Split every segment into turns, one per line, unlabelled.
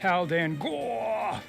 Haldan Gore.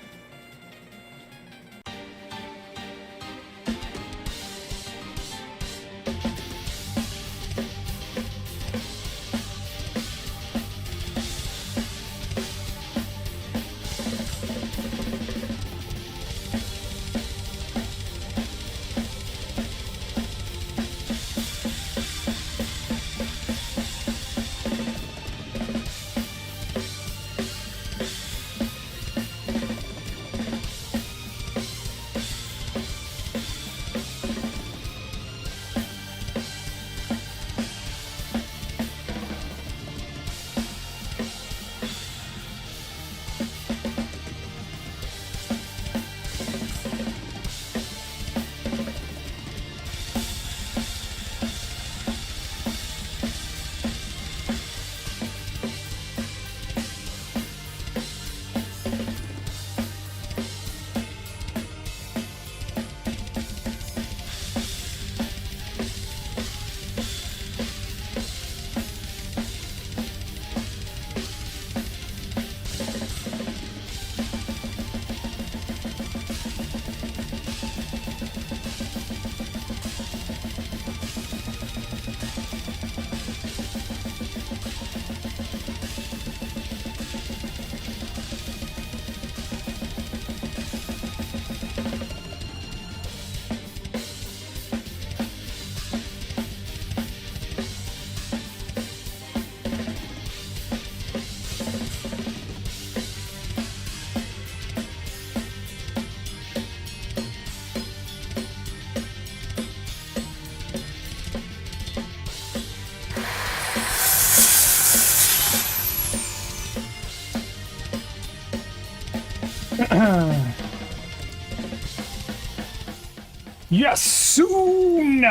Yes, soon.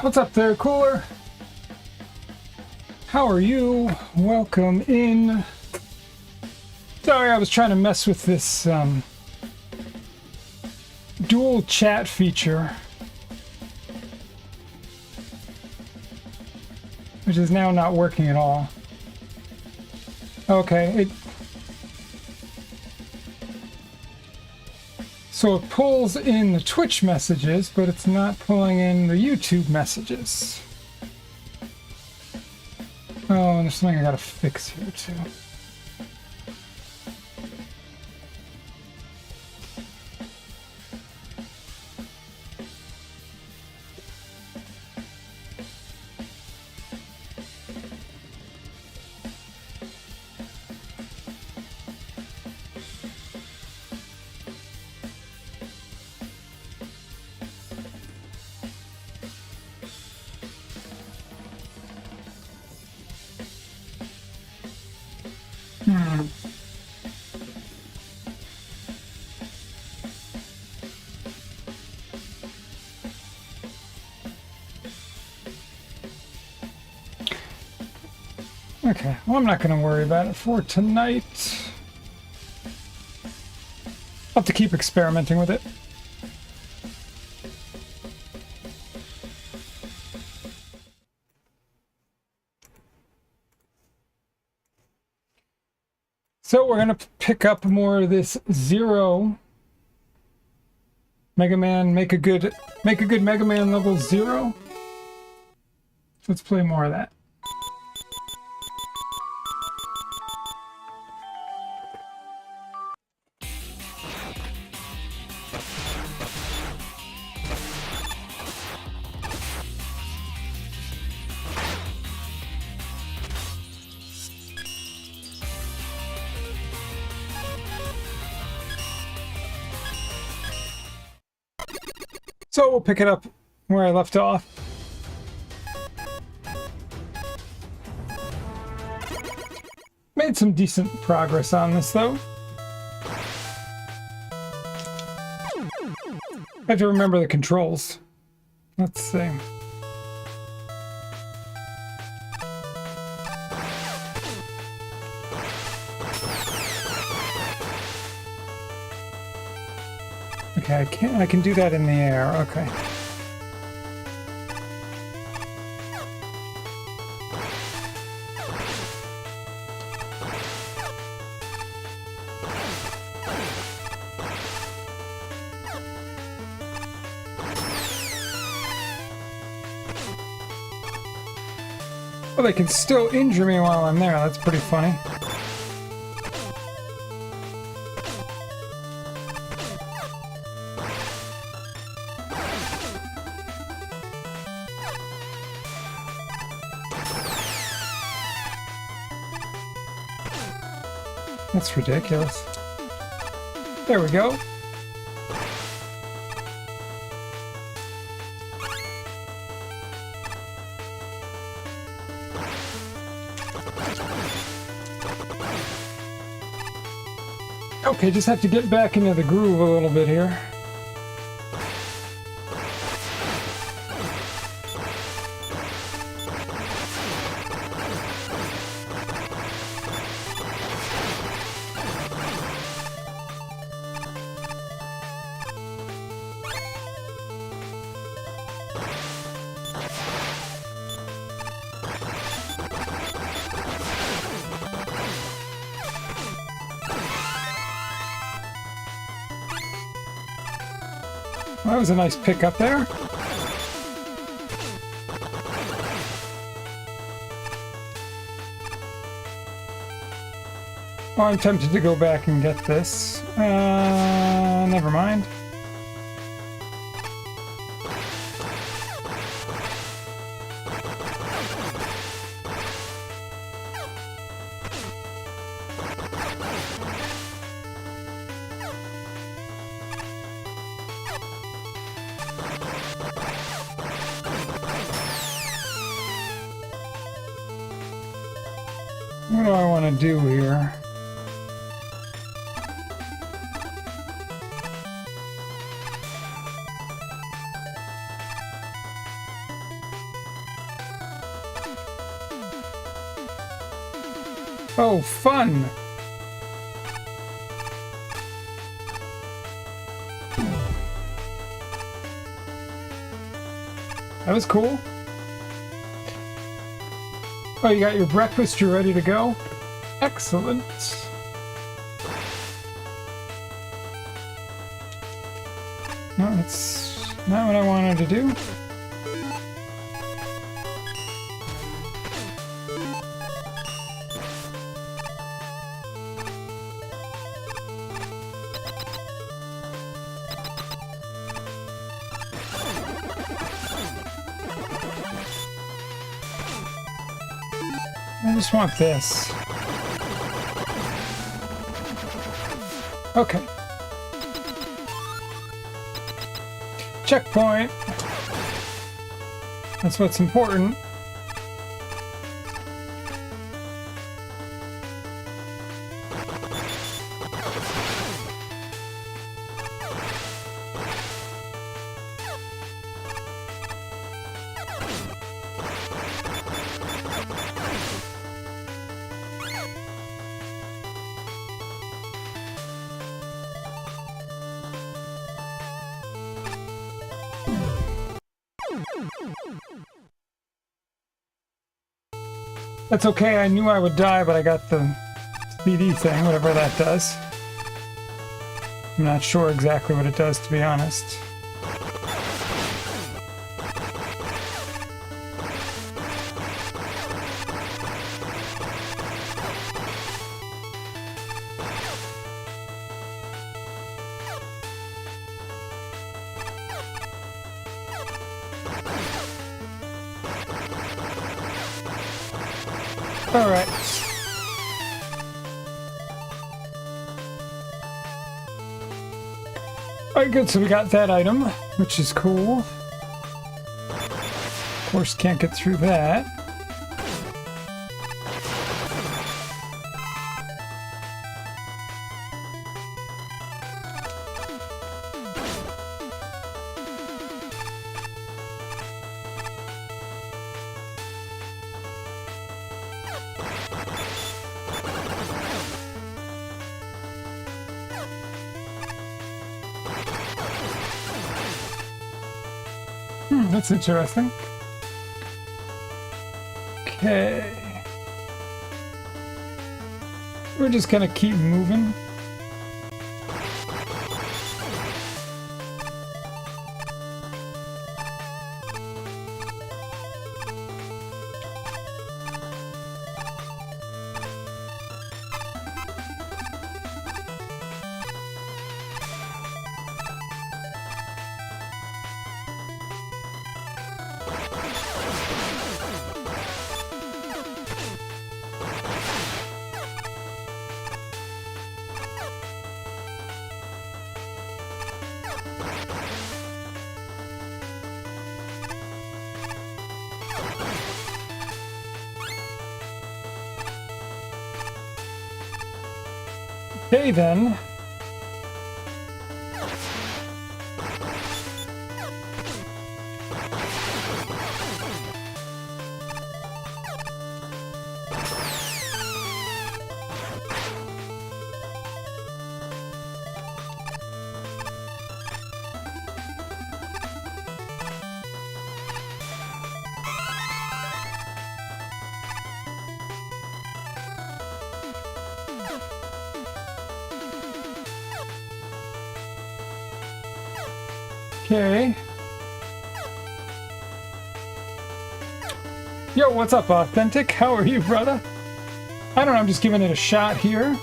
What's up there, Cooler? How are you? Welcome in. Sorry, I was trying to mess with this dual chat feature, which is now not working at all. Okay, so it pulls in the Twitch messages, but it's not pulling in the YouTube messages. Oh, and there's something I gotta fix here too. Okay, well, I'm not going to worry about it for tonight. I'll have to keep experimenting with it. So we're going to pick up more of this Zero. Mega Man, make a good Mega Man level 0. Let's play more of that. So we'll pick it up where I left off. Made some decent progress on this, though. I have to remember the controls. Let's see. Okay, I can do that in the air. Okay. Well, they can still injure me while I'm there. That's pretty funny. That's ridiculous. There we go. Okay, just have to get back into the groove a little bit here. Well, that was a nice pickup there. Oh, I'm tempted to go back and get this. Never mind. What do I want to do here? Oh, fun! That was cool. Oh, you got your breakfast, you're ready to go? Excellent. No, that's not what I wanted to do. I just want this. Okay. Checkpoint. That's what's important. That's okay, I knew I would die, but I got the speedy thing, whatever that does. I'm not sure exactly what it does, to be honest. Alright. Alright, good, so we got that item, which is cool. Of course, can't get through that. That's interesting. Okay. We're just gonna keep moving. Okay, then. Okay. Yo, what's up, Authentic? How are you, brother? I don't know, I'm just giving it a shot here.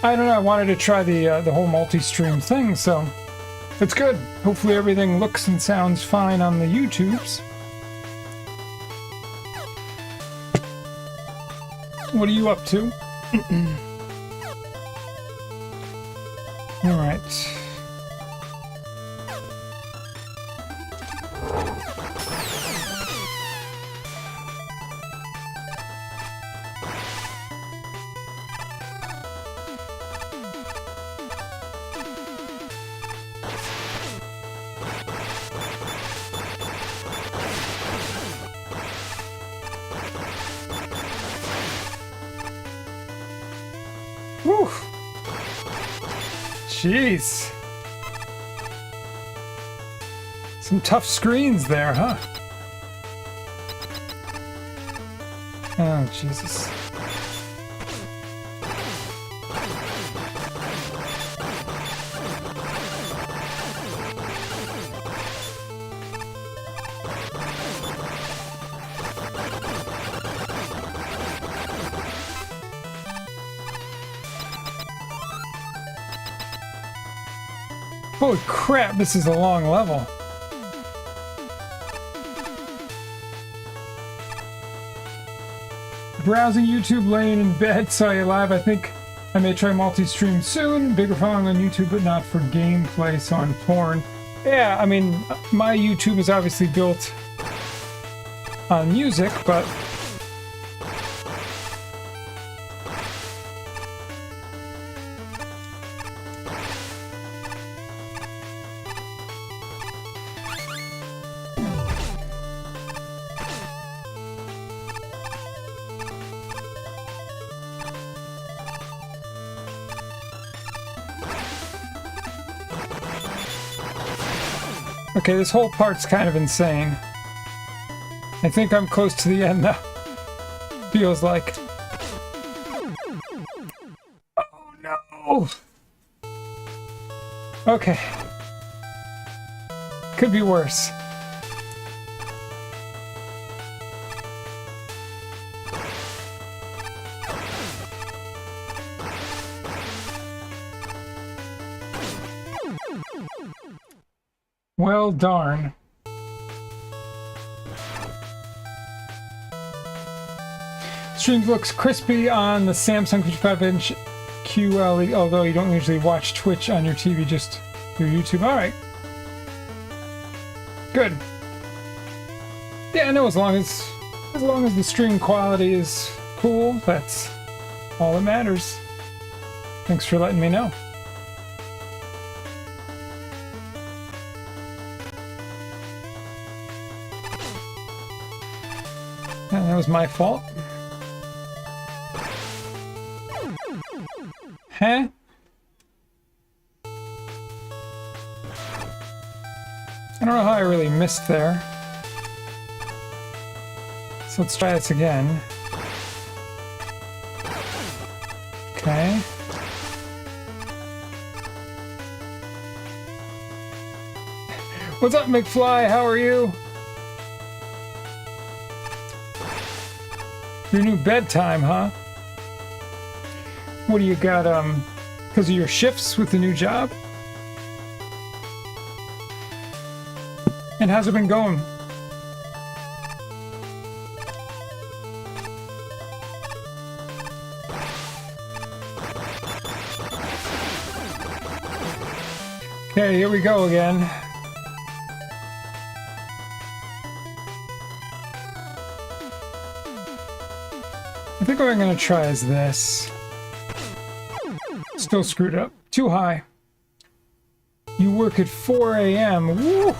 I don't know, I wanted to try the whole multi-stream thing, so it's good. Hopefully everything looks and sounds fine on the YouTubes. What are you up to? All right. Whew. Jeez. Some tough screens there, huh? Oh, Jesus. Holy crap, this is a long level. Browsing YouTube, laying in bed, saw you live. I think I may try multi-stream soon. Bigger following on YouTube, but not for gameplay, so on porn. Yeah, I mean, my YouTube is obviously built on music, but okay, this whole part's kind of insane. I think I'm close to the end now. Feels like. Oh no! Okay. Could be worse. Well, darn. Stream looks crispy on the Samsung 55-inch QLED, although you don't usually watch Twitch on your TV, just your YouTube. Alright. Good. Yeah, I know, as long as the stream quality is cool, that's all that matters. Thanks for letting me know. That was my fault. Huh? I don't know how I really missed there. So let's try this again. Okay. What's up, McFly? How are you? Your new bedtime, huh? What do you got, because of your shifts with the new job? And how's it been going? Okay, here we go again. I think what I'm going to try is this. Still screwed up. Too high. You work at 4 a.m. Woo!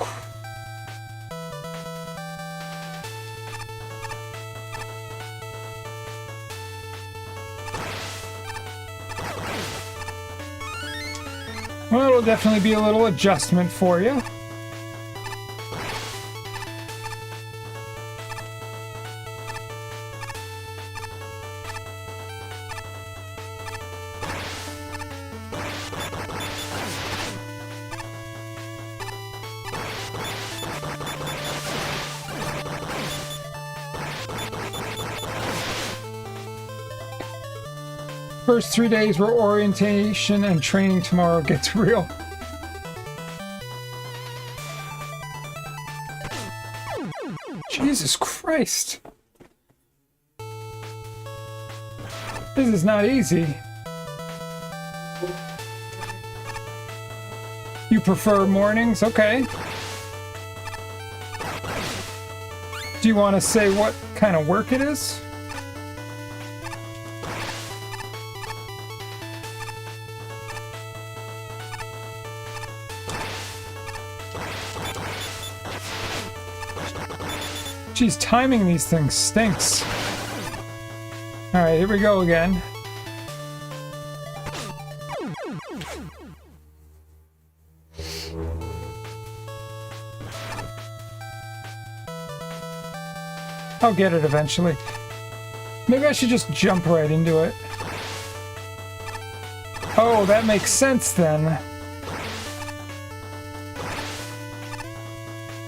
Well, it'll definitely be a little adjustment for you. First 3 days were orientation and training. Tomorrow gets real. Jesus Christ. This is not easy. You prefer mornings? Okay. Do you want to say what kind of work it is? Geez, timing these things stinks. Alright, here we go again. I'll get it eventually. Maybe I should just jump right into it. Oh, that makes sense then.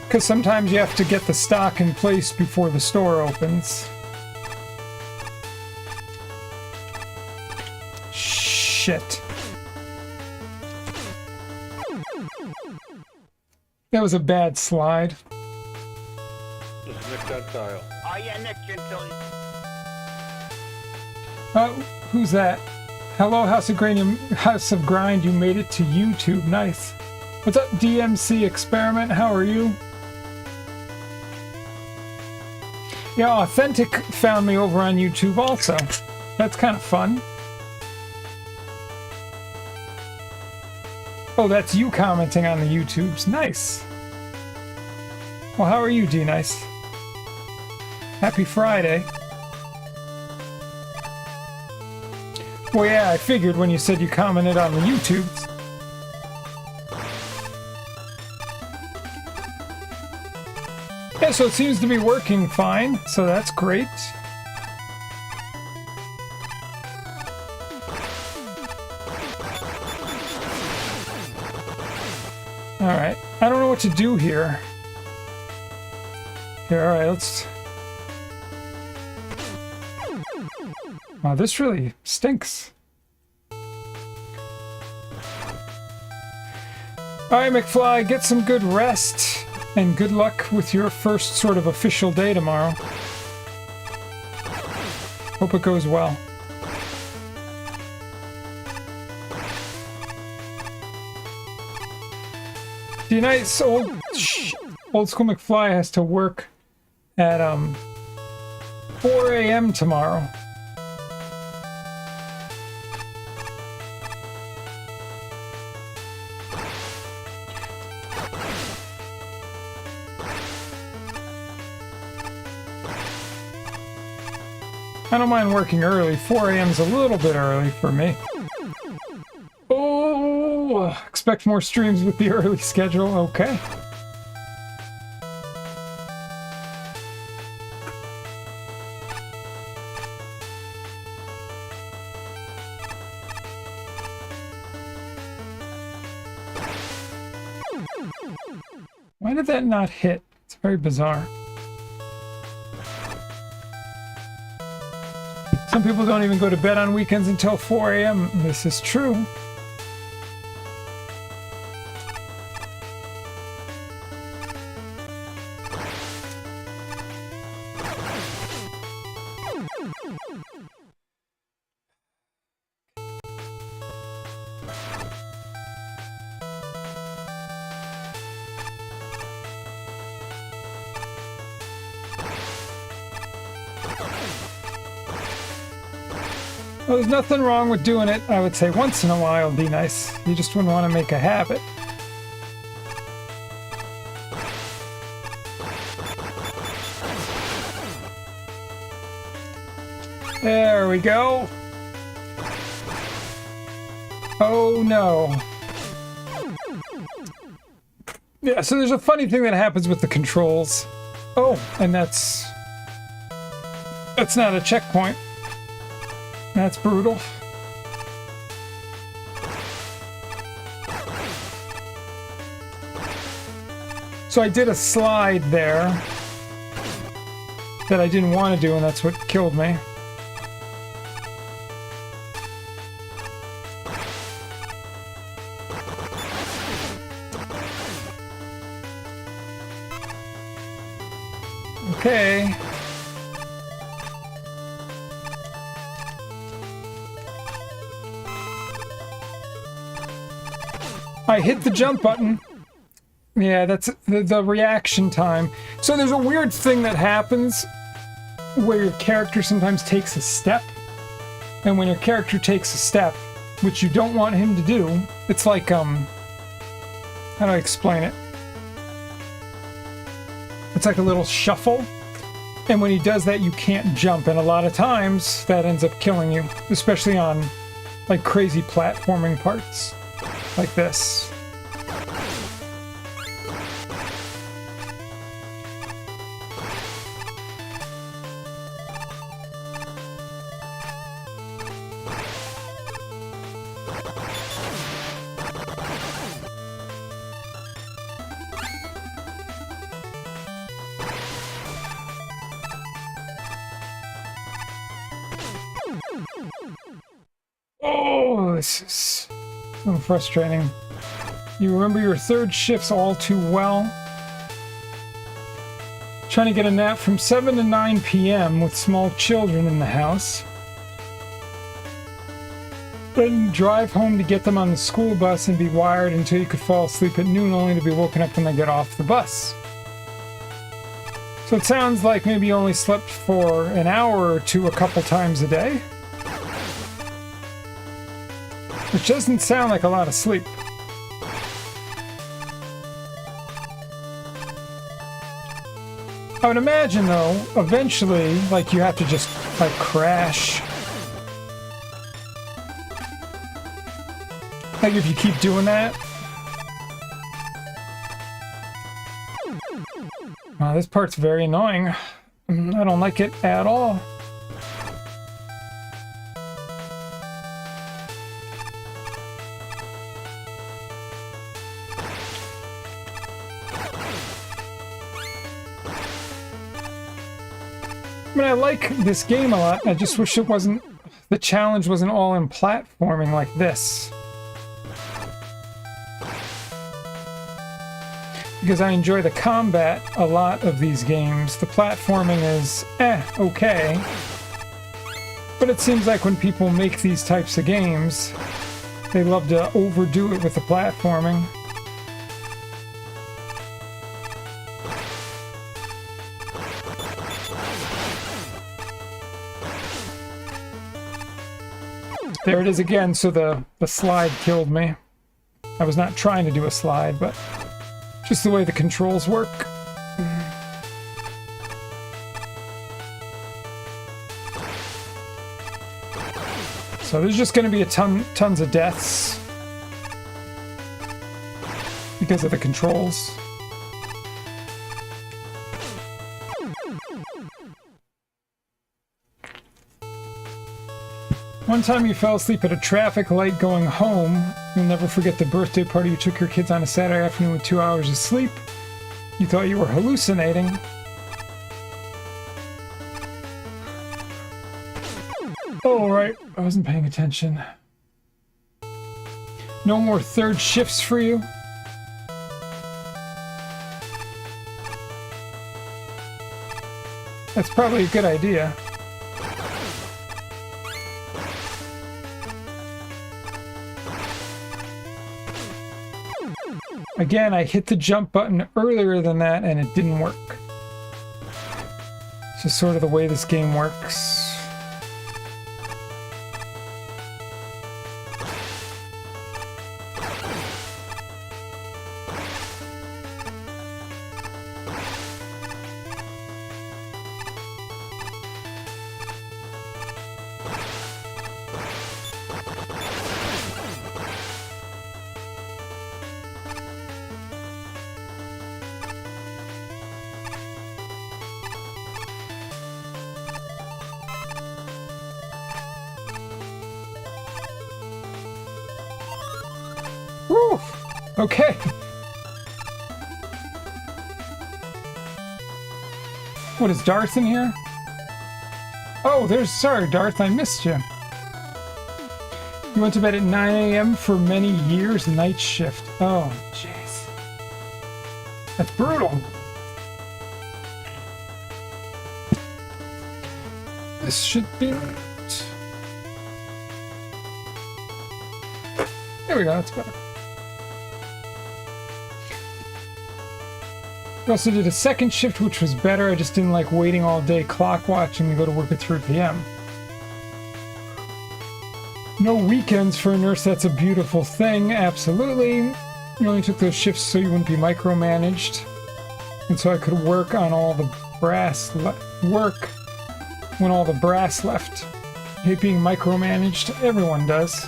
Because sometimes you have to get the stock in place before the store opens. Shit. That was a bad slide.
Just nick that tile.
Oh yeah, Nick Gentile.
Who's that? Hello, House of Grind, you made it to YouTube. Nice. What's up, DMC Experiment? How are you? Yeah, Authentic found me over on YouTube also. That's kind of fun. Oh, that's you commenting on the YouTubes. Nice. Well, how are you, D-Nice? Happy Friday. Well, yeah, I figured when you said you commented on the YouTubes. Yeah, so it seems to be working fine, so that's great. Alright, I don't know what to do here. Here, alright, let's... Wow, this really stinks. Alright, McFly, get some good rest. And good luck with your first sort of official day tomorrow. Hope it goes well. D-Nice, old school McFly has to work at 4 a.m. tomorrow. I don't mind working early. 4 a.m. is a little bit early for me. Oh, expect more streams with the early schedule. Okay. Why did that not hit? It's very bizarre. Some people don't even go to bed on weekends until 4 a.m. This is true. Well, there's nothing wrong with doing it. I would say once in a while would be nice. You just wouldn't want to make a habit. There we go. Oh no. Yeah, so there's a funny thing that happens with the controls. Oh, and that's not a checkpoint. That's brutal. So I did a slide there that I didn't want to do, and that's what killed me. Okay. I hit the jump button. Yeah, that's the reaction time. So there's a weird thing that happens where your character sometimes takes a step. And when your character takes a step, which you don't want him to do, it's like, how do I explain it? It's like a little shuffle. And when he does that, you can't jump. And a lot of times that ends up killing you, especially on like crazy platforming parts like this. Oh, this is so frustrating. You remember your third shifts all too well. Trying to get a nap from 7 to 9 p.m. with small children in the house. Then drive home to get them on the school bus and be wired until you could fall asleep at noon, only to be woken up when they get off the bus. So it sounds like maybe you only slept for an hour or two a couple times a day. Which doesn't sound like a lot of sleep. I would imagine, though, eventually, like, you have to just, like, crash. Like, if you keep doing that. Wow, this part's very annoying. I don't like it at all. I mean, I like this game a lot. I just wish it wasn't... the challenge wasn't all in platforming like this. Because I enjoy the combat a lot of these games. The platforming is, okay. But it seems like when people make these types of games, they love to overdo it with the platforming. There it is again, so the slide killed me. I was not trying to do a slide, but just the way the controls work. So there's just going to be tons of deaths because of the controls. One time you fell asleep at a traffic light going home. You'll never forget the birthday party you took your kids on a Saturday afternoon with 2 hours of sleep. You thought you were hallucinating. Oh, right. I wasn't paying attention. No more third shifts for you? That's probably a good idea. Again, I hit the jump button earlier than that and it didn't work. It's just sort of the way this game works. Woo! Okay. What, is Darth in here? Oh, sorry, Darth, I missed you. You went to bed at 9 a.m. for many years, night shift. Oh, jeez. That's brutal. This should be... There we go, that's better. I also did a second shift, which was better. I just didn't like waiting all day clock watching to go to work at 3 p.m. No weekends for a nurse, that's a beautiful thing, absolutely. You only took those shifts so you wouldn't be micromanaged. And so I could work on all the brass work when all the brass left. I hate being micromanaged, everyone does.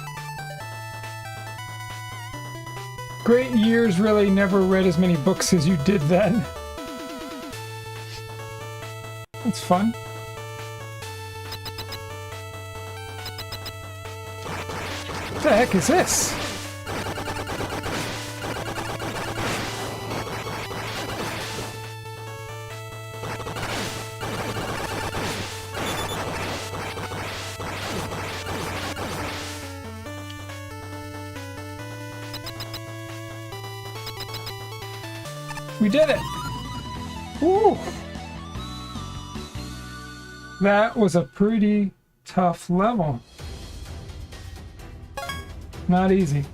Great years, really. Never read as many books as you did then. That's fun. What the heck is this? We did it! Woo! That was a pretty tough level. Not easy.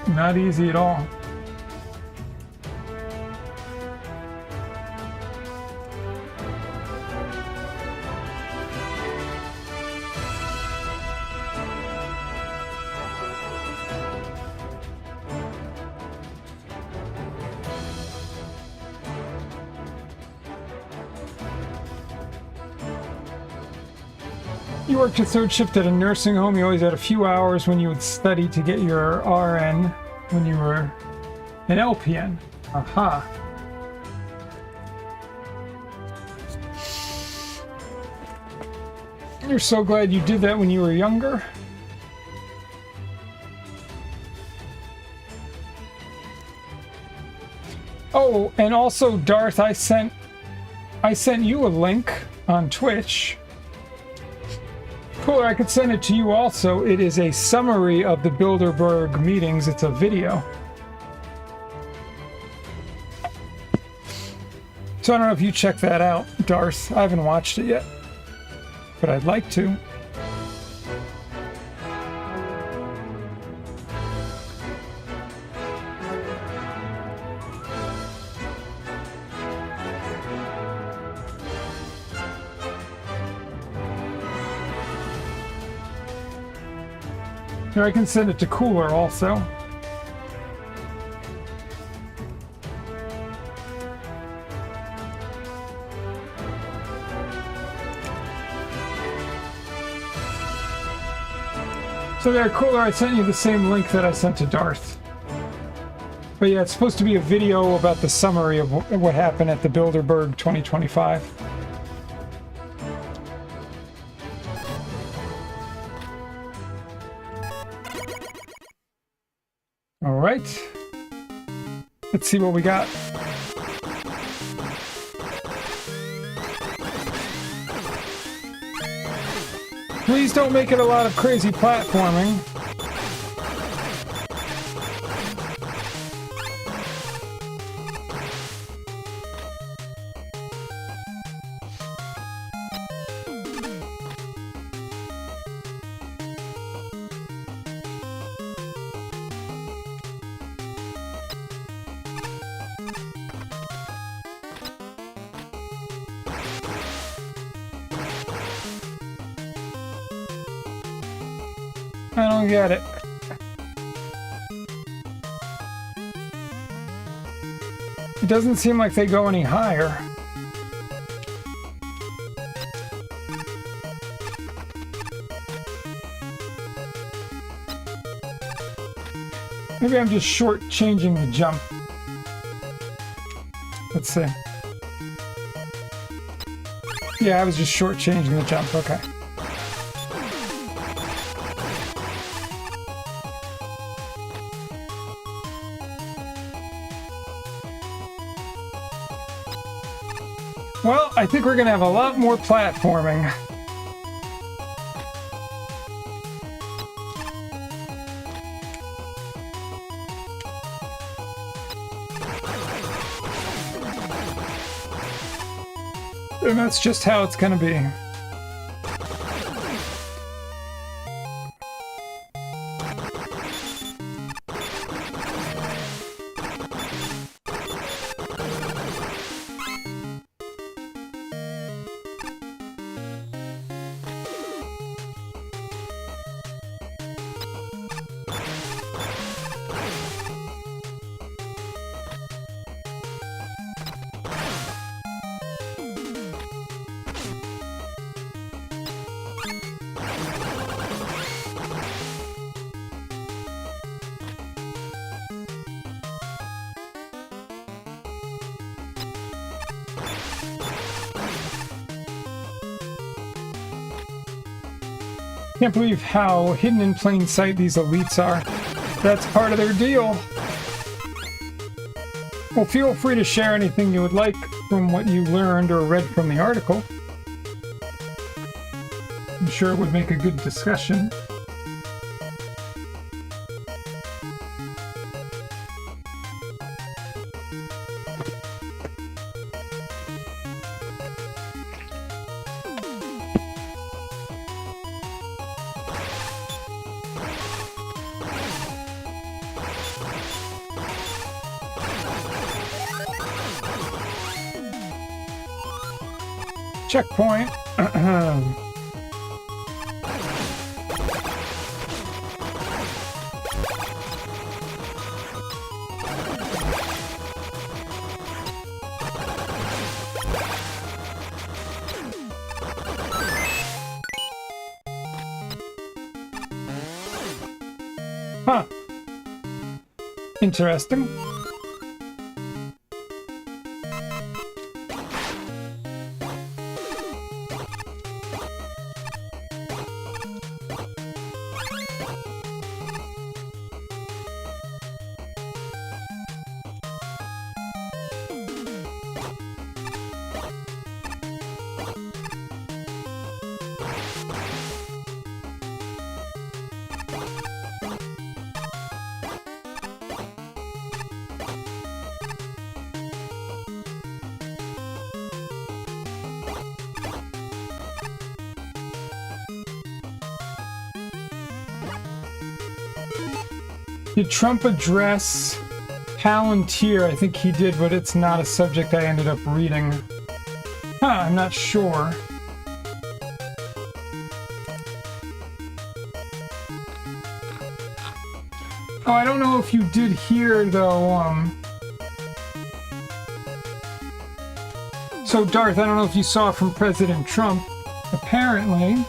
Not easy at all. You worked a third shift at a nursing home. You always had a few hours when you would study to get your RN when you were an LPN. Aha. You're so glad you did that when you were younger. Oh, and also, Darth, I sent you a link on Twitch. Cool, I could send it to you also. It is a summary of the Bilderberg meetings. It's a video. So I don't know if you checked that out, Darth. I haven't watched it yet, but I'd like to. Here, I can send it to Cooler also. So there, Cooler, I sent you the same link that I sent to Darth. But yeah, it's supposed to be a video about the summary of what happened at the Bilderberg 2025. All right. Let's see what we got. Please don't make it a lot of crazy platforming. I don't get it. It doesn't seem like they go any higher. Maybe I'm just short-changing the jump. Let's see. Yeah, I was just short-changing the jump. Okay. Well, I think we're going to have a lot more platforming. And that's just how it's going to be. Can't believe how hidden in plain sight these elites are. That's part of their deal. Well, feel free to share anything you would like from what you learned or read from the article. I'm sure it would make a good discussion. Checkpoint. Huh. Interesting. Did Trump address Palantir? I think he did, but it's not a subject I ended up reading. Huh, I'm not sure. Oh, I don't know if you did hear, though, So, Darth, I don't know if you saw from President Trump. Apparently,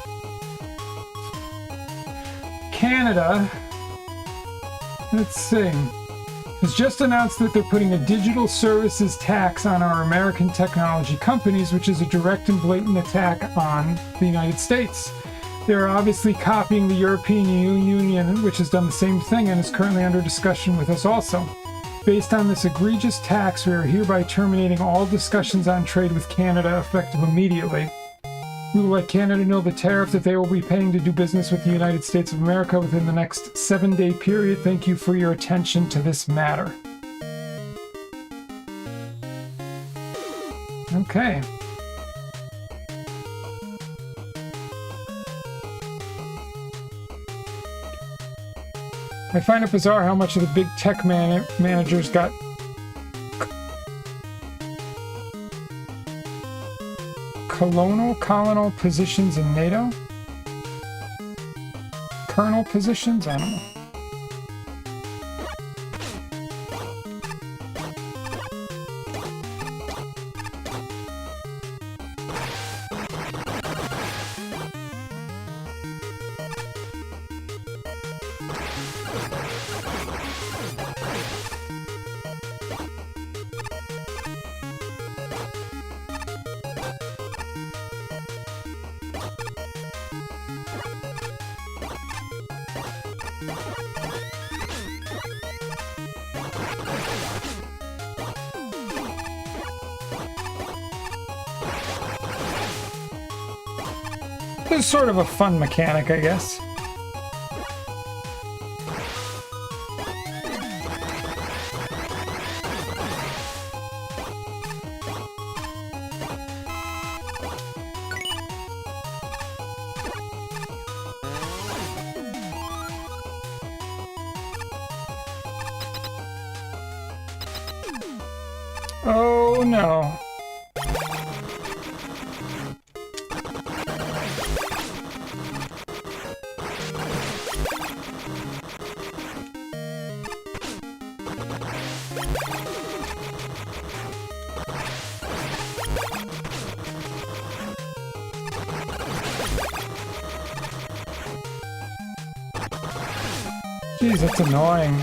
Canada... Let's see. Has just announced that they're putting a digital services tax on our American technology companies, which is a direct and blatant attack on the United States. They're obviously copying the European Union, which has done the same thing and is currently under discussion with us also. Based on this egregious tax, we are hereby terminating all discussions on trade with Canada effective immediately. We will let Canada know the tariff that they will be paying to do business with the United States of America within the next 7-day period. Thank you for your attention to this matter. Okay. I find it bizarre how much of the big tech managers got colonel positions in NATO. kernel positions? I don't know. It's sort of a fun mechanic, I guess. Oh no. Jeez, that's annoying.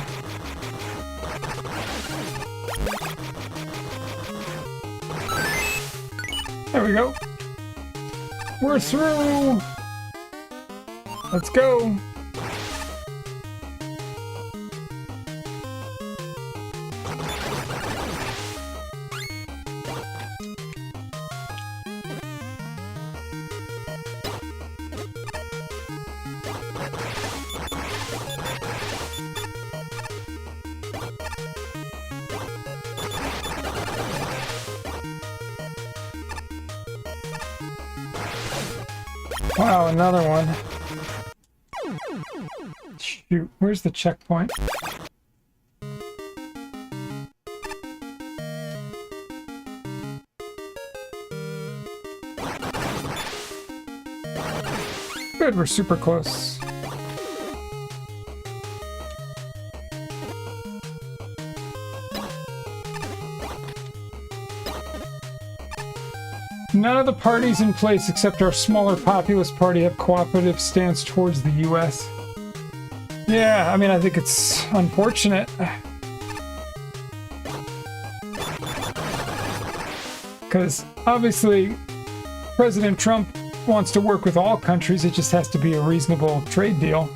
There we go. We're through. Let's go. Wow, another one. Shoot, where's the checkpoint? Good, we're super close. None of the parties in place except our smaller populist party have cooperative stance towards the US. Yeah, I mean, I think it's unfortunate. Because obviously President Trump wants to work with all countries, it just has to be a reasonable trade deal.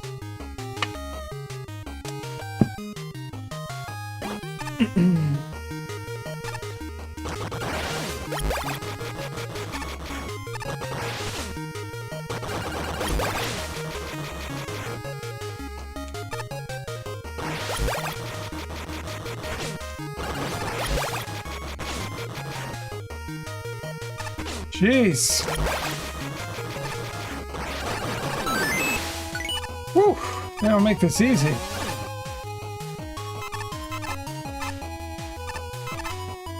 Jeez. Whew. That'll make this easy.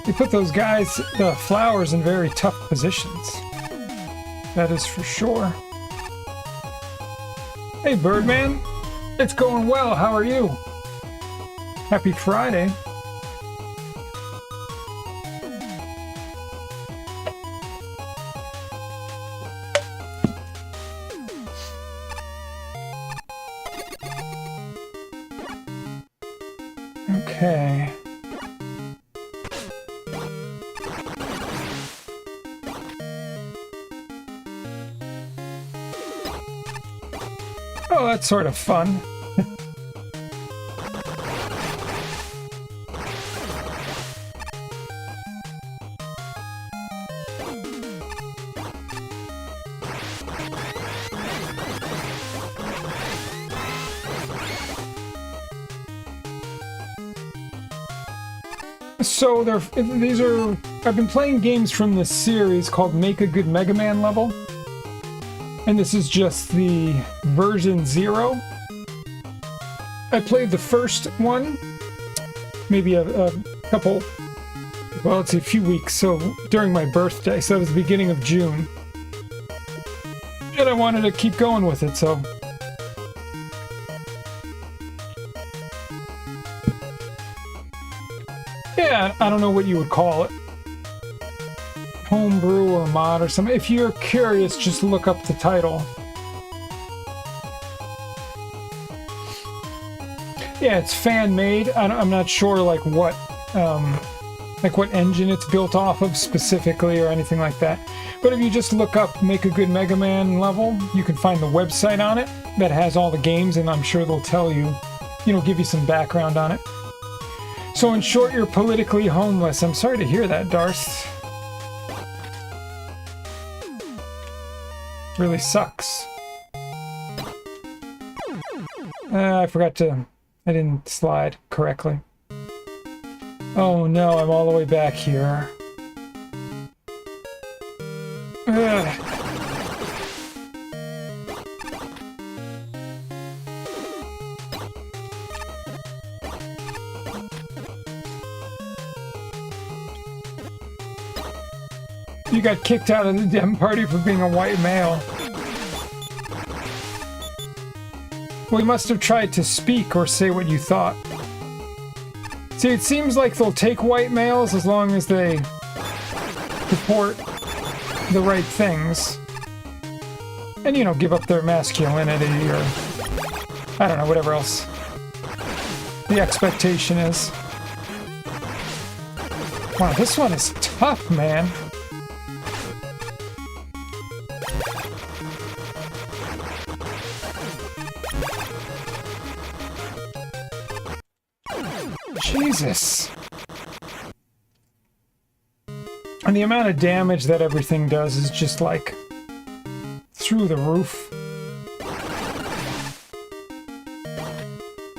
You put those guys, the flowers, in very tough positions. That is for sure. Hey, Birdman. It's going well. How are you? Happy Friday. Okay. Oh, that's sort of fun. So these are, I've been playing games from this series called Make a Good Mega Man Level. And this is just the version 0. I played the first one, maybe a couple, well, let's see, a few weeks, so during my birthday, so it was the beginning of June. And I wanted to keep going with it, so Yeah, I don't know what you would call it. Homebrew or mod or something. If you're curious, just look up the title. Yeah, it's fan-made. I'm not sure like what engine it's built off of specifically or anything like that. But if you just look up Make a Good Mega Man level, you can find the website on it that has all the games, and I'm sure they'll tell you, give you some background on it. So in short, you're politically homeless. I'm sorry to hear that, Darth. Really sucks. I didn't slide correctly. Oh no, I'm all the way back here. Ugh. You got kicked out of the Dem Party for being a white male. Well, you must have tried to speak or say what you thought. See, it seems like they'll take white males as long as they support the right things. And, give up their masculinity or, I don't know, whatever else the expectation is. Wow, this one is tough, man. Jesus. And the amount of damage that everything does is just like through the roof.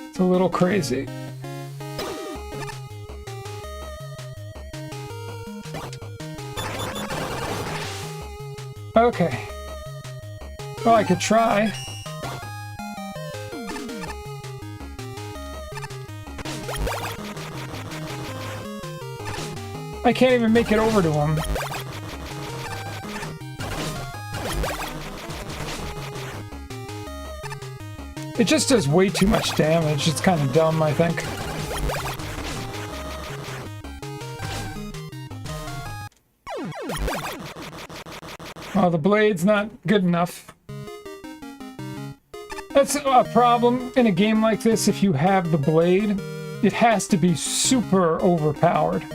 It's a little crazy. Okay. Well, I could try. I can't even make it over to him. It just does way too much damage. It's kind of dumb, I think. Oh, the blade's not good enough. That's a problem in a game like this. If you have the blade, it has to be super overpowered,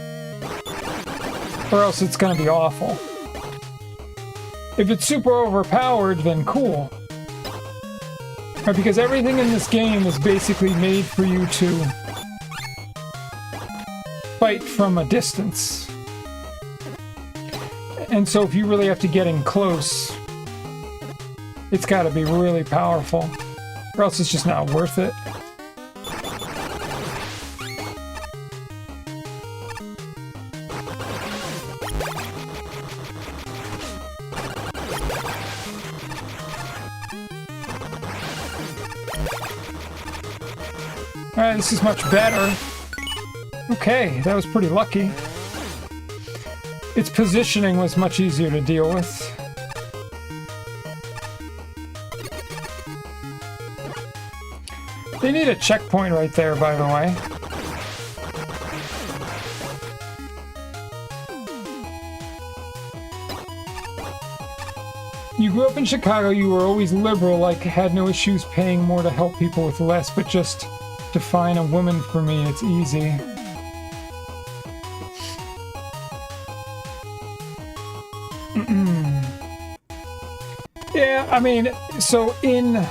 or else it's going to be awful. If it's super overpowered, then cool. Right, because everything in this game is basically made for you to fight from a distance. And so if you really have to get in close, it's got to be really powerful, or else it's just not worth it. Alright, this is much better. Okay, that was pretty lucky. Its positioning was much easier to deal with. They need a checkpoint right there, by the way. You grew up in Chicago, you were always liberal, like had no issues paying more to help people with less, but just define a woman for me, it's easy. Yeah, I mean, so in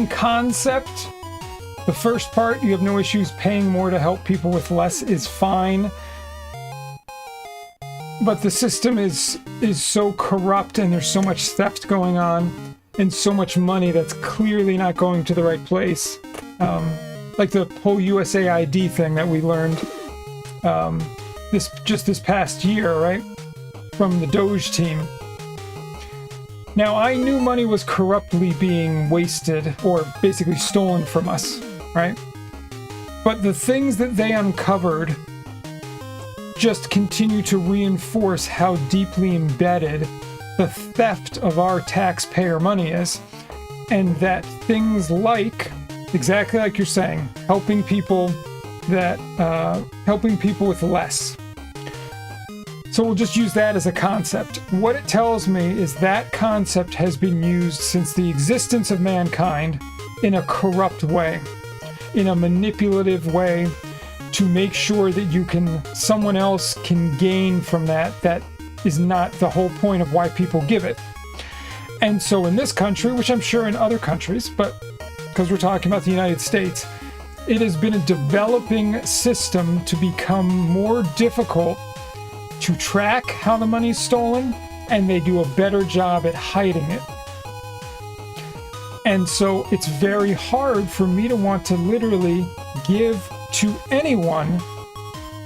concept, the first part, you have no issues paying more to help people with less, is fine. But the system is so corrupt, and there's so much theft going on, and so much money that's clearly not going to the right place. Like the whole USAID thing that we learned this past year, right? From the Doge team. Now, I knew money was corruptly being wasted, or basically stolen from us, right? But the things that they uncovered just continue to reinforce how deeply embedded the theft of our taxpayer money is, and that things like, exactly like you're saying, helping people that helping people with less. So we'll just use that as a concept. What it tells me is that concept has been used since the existence of mankind in a corrupt way, in a manipulative way, to make sure that someone else can gain from that. That is not the whole point of why people give it. And so in this country, which I'm sure in other countries, but because we're talking about the United States, it has been a developing system to become more difficult to track how the money is stolen, and they do a better job at hiding it. And so it's very hard for me to want to literally give to anyone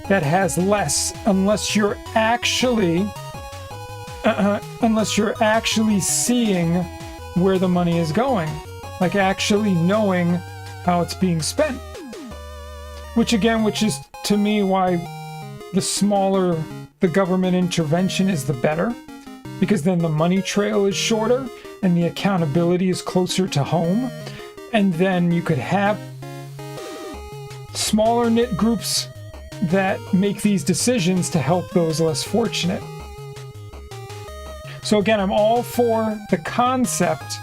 that has less unless you're actually seeing where the money is going, like actually knowing how it's being spent. Which is to me why the smaller the government intervention is, the better, because then the money trail is shorter and the accountability is closer to home. And then you could have smaller knit groups that make these decisions to help those less fortunate. So again, I'm all for the concept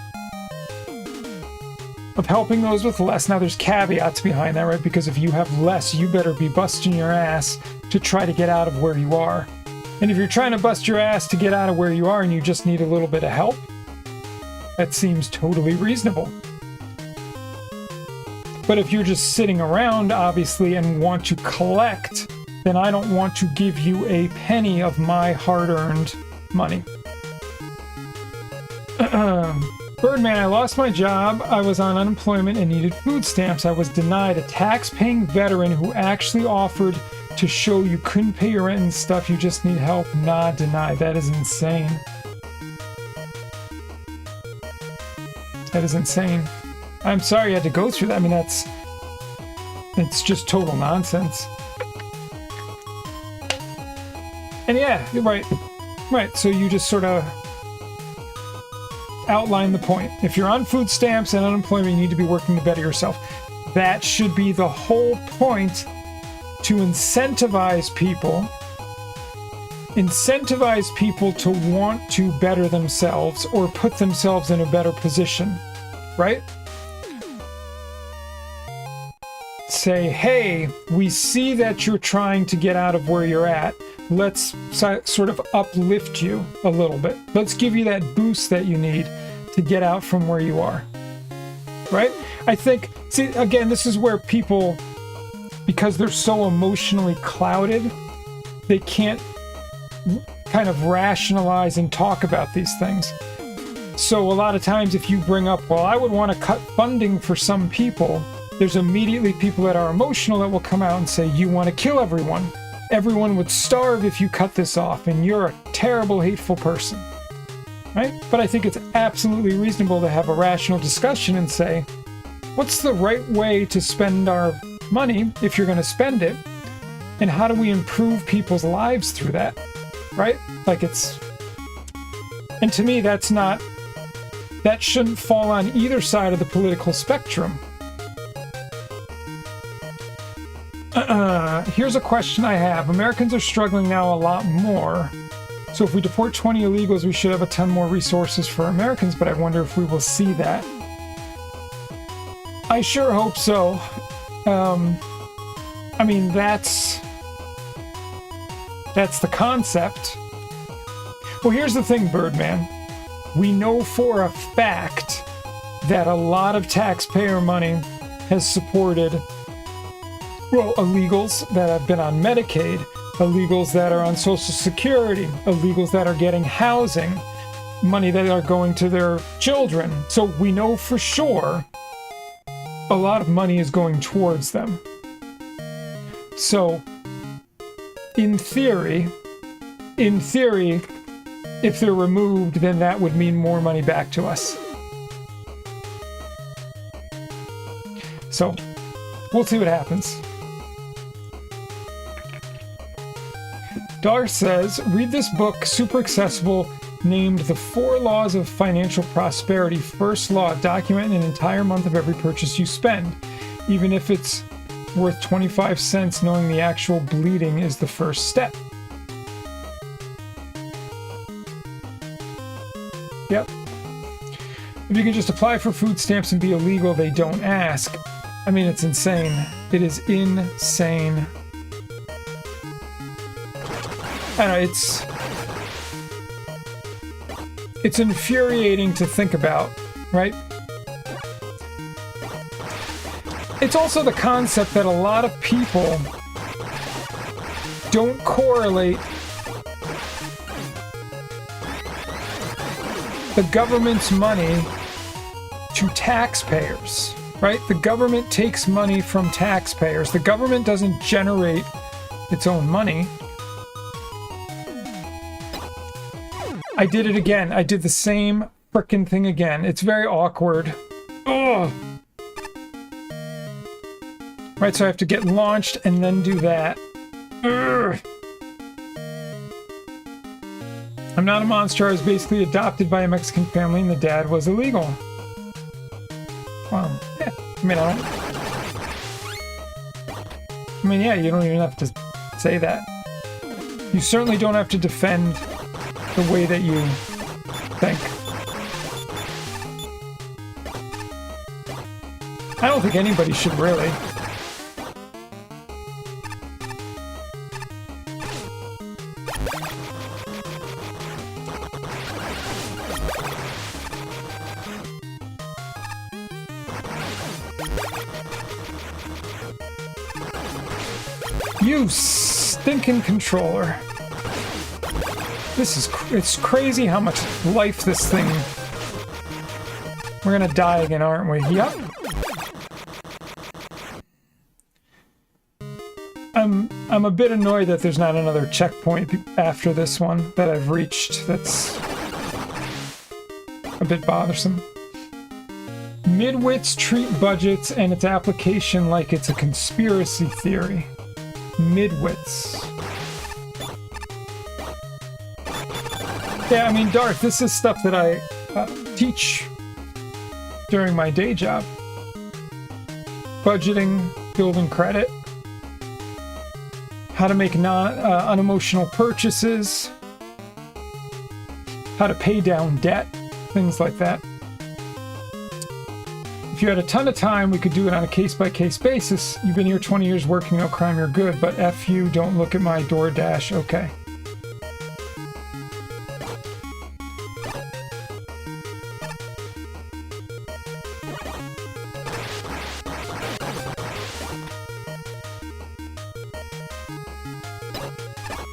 of helping those with less. Now there's caveats behind that, right? Because if you have less, you better be busting your ass to try to get out of where you are. And if you're trying to bust your ass to get out of where you are and you just need a little bit of help, that seems totally reasonable. But if you're just sitting around, obviously, and want to collect, then I don't want to give you a penny of my hard-earned money. Birdman, I lost my job. I was on unemployment and needed food stamps. I was denied. A tax-paying veteran who actually offered to show you couldn't pay your rent and stuff, you just need help. Nah, denied. That is insane. That is insane. I'm sorry you had to go through that. I mean, it's just total nonsense. And yeah, you're right. Right, so you just sort of outline the point. If you're on food stamps and unemployment, you need to be working to better yourself. That should be the whole point, to incentivize people to want to better themselves or put themselves in a better position, right? Say, hey, we see that you're trying to get out of where you're at. Let's sort of uplift you a little bit. Let's give you that boost that you need to get out from where you are, right? I think, see, again, this is where people, because they're so emotionally clouded, they can't kind of rationalize and talk about these things. So a lot of times if you bring up, well, I would want to cut funding for some people, there's immediately people that are emotional that will come out and say, you want to kill everyone. Everyone would starve if you cut this off, and you're a terrible, hateful person, right? But I think it's absolutely reasonable to have a rational discussion and say, what's the right way to spend our money if you're going to spend it, and how do we improve people's lives through that, right? Like and to me, that shouldn't fall on either side of the political spectrum. Here's a question I have. Americans are struggling now a lot more. So if we deport 20 illegals, we should have a ton more resources for Americans, but I wonder if we will see that. I sure hope so. I mean, that's the concept. Well, here's the thing, Birdman. We know for a fact that a lot of taxpayer money has supported, well, illegals that have been on Medicaid, illegals that are on Social Security, illegals that are getting housing, money that are going to their children. So we know for sure a lot of money is going towards them. So, in theory, if they're removed, then that would mean more money back to us. So, we'll see what happens. Dar says, read this book, super accessible, named The 4 Laws of Financial Prosperity. First law, document an entire month of every purchase you spend. Even if it's worth 25 cents, knowing the actual bleeding is the first step. Yep. If you can just apply for food stamps and be illegal, they don't ask. I mean, it's insane. It is insane. I don't know, it's infuriating to think about, right? It's also the concept that a lot of people don't correlate the government's money to taxpayers, right? The government takes money from taxpayers. The government doesn't generate its own money. I did it again. I did the same frickin' thing again. It's very awkward. Ugh. Right, so I have to get launched and then do that. Ugh. I'm not a monster. I was basically adopted by a Mexican family and the dad was illegal. Well, yeah. Yeah, you don't even have to say that. You certainly don't have to defend the way that you think. I don't think anybody should really. You stinking controller. It's crazy how much life this thing... We're gonna die again, aren't we? Yup. I'm a bit annoyed that there's not another checkpoint after this one that I've reached. That's a bit bothersome. Midwits treat budgets and its application like it's a conspiracy theory. Midwits. Yeah, I mean, Darth, this is stuff that I teach during my day job. Budgeting, building credit, how to make unemotional purchases, how to pay down debt, things like that. If you had a ton of time, we could do it on a case-by-case basis. You've been here 20 years working, no crime, you're good, but F you, don't look at my DoorDash, okay.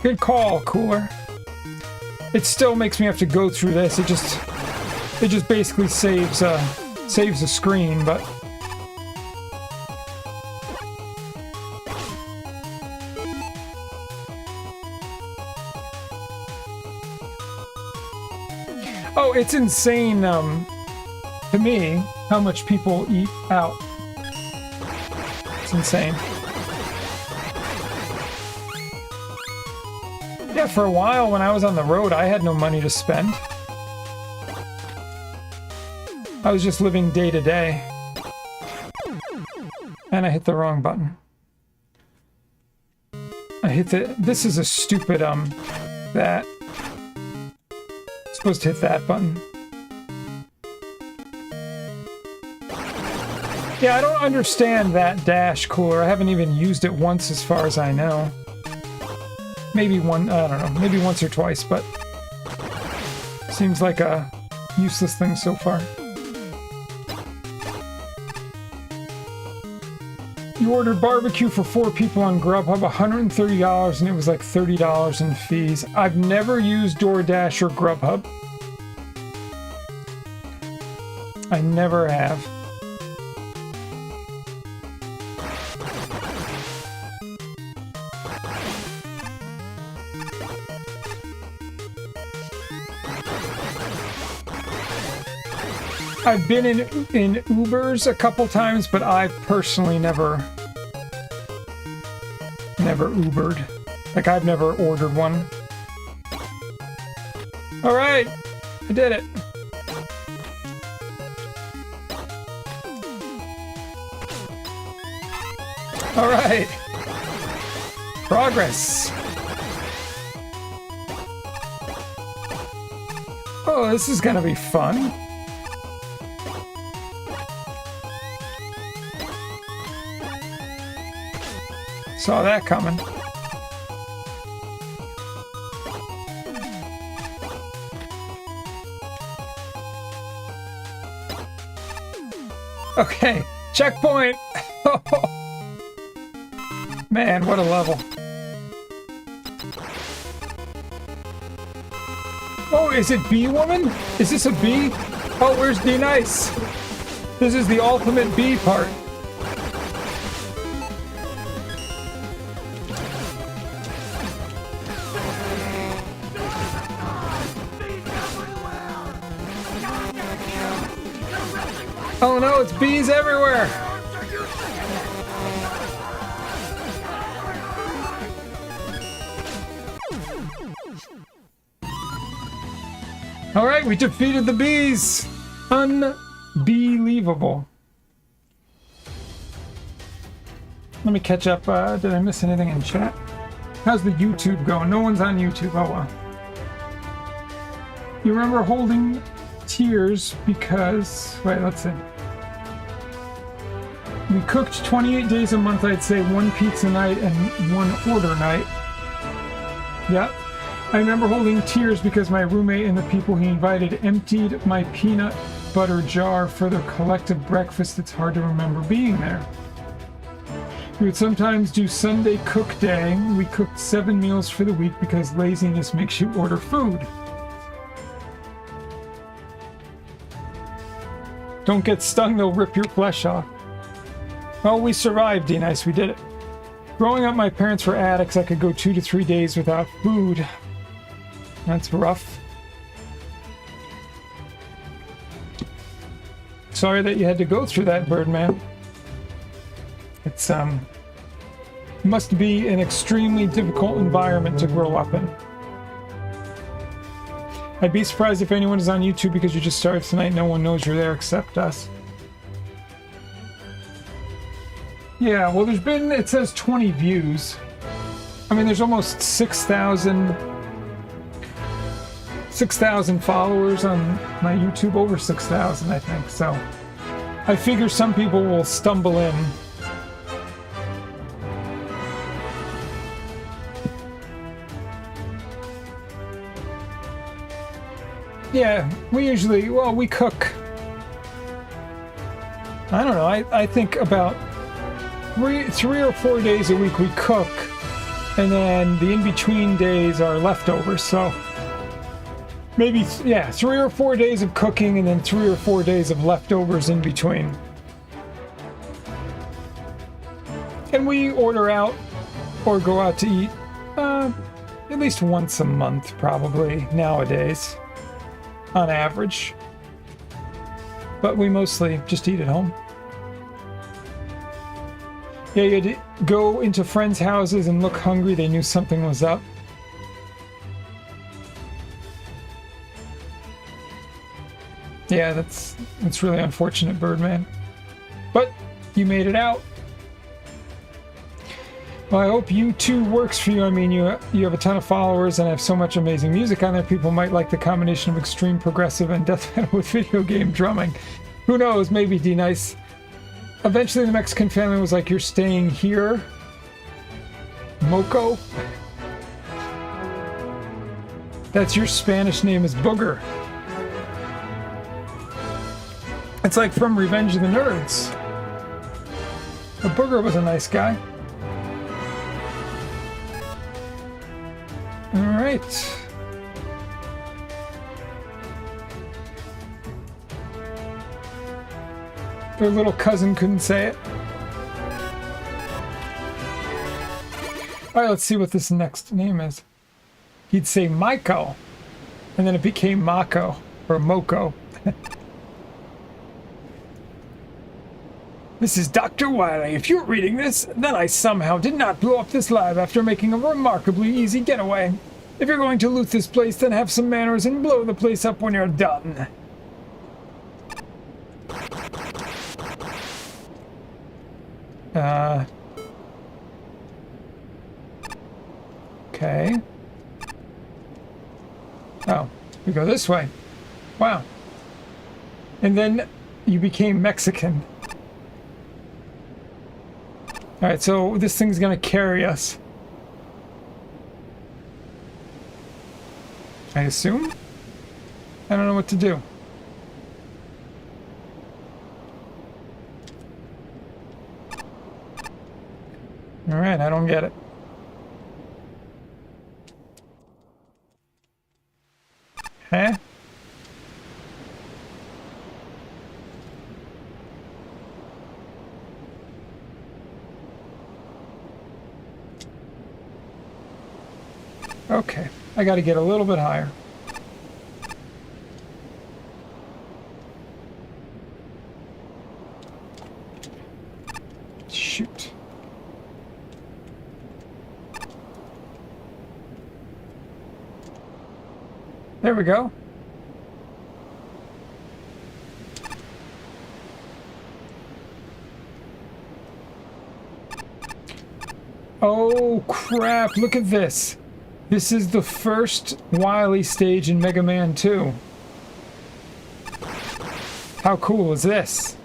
Good call, Cooler. It still makes me have to go through this. It just basically saves a screen, but oh, it's insane to me how much people eat out. It's insane. Yeah, for a while when I was on the road, I had no money to spend. I was just living day to day. And I hit the wrong button. I hit the... This is a stupid, that. I'm supposed to hit that button. Yeah, I don't understand that dash, Cooler. I haven't even used it once as far as I know. Maybe one, I don't know, maybe once or twice, but seems like a useless thing so far. You ordered barbecue for 4 people on Grubhub, $130, and it was like $30 in fees. I've never used DoorDash or Grubhub. I never have. I've been in Ubers a couple times, but I've personally never Ubered. Like, I've never ordered one. All right, I did it. All right. Progress. Oh, this is gonna be fun. Saw that coming. Okay, checkpoint. Man, what a level. Oh, is it Bee Woman? Is this a bee? Oh, where's D-Nice? This is the ultimate bee part. Oh no, it's bees everywhere! Alright, we defeated the bees! Unbelievable. Let me catch up. Did I miss anything in chat? How's the YouTube going? No one's on YouTube. Oh well. You remember holding tears because... Wait, let's see. We cooked 28 days a month, I'd say 1 pizza night and 1 order night. Yep. I remember holding tears because my roommate and the people he invited emptied my peanut butter jar for their collective breakfast. It's hard to remember being there. We would sometimes do Sunday cook day. We cooked 7 meals for the week because laziness makes you order food. Don't get stung, they'll rip your flesh off. Well, we survived, D-Nice, we did it. Growing up, my parents were addicts. I could go 2 to 3 days without food. That's rough. Sorry that you had to go through that, Birdman. It's, must be an extremely difficult environment to grow up in. I'd be surprised if anyone is on YouTube because you just started tonight. No one knows you're there except us. Yeah, well, there's been, it says 20 views. I mean, there's almost 6,000 followers on my YouTube, over 6,000, I think. So I figure some people will stumble in. Yeah, we usually, well, we cook. I don't know, I think about 3 or 4 days a week we cook, and then the in-between days are leftovers, so maybe, yeah, 3 or 4 days of cooking and then 3 or 4 days of leftovers in between. And we order out or go out to eat at least once a month, probably, nowadays, on average. But we mostly just eat at home. Yeah, you had to go into friends' houses and look hungry. They knew something was up. Yeah, that's really unfortunate, Birdman. But you made it out. Well, I hope YouTube works for you. I mean, you have a ton of followers and have so much amazing music on there. People might like the combination of extreme progressive and death metal with video game drumming. Who knows? Maybe D-Nice. Eventually, the Mexican family was like, "You're staying here, Moco." That's your Spanish name is Booger. It's like from Revenge of the Nerds. But Booger was a nice guy. All right. Their little cousin couldn't say it. All right, let's see what this next name is. He'd say Maiko, and then it became Mako, or Moko. This is Dr. Wily. If you're reading this, then I somehow did not blow up this lab after making a remarkably easy getaway. If you're going to loot this place, then have some manners and blow the place up when you're done. Okay. Oh, we go this way. Wow. And then you became Mexican. Alright, so this thing's gonna carry us. I assume? I don't know what to do. Alright, I don't get it. Huh? Okay, I gotta get a little bit higher. Shoot. There we go. Oh crap, look at this. This is the first Wily stage in Mega Man 2. How cool is this?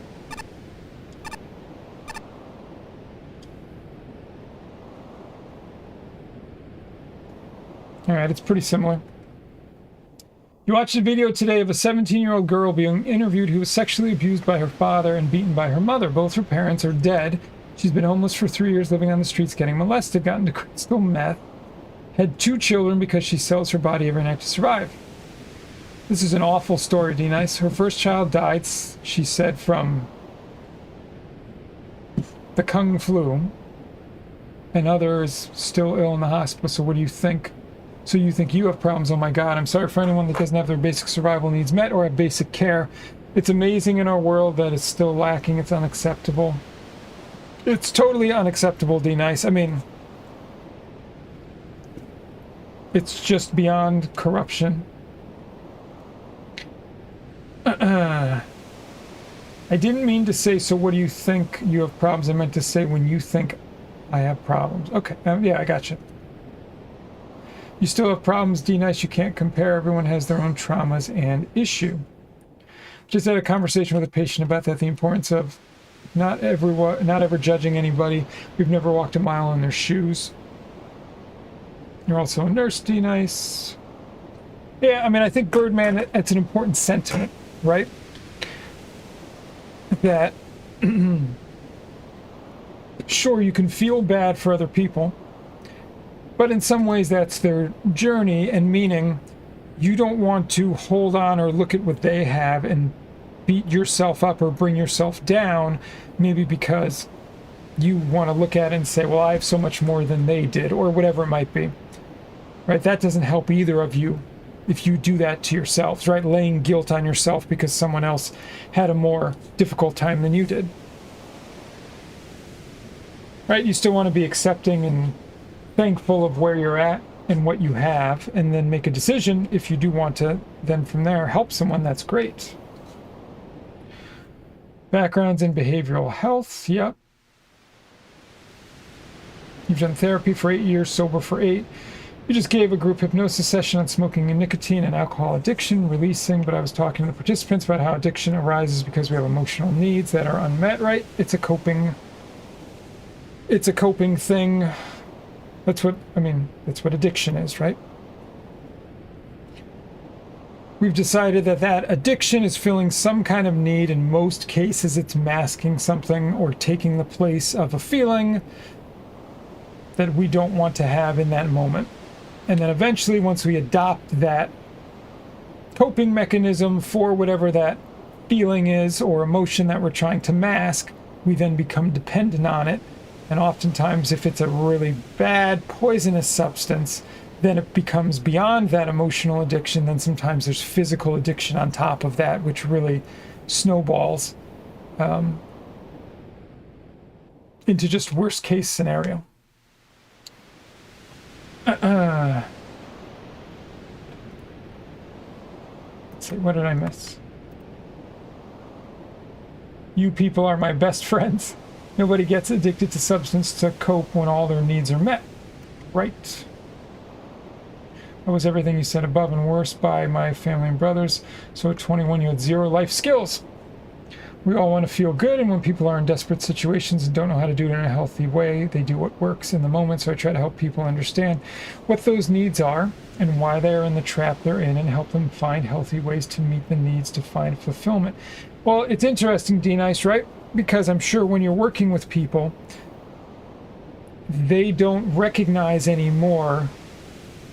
Alright, it's pretty similar. You watched a video today of a 17-year-old girl being interviewed who was sexually abused by her father and beaten by her mother. Both her parents are dead. She's been homeless for 3 years, living on the streets, getting molested, got into crystal meth, had 2 children because she sells her body every night to survive. This is an awful story, D-Nice. Her first child died, she said, from the Kung flu, and others still ill in the hospital. So what do you think? So you think you have problems? Oh my god, I'm sorry for anyone that doesn't have their basic survival needs met or have basic care. It's amazing in our world that it's still lacking. It's unacceptable. It's totally unacceptable, D-Nice. I mean, it's just beyond corruption. I didn't mean to say, so what do you think you have problems? I meant to say when you think I have problems. Okay, yeah, I got you. You still have problems, D-Nice. You can't compare. Everyone has their own traumas and issue. Just had a conversation with a patient about that, the importance of not ever judging anybody. We've never walked a mile in their shoes. You're also a nurse, D-Nice. Yeah, I mean, I think Birdman, it's an important sentiment, right? That, sure, you can feel bad for other people, but in some ways that's their journey, and meaning you don't want to hold on or look at what they have and beat yourself up or bring yourself down, maybe because you want to look at it and say, well, I have so much more than they did, or whatever it might be. Right? That doesn't help either of you if you do that to yourselves, right? Laying guilt on yourself because someone else had a more difficult time than you did. Right? You still want to be accepting and thankful of where you're at and what you have, and then make a decision if you do want to then from there help someone. That's great. Backgrounds in behavioral health. Yep. You've done therapy for 8 years, sober for 8. You just gave a group hypnosis session on smoking and nicotine and alcohol addiction, releasing, but I was talking to the participants about how addiction arises because we have emotional needs that are unmet, right? It's a coping thing. That's what addiction is, right? We've decided that addiction is filling some kind of need. In most cases, it's masking something or taking the place of a feeling that we don't want to have in that moment. And then eventually, once we adopt that coping mechanism for whatever that feeling is or emotion that we're trying to mask, we then become dependent on it. And oftentimes, if it's a really bad, poisonous substance, then it becomes beyond that emotional addiction. Then sometimes there's physical addiction on top of that, which really snowballs into just worst case scenario. Let's see, what did I miss? You people are my best friends. Nobody gets addicted to substance to cope when all their needs are met. Right. I was everything you said above and worse by my family and brothers. So at 21, you had 0 life skills. We all want to feel good, and when people are in desperate situations and don't know how to do it in a healthy way, they do what works in the moment. So I try to help people understand what those needs are and why they're in the trap they're in, and help them find healthy ways to meet the needs to find fulfillment. Well, it's interesting, D-Nice, right? Because I'm sure when you're working with people, they don't recognize anymore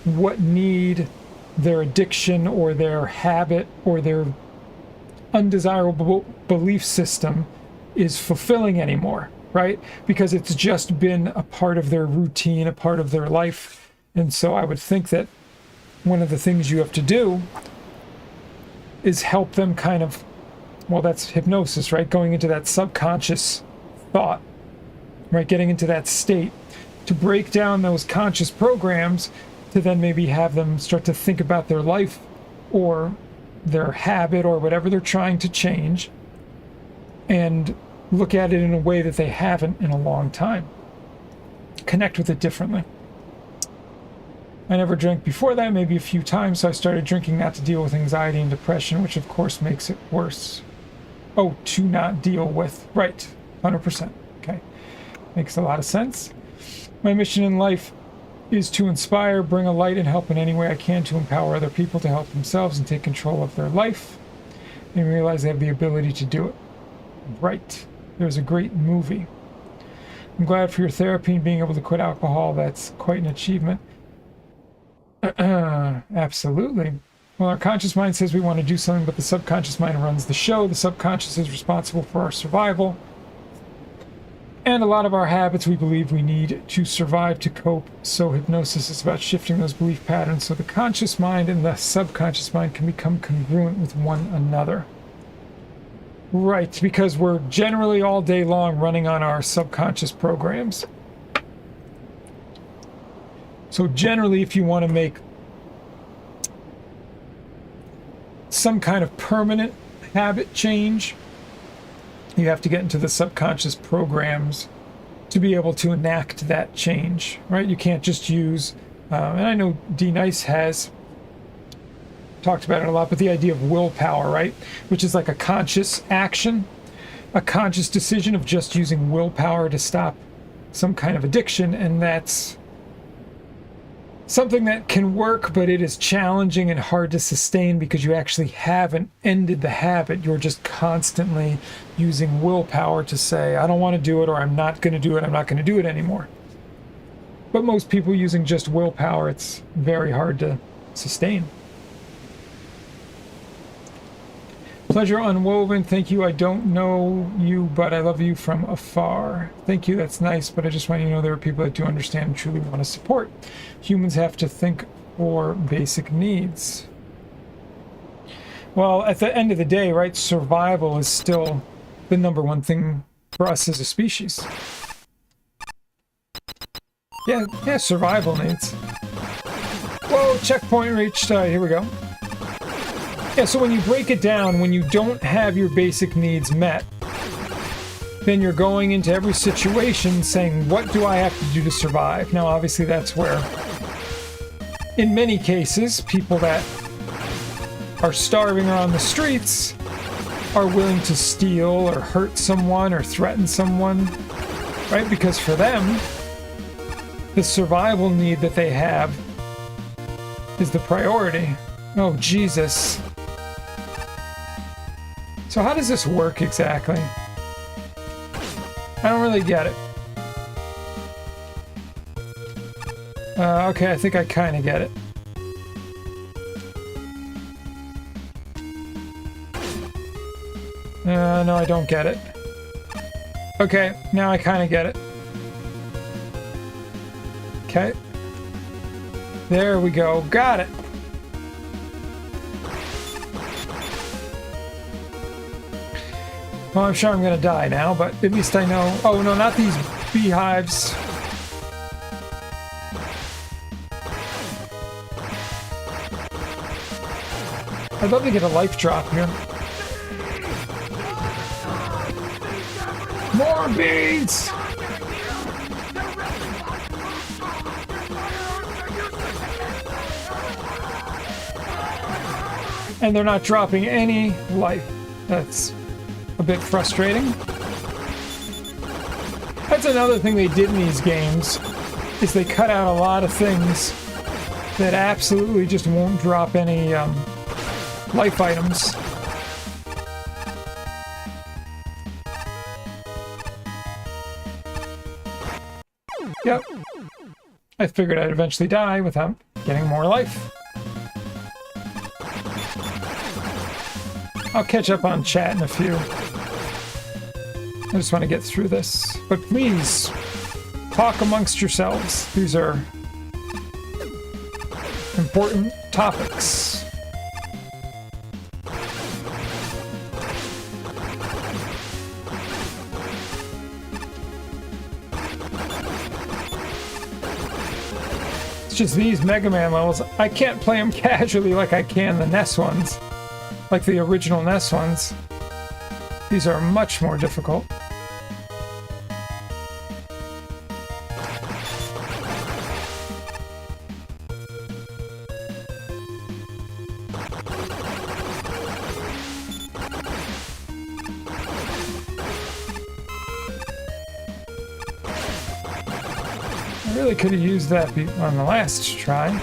what need their addiction or their habit or their undesirable belief system is fulfilling anymore, right? Because it's just been a part of their routine, a part of their life. And so I would think that one of the things you have to do is help them kind of, well, that's hypnosis, right? Going into that subconscious thought, right? Getting into that state to break down those conscious programs, to then maybe have them start to think about their life or their habit or whatever they're trying to change, and look at it in a way that they haven't in a long time. Connect with it differently. I never drank before that, maybe a few times, so I started drinking not to deal with anxiety and depression, which of course makes it worse. Oh, to not deal with. Right. 100%. Okay. Makes a lot of sense. My mission in life is to inspire, bring a light, and help in any way I can to empower other people to help themselves and take control of their life and realize they have the ability to do it. Right. There's a great movie. I'm glad for your therapy and being able to quit alcohol. That's quite an achievement. Absolutely. Well, our conscious mind says we want to do something, but the subconscious mind runs the show. The subconscious is responsible for our survival. And a lot of our habits we believe we need to survive to cope. So hypnosis is about shifting those belief patterns so the conscious mind and the subconscious mind can become congruent with one another. Right, because we're generally all day long running on our subconscious programs. So generally, if you want to make some kind of permanent habit change, you have to get into the subconscious programs to be able to enact that change, right? You can't just use, and I know D-Nice has talked about it a lot, but the idea of willpower, right? Which is like a conscious action, a conscious decision of just using willpower to stop some kind of addiction, and that's something that can work, but it is challenging and hard to sustain because you actually haven't ended the habit. You're just constantly using willpower to say, I don't want to do it, or I'm not going to do it, I'm not going to do it anymore. But most people using just willpower, it's very hard to sustain. Pleasure Unwoven, thank you. I don't know you, but I love you from afar. Thank you, that's nice, but I just want you to know there are people that do understand and truly want to support. Humans have to think for basic needs. Well, at the end of the day, right, survival is still the #1 thing for us as a species. Yeah, survival needs. Whoa, checkpoint reached. Here we go. Yeah, so when you break it down, when you don't have your basic needs met, then you're going into every situation saying, what do I have to do to survive? Now, obviously, that's where, in many cases, people that are starving or on the streets are willing to steal or hurt someone or threaten someone, right? Because for them, the survival need that they have is the priority. Oh, Jesus. So how does this work exactly? I don't really get it. Okay, I think I kind of get it. No, I don't get it. Okay, now I kind of get it. Okay. There we go. Got it. Well, I'm sure I'm gonna die now, but at least I know. Oh no, not these beehives. I'd love to get a life drop here. More bees! And they're not dropping any life. That's a bit frustrating. That's another thing they did in these games, is they cut out a lot of things that absolutely just won't drop any life items. Yep. I figured I'd eventually die without getting more life. I'll catch up on chat in a few. I just want to get through this. But please, talk amongst yourselves. These are important topics. It's just these Mega Man levels, I can't play them casually like I can the NES ones. Like the original NES ones. These are much more difficult. I really could have used that on the last try.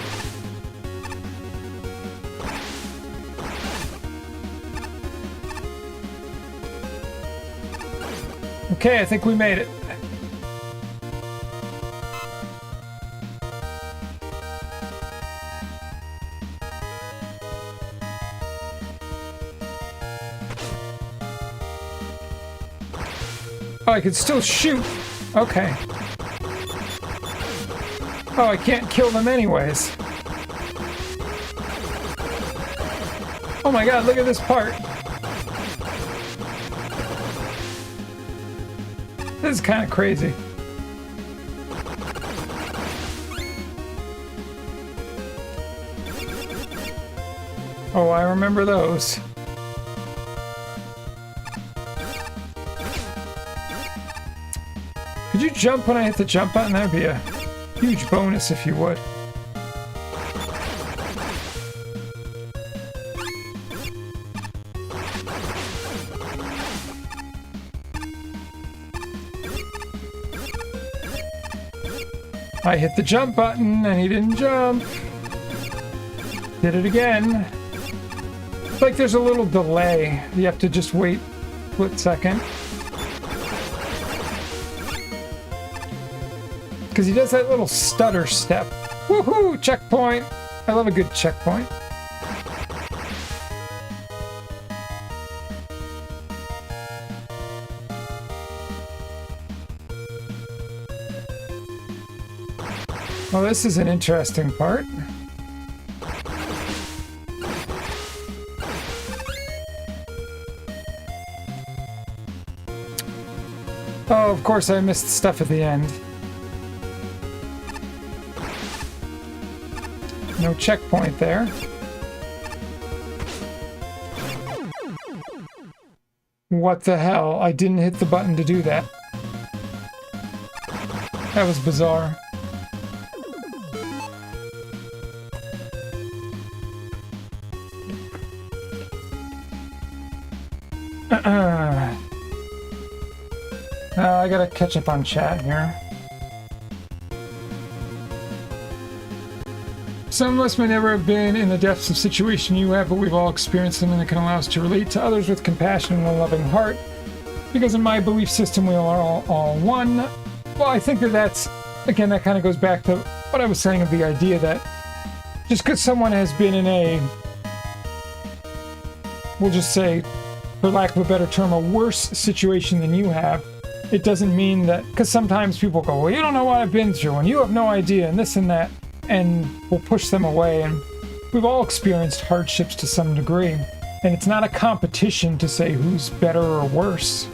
Okay, I think we made it. Oh, I can still shoot. Okay. Oh, I can't kill them anyways. Oh my god, look at this part. This is kind of crazy. Oh, I remember those. Could you jump when I hit the jump button? That'd be a huge bonus if you would. I hit the jump button and he didn't jump. Did it again. It's like there's a little delay. You have to just wait a split second. Because he does that little stutter step. Woohoo! Checkpoint! I love a good checkpoint. Well, this is an interesting part. Oh, of course I missed stuff at the end. No checkpoint there. What the hell? I didn't hit the button to do that. That was bizarre. I gotta catch up on chat here. Some of us may never have been in the depths of situation you have, but we've all experienced something that can allow us to relate to others with compassion and a loving heart. Because in my belief system, we are all one. Well, I think that's, again, that kind of goes back to what I was saying of the idea that just because someone has been in a, we'll just say, for lack of a better term, a worse situation than you have, it doesn't mean that, because sometimes people go, well, you don't know what I've been through, and you have no idea, and this and that, and we'll push them away. And we've all experienced hardships to some degree, and it's not a competition to say who's better or worse.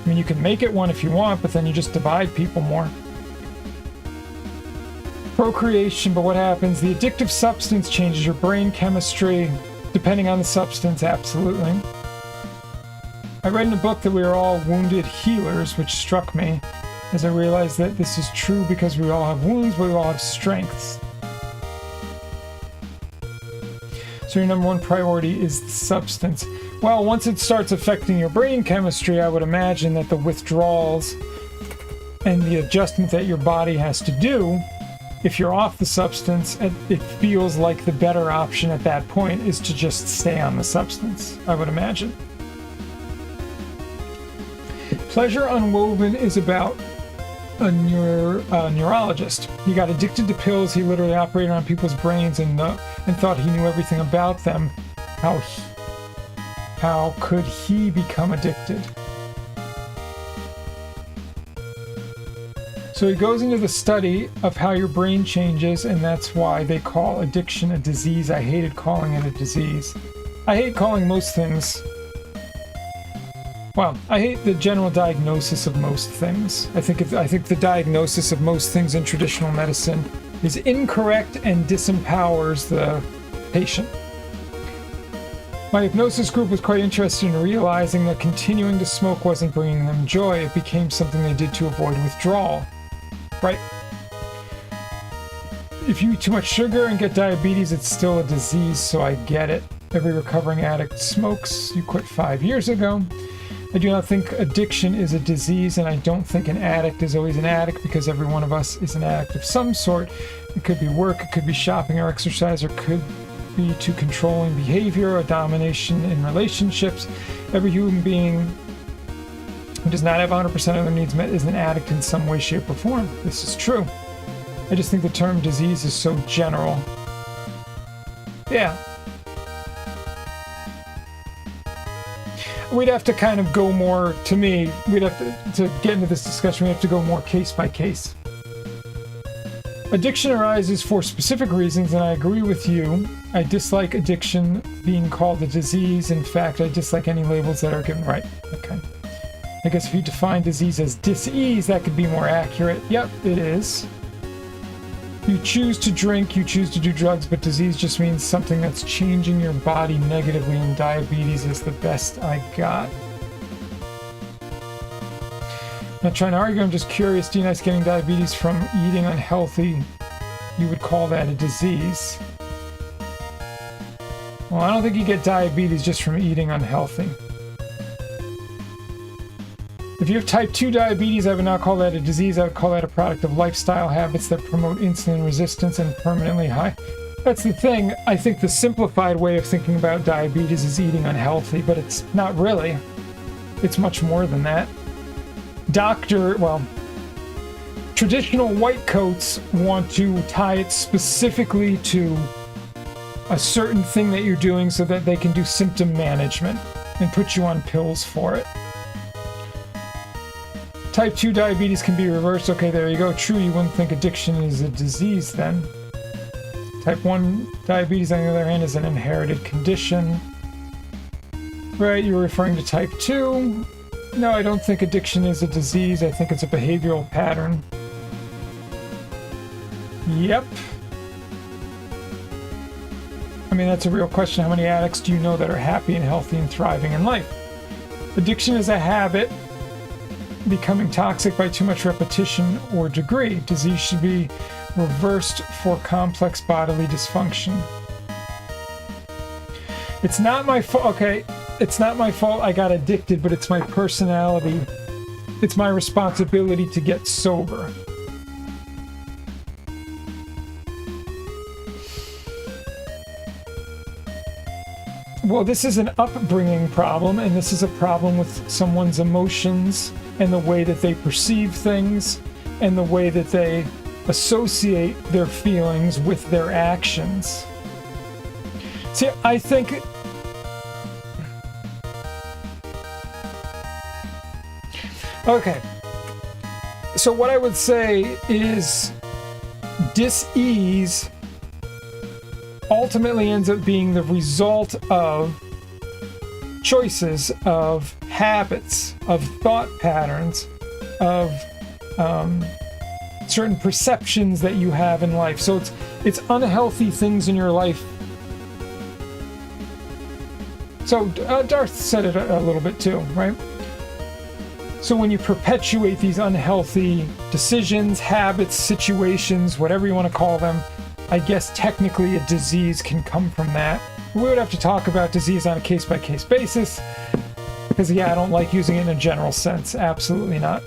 I mean, you can make it one if you want, but then you just divide people more. Procreation, but what happens? The addictive substance changes your brain chemistry, depending on the substance, absolutely. I read in a book that we are all wounded healers, which struck me as I realized that this is true because we all have wounds, but we all have strengths. So your number one priority is the substance. Well, once it starts affecting your brain chemistry, I would imagine that the withdrawals and the adjustment that your body has to do, if you're off the substance, it feels like the better option at that point is to just stay on the substance, I would imagine. Pleasure Unwoven is about a neurologist. He got addicted to pills. He literally operated on people's brains and thought he knew everything about them. How could he become addicted? So he goes into the study of how your brain changes, and that's why they call addiction a disease. I hated calling it a disease. I hate calling most things. Well, I hate the general diagnosis of most things. I think the diagnosis of most things in traditional medicine is incorrect and disempowers the patient. My hypnosis group was quite interested in realizing that continuing to smoke wasn't bringing them joy. It became something they did to avoid withdrawal. Right? If you eat too much sugar and get diabetes, it's still a disease, so I get it. Every recovering addict smokes. You quit 5 years ago. I do not think addiction is a disease, and I don't think an addict is always an addict, because every one of us is an addict of some sort. It could be work, it could be shopping or exercise, or could be to controlling behavior or domination in relationships. Every human being who does not have 100% of their needs met is an addict in some way, shape, or form. This is true. I just think the term disease is so general. Yeah. We'd have to kind of go more, to me, we'd have to get into this discussion, we have to go more case by case. Addiction arises for specific reasons, and I agree with you. I dislike addiction being called a disease. In fact, I dislike any labels that are given. Right, okay. I guess if you define disease as dis-ease, that could be more accurate. Yep, it is. You choose to drink, you choose to do drugs, but disease just means something that's changing your body negatively, and diabetes is the best I got. Not trying to argue, I'm just curious. Do you guys getting diabetes from eating unhealthy? You would call that a disease? Well, I don't think you get diabetes just from eating unhealthy. If you have type 2 diabetes, I would not call that a disease. I would call that a product of lifestyle habits that promote insulin resistance and permanently high. That's the thing. I think the simplified way of thinking about diabetes is eating unhealthy, but it's not really. It's much more than that. Traditional white coats want to tie it specifically to a certain thing that you're doing so that they can do symptom management and put you on pills for it. Type 2 diabetes can be reversed. Okay, there you go. True, you wouldn't think addiction is a disease then. Type 1 diabetes, on the other hand, is an inherited condition. Right, you're referring to type 2. No, I don't think addiction is a disease. I think it's a behavioral pattern. Yep. I mean, that's a real question. How many addicts do you know that are happy and healthy and thriving in life? Addiction is a habit becoming toxic by too much repetition or degree. Disease should be reversed for complex bodily dysfunction. It's not my fault. Okay, it's not my fault I got addicted, but it's my personality. It's my responsibility to get sober. Well, this is an upbringing problem, and this is a problem with someone's emotions and the way that they perceive things and the way that they associate their feelings with their actions. See, I think... Okay. So what I would say is dis-ease ultimately ends up being the result of choices, of habits, of thought patterns, of certain perceptions that you have in life. So it's unhealthy things in your life. So Darth said it a little bit too, right? So when you perpetuate these unhealthy decisions, habits, situations, whatever you want to call them, I guess technically a disease can come from that. We would have to talk about disease on a case-by-case basis, because yeah, I don't like using it in a general sense. Absolutely not.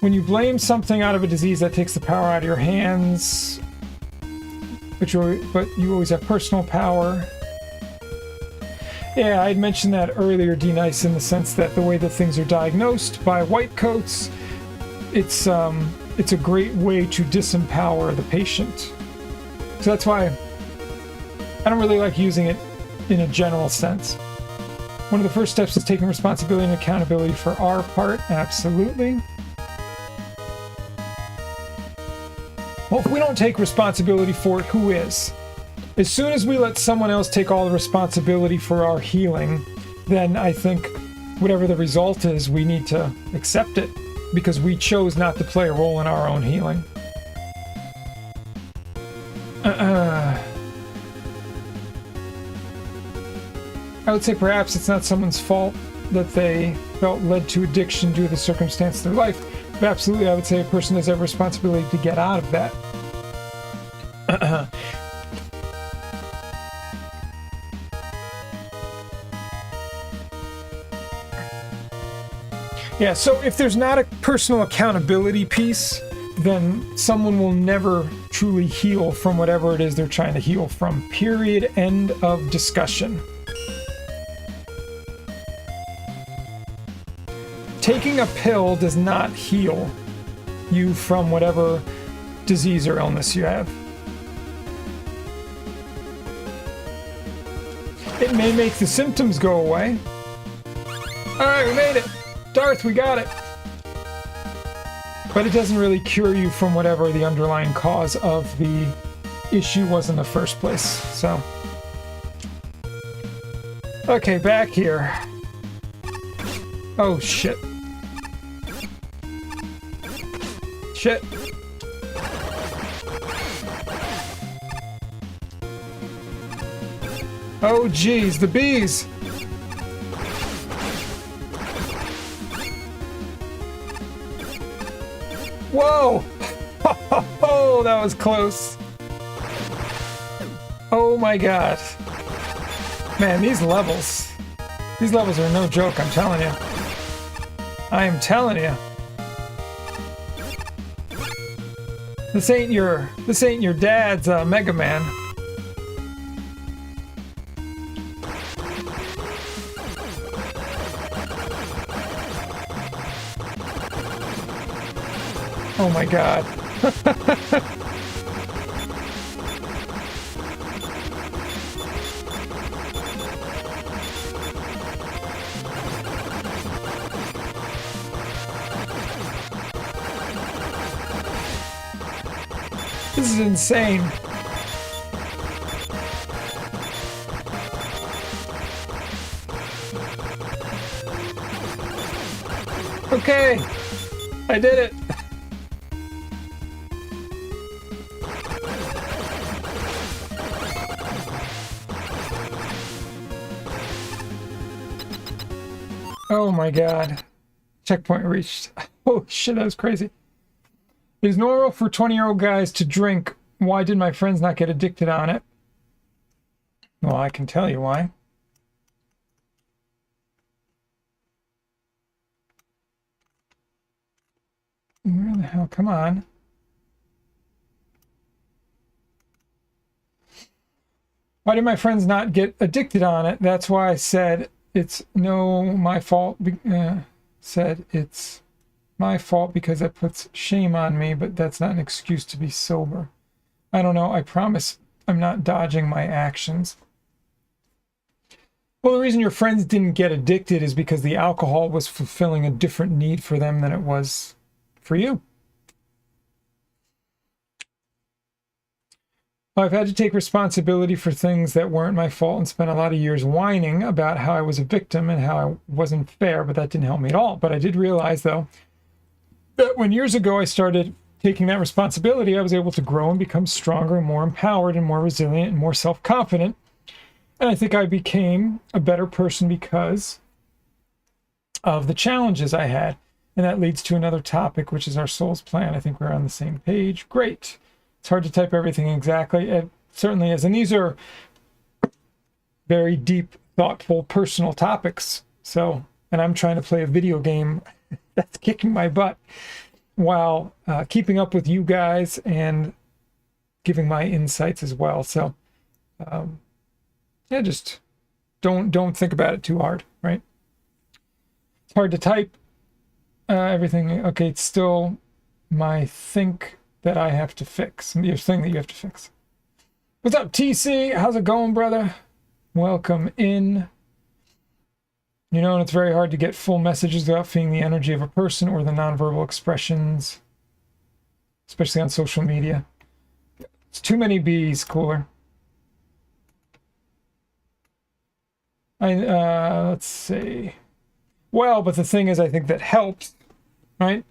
When you blame something out of a disease, that takes the power out of your hands, but you always have personal power. Yeah, I had mentioned that earlier, D-Nice, in the sense that the way that things are diagnosed by white coats, it's a great way to disempower the patient. So that's why I don't really like using it in a general sense. One of the first steps is taking responsibility and accountability for our part. Absolutely. Well, if we don't take responsibility for it, who is? As soon as we let someone else take all the responsibility for our healing, then I think whatever the result is, we need to accept it, because we chose not to play a role in our own healing. I would say perhaps it's not someone's fault that they felt led to addiction due to the circumstance of their life, but absolutely I would say a person has a responsibility to get out of that. Yeah, so if there's not a personal accountability piece, then someone will never truly heal from whatever it is they're trying to heal from. Period. End of discussion. Taking a pill does not heal you from whatever disease or illness you have. It may make the symptoms go away. Alright, we made it! Darth, we got it! But it doesn't really cure you from whatever the underlying cause of the issue was in the first place, so. Okay, back here. Oh, shit. Shit. Oh, geez, the bees! Whoa! Oh, that was close. Oh my god. Man, these levels are no joke, I'm telling you. I am telling you. This ain't your dad's Mega Man. Oh my god. This is insane. Okay, I did it. Oh my god. Checkpoint reached. Oh shit, that was crazy. It is normal for 20-year-old guys to drink. Why did my friends not get addicted on it? Well, I can tell you why. Where the hell? Come on. Why did my friends not get addicted on it? That's why I said it's my fault. Said it's my fault because that puts shame on me, but that's not an excuse to be sober. I don't know. I promise I'm not dodging my actions. Well, the reason your friends didn't get addicted is because the alcohol was fulfilling a different need for them than it was for you. I've had to take responsibility for things that weren't my fault and spent a lot of years whining about how I was a victim and how I wasn't fair, but that didn't help me at all. But I did realize, though, that when years ago I started taking that responsibility, I was able to grow and become stronger and more empowered and more resilient and more self-confident. And I think I became a better person because of the challenges I had. And that leads to another topic, which is our soul's plan. I think we're on the same page. Great. It's hard to type everything exactly. It certainly is. And these are very deep, thoughtful, personal topics. So, and I'm trying to play a video game that's kicking my butt while keeping up with you guys and giving my insights as well. So, yeah, just don't think about it too hard, right? It's hard to type everything. Okay, it's still my think that I have to fix. Your thing that you have to fix. What's up, TC? How's it going, brother? Welcome in. You know, and it's very hard to get full messages without feeling the energy of a person or the nonverbal expressions, especially on social media. It's too many bees, Cooler. Let's see. Well, but the thing is, I think that helps, right?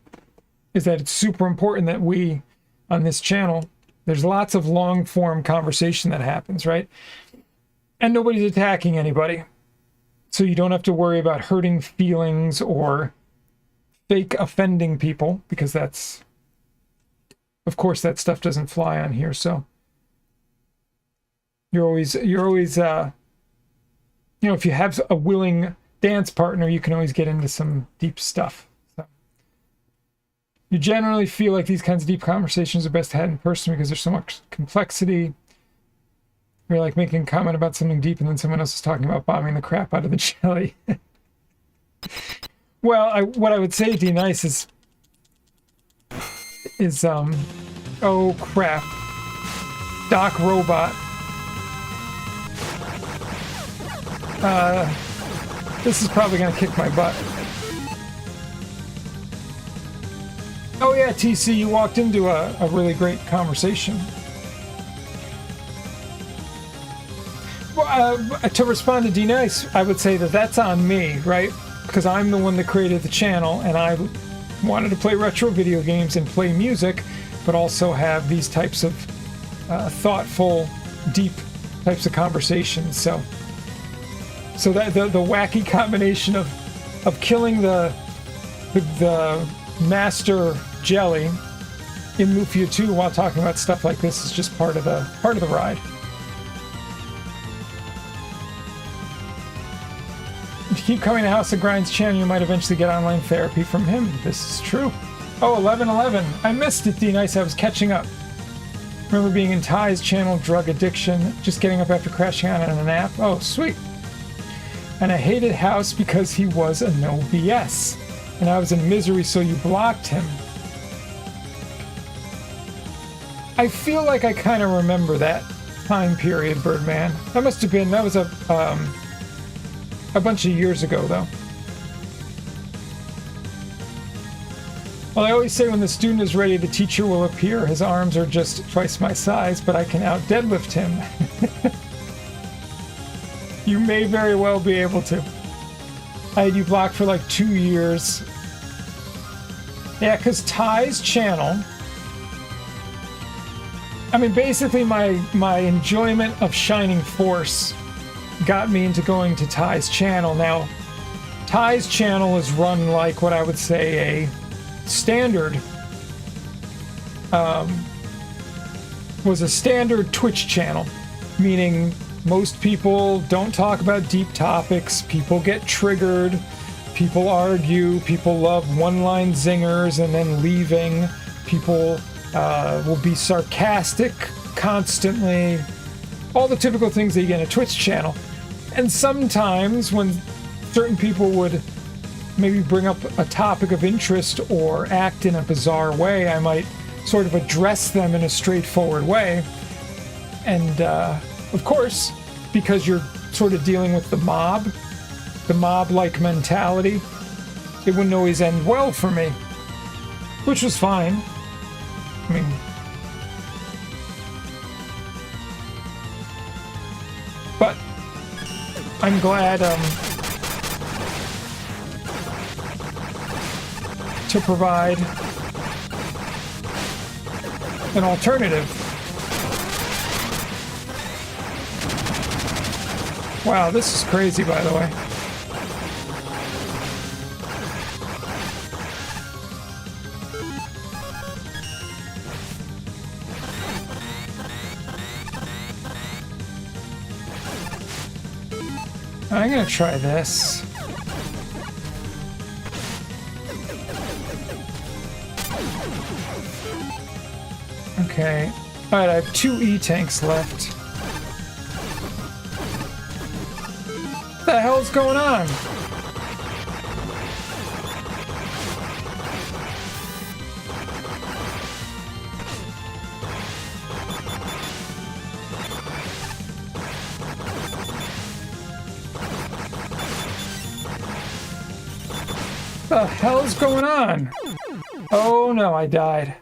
Is that it's super important that we, on this channel, there's lots of long-form conversation that happens, right? And nobody's attacking anybody. So you don't have to worry about hurting feelings or fake offending people, because that's, of course, that stuff doesn't fly on here. So you're always, you know, if you have a willing dance partner, you can always get into some deep stuff. So you generally feel like these kinds of deep conversations are best had in person because there's so much complexity. You're like making a comment about something deep and then someone else is talking about bombing the crap out of the jelly. Well, what I would say, D Nice, is oh crap, Doc Robot. This is probably gonna kick my butt. Oh yeah, TC, you walked into a really great conversation. To respond to D-Nice, I would say that that's on me, right? Because I'm the one that created the channel, and I wanted to play retro video games and play music, but also have these types of thoughtful, deep types of conversations. So that the wacky combination of killing the master jelly in Mufia 2 while talking about stuff like this is just part of the ride. If you keep coming to House of Grind's channel, you might eventually get online therapy from him. This is true. Oh, 1111. I missed it, D-Nice. I was catching up. Remember being in Ty's channel, Drug Addiction, just getting up after crashing out on a nap. Oh, sweet. And I hated House because he was a no BS. And I was in misery, so you blocked him. I feel like I kind of remember that time period, Birdman. That must have been, that was a bunch of years ago, though. Well, I always say when the student is ready, the teacher will appear. His arms are just twice my size, but I can out-deadlift him. You may very well be able to. I had you blocked for like 2 years. Yeah, because Ty's channel... I mean, basically my enjoyment of Shining Force got me into going to Ty's channel. Now, Ty's channel is run like what I would say a standard, was a standard Twitch channel, meaning most people don't talk about deep topics, people get triggered, people argue, people love one-line zingers and then leaving, people will be sarcastic constantly, all the typical things that you get in a Twitch channel. And sometimes when certain people would maybe bring up a topic of interest or act in a bizarre way, I might sort of address them in a straightforward way. And of course, because you're sort of dealing with the mob-like mentality, it wouldn't always end well for me, which was fine. I mean, but I'm glad to provide an alternative. Wow, this is crazy, by the way. I'm gonna try this. Okay. Alright, I have 2 E-tanks left. What the hell's going on? What the hell's going on? Oh no, I died.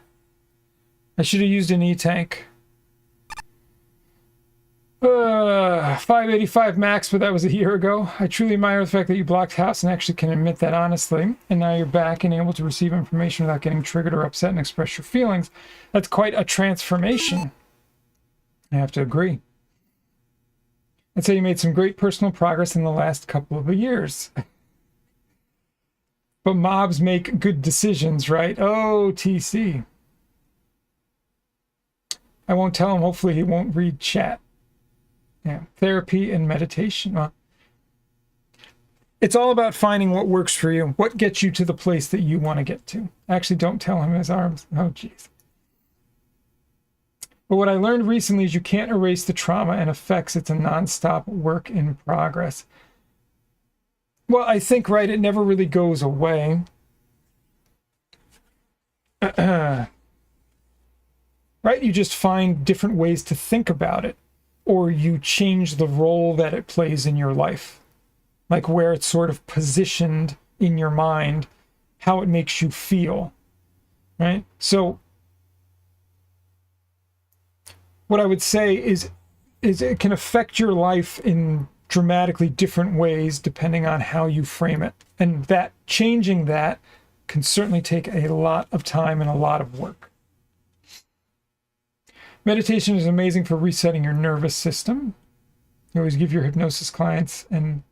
I should have used an E-tank. 585 max, but that was a year ago. I truly admire the fact that you blocked house and actually can admit that honestly. And now you're back and able to receive information without getting triggered or upset and express your feelings. That's quite a transformation. I have to agree. I'd say you made some great personal progress in the last couple of years. But mobs make good decisions, right? Oh, TC. I won't tell him. Hopefully he won't read chat. Yeah, therapy and meditation. Well, it's all about finding what works for you, what gets you to the place that you want to get to. Actually, don't tell him his arms. Oh, jeez. But what I learned recently is you can't erase the trauma and effects. It's a non-stop work in progress. Well, I think, right, it never really goes away. Right? You just find different ways to think about it, or you change the role that it plays in your life, like where it's sort of positioned in your mind, how it makes you feel, right? So what I would say is it can affect your life in dramatically different ways depending on how you frame it. And that changing that can certainly take a lot of time and a lot of work. Meditation is amazing for resetting your nervous system. You always give your hypnosis clients an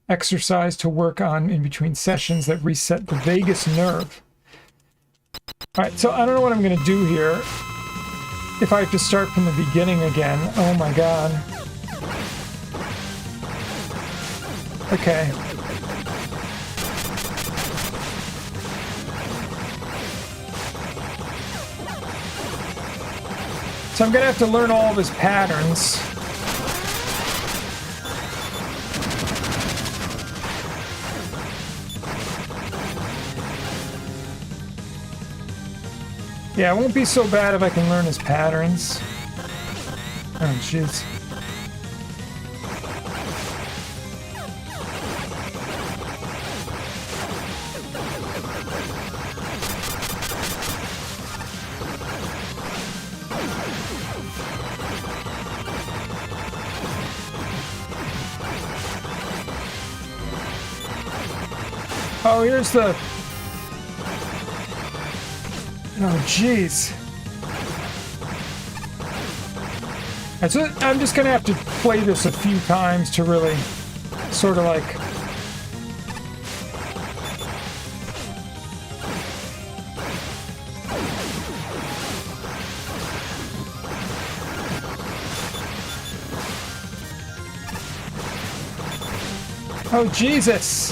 exercise to work on in between sessions that reset the vagus nerve. All right, so I don't know what I'm going to do here. If I have to start from the beginning again, oh my God. Okay. So I'm going to have to learn all of his patterns. Yeah, it won't be so bad if I can learn his patterns. Oh, jeez. Oh, here's the... Oh, jeez. So I'm just going to have to play this a few times to really sort of like... Oh, Jesus!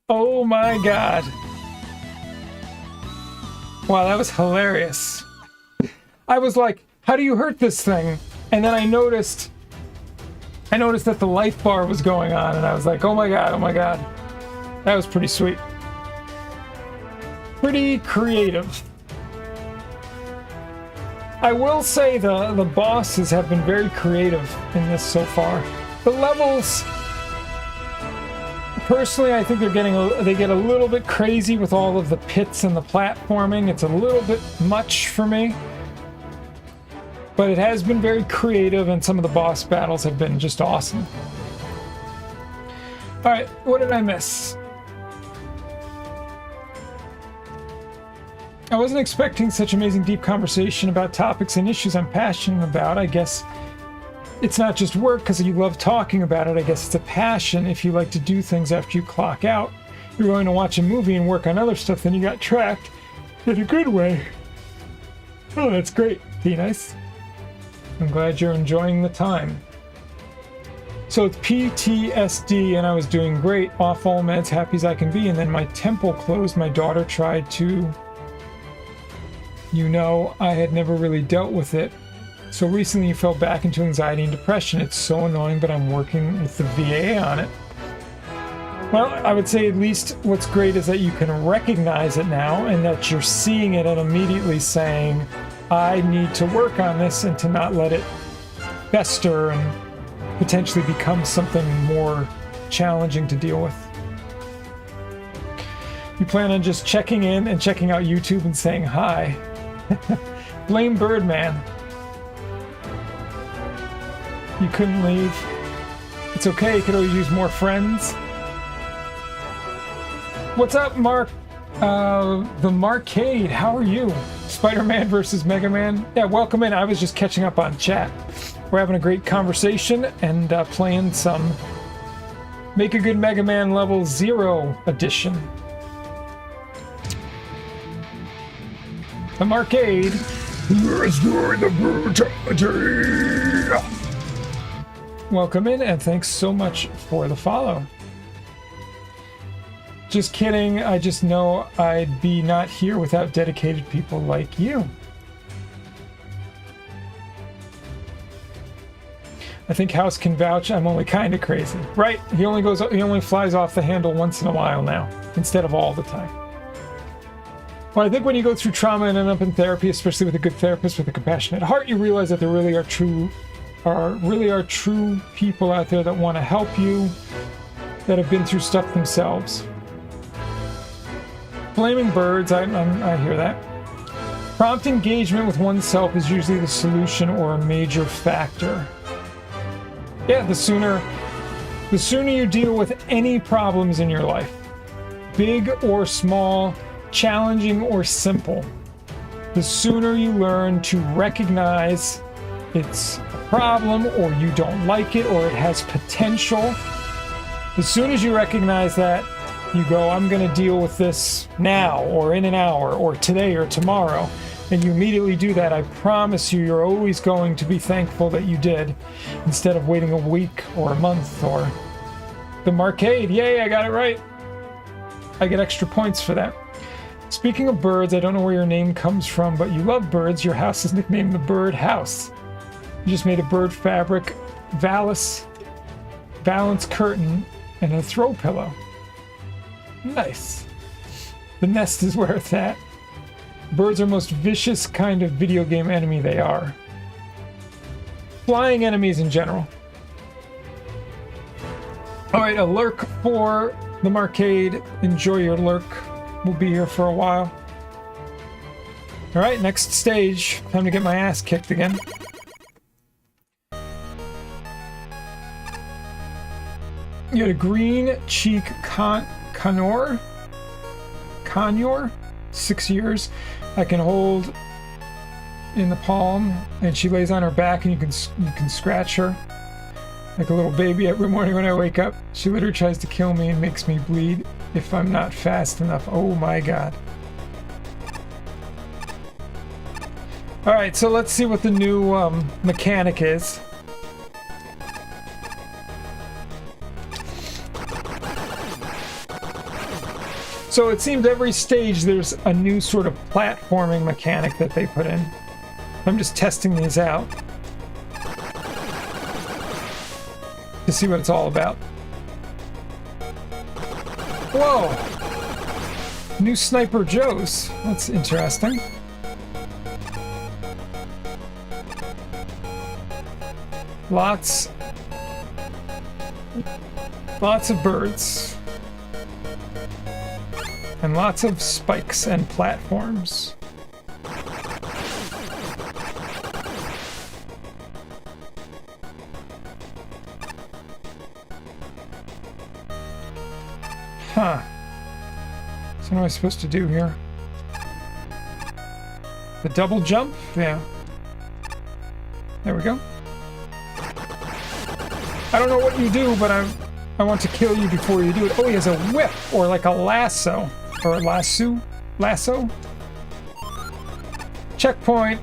Oh my God. Wow, that was hilarious. I was like, how do you hurt this thing? And then I noticed that the life bar was going on, and I was like, oh my God, oh my God. That was pretty sweet. Pretty creative. I will say the bosses have been very creative in this so far. The levels, personally, I think they get a little bit crazy with all of the pits and the platforming. It's a little bit much for me. But it has been very creative, and some of the boss battles have been just awesome. Alright, what did I miss? I wasn't expecting such amazing deep conversation about topics and issues I'm passionate about. I guess it's not just work because you love talking about it. I guess it's a passion. If you like to do things after you clock out, you're going to watch a movie and work on other stuff, then you got tracked in a good way. Oh, that's great. Be nice. I'm glad you're enjoying the time. So it's PTSD and I was doing great, off all meds, happy as I can be, and then my temple closed. My daughter tried to, I had never really dealt with it. So recently you fell back into anxiety and depression. It's so annoying, but I'm working with the VA on it. Well, I would say at least what's great is that you can recognize it now and that you're seeing it and immediately saying, I need to work on this, and to not let it fester and potentially become something more challenging to deal with. You plan on just checking in and checking out YouTube and saying hi. Blame Birdman. You couldn't leave. It's okay, you could always use more friends. What's up, Mark? The Marcade, how are you? Spider-Man versus Mega Man? Yeah, welcome in. I was just catching up on chat. We're having a great conversation and playing some Make a Good Mega Man Level 0 edition. The Marcade. Let's do the brutality. Welcome in, and thanks so much for the follow. Just kidding, I just know I'd be not here without dedicated people like you. I think House can vouch I'm only kind of crazy. Right, he only flies off the handle once in a while now, instead of all the time. Well, I think when you go through trauma and end up in therapy, especially with a good therapist with a compassionate heart, you realize that there really are true people out there that want to help you, that have been through stuff themselves. Blaming birds, I hear that. Prompt engagement with oneself is usually the solution or a major factor. Yeah, the sooner you deal with any problems in your life, big or small, challenging or simple, the sooner you learn to recognize it's a problem, or you don't like it, or it has potential. As soon as you recognize that, you go, I'm going to deal with this now, or in an hour, or today, or tomorrow, and you immediately do that, I promise you're always going to be thankful that you did, instead of waiting a week or a month. Or the Marcade, yay, I got it right. I get extra points for that. Speaking of birds, I don't know where your name comes from, but you love birds. Your house is nicknamed the Bird House. You just made a bird fabric valance curtain and a throw pillow. Nice. The nest is where it's at. Birds are most vicious kind of video game enemy they are. Flying enemies in general. Alright, a lurk for the Marcade. Enjoy your lurk. We'll be here for a while. Alright, next stage. Time to get my ass kicked again. You had a green cheek conure, 6 years. I can hold in the palm, and she lays on her back, and you can scratch her like a little baby every morning when I wake up. She literally tries to kill me and makes me bleed if I'm not fast enough. Oh my god. Alright, so let's see what the new mechanic is. So it seems every stage there's a new sort of platforming mechanic that they put in. I'm just testing these out to see what it's all about. Whoa! New Sniper Joe's. That's interesting. Lots of birds. And lots of spikes and platforms. Huh. So what am I supposed to do here? The double jump? Yeah. There we go. I don't know what you do, but I want to kill you before you do it. Oh, he has a whip, or like a lasso. Or a lasso? Lasso? Checkpoint.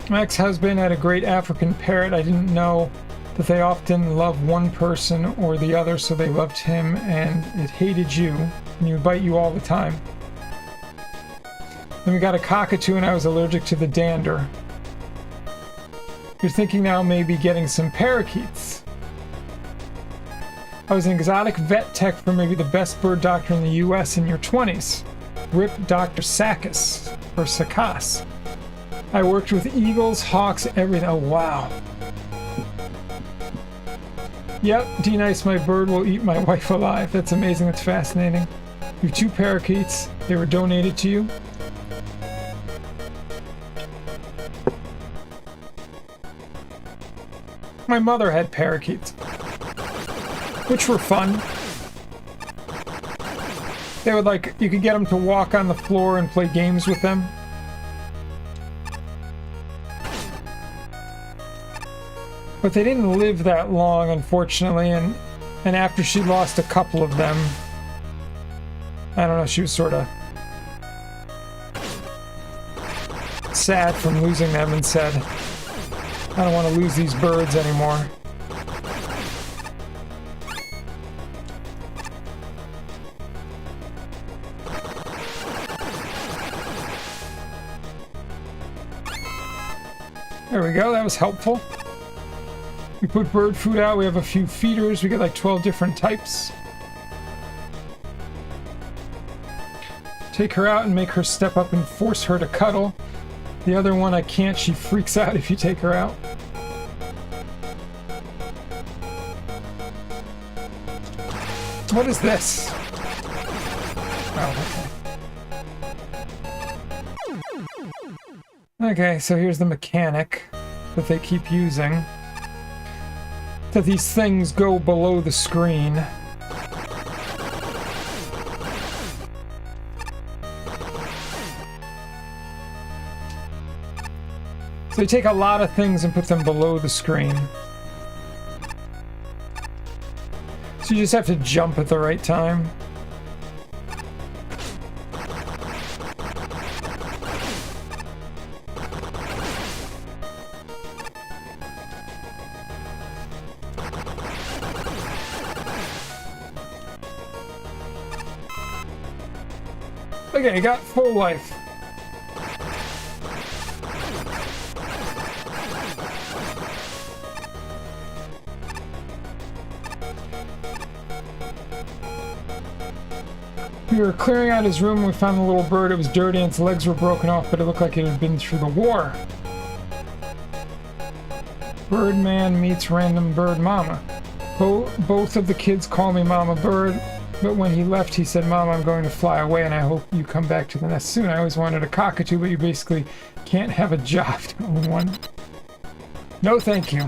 My ex-husband had a great African parrot. I didn't know that they often love one person or the other, so they loved him and it hated you, and he would bite you all the time. Then we got a cockatoo and I was allergic to the dander. You're thinking now maybe getting some parakeets. I was an exotic vet tech for maybe the best bird doctor in the US in your 20s. Rip Dr. Sakis, or Sakas. I worked with eagles, hawks, everything. Oh, wow. Yep, D-Nice, my bird will eat my wife alive. That's amazing, that's fascinating. You have 2 parakeets. They were donated to you. My mother had parakeets, which were fun. They would like, you could get them to walk on the floor and play games with them. But they didn't live that long, unfortunately, and after she lost a couple of them, I don't know, she was sort of sad from losing them and said, I don't want to lose these birds anymore. There we go, that was helpful. We put bird food out, we have a few feeders, we get like 12 different types. Take her out and make her step up and force her to cuddle. The other one I can't, she freaks out if you take her out. What is this? Oh, okay. Okay, so here's the mechanic that they keep using. That these things go below the screen. So they take a lot of things and put them below the screen. So you just have to jump at the right time. Okay, got full life. We were clearing out his room and we found the little bird. It was dirty and its legs were broken off, but it looked like it had been through the war. Birdman meets random bird mama. Both of the kids call me Mama Bird. But when he left, he said, Mom, I'm going to fly away and I hope you come back to the nest soon. I always wanted a cockatoo, but you basically can't have a job to own one. No, thank you.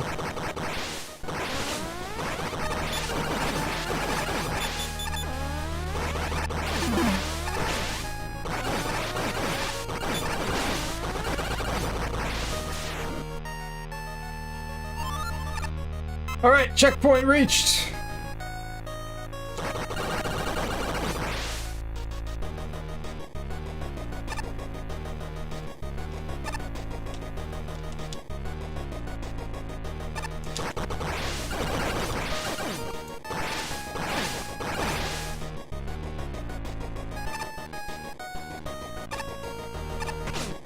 All right, checkpoint reached.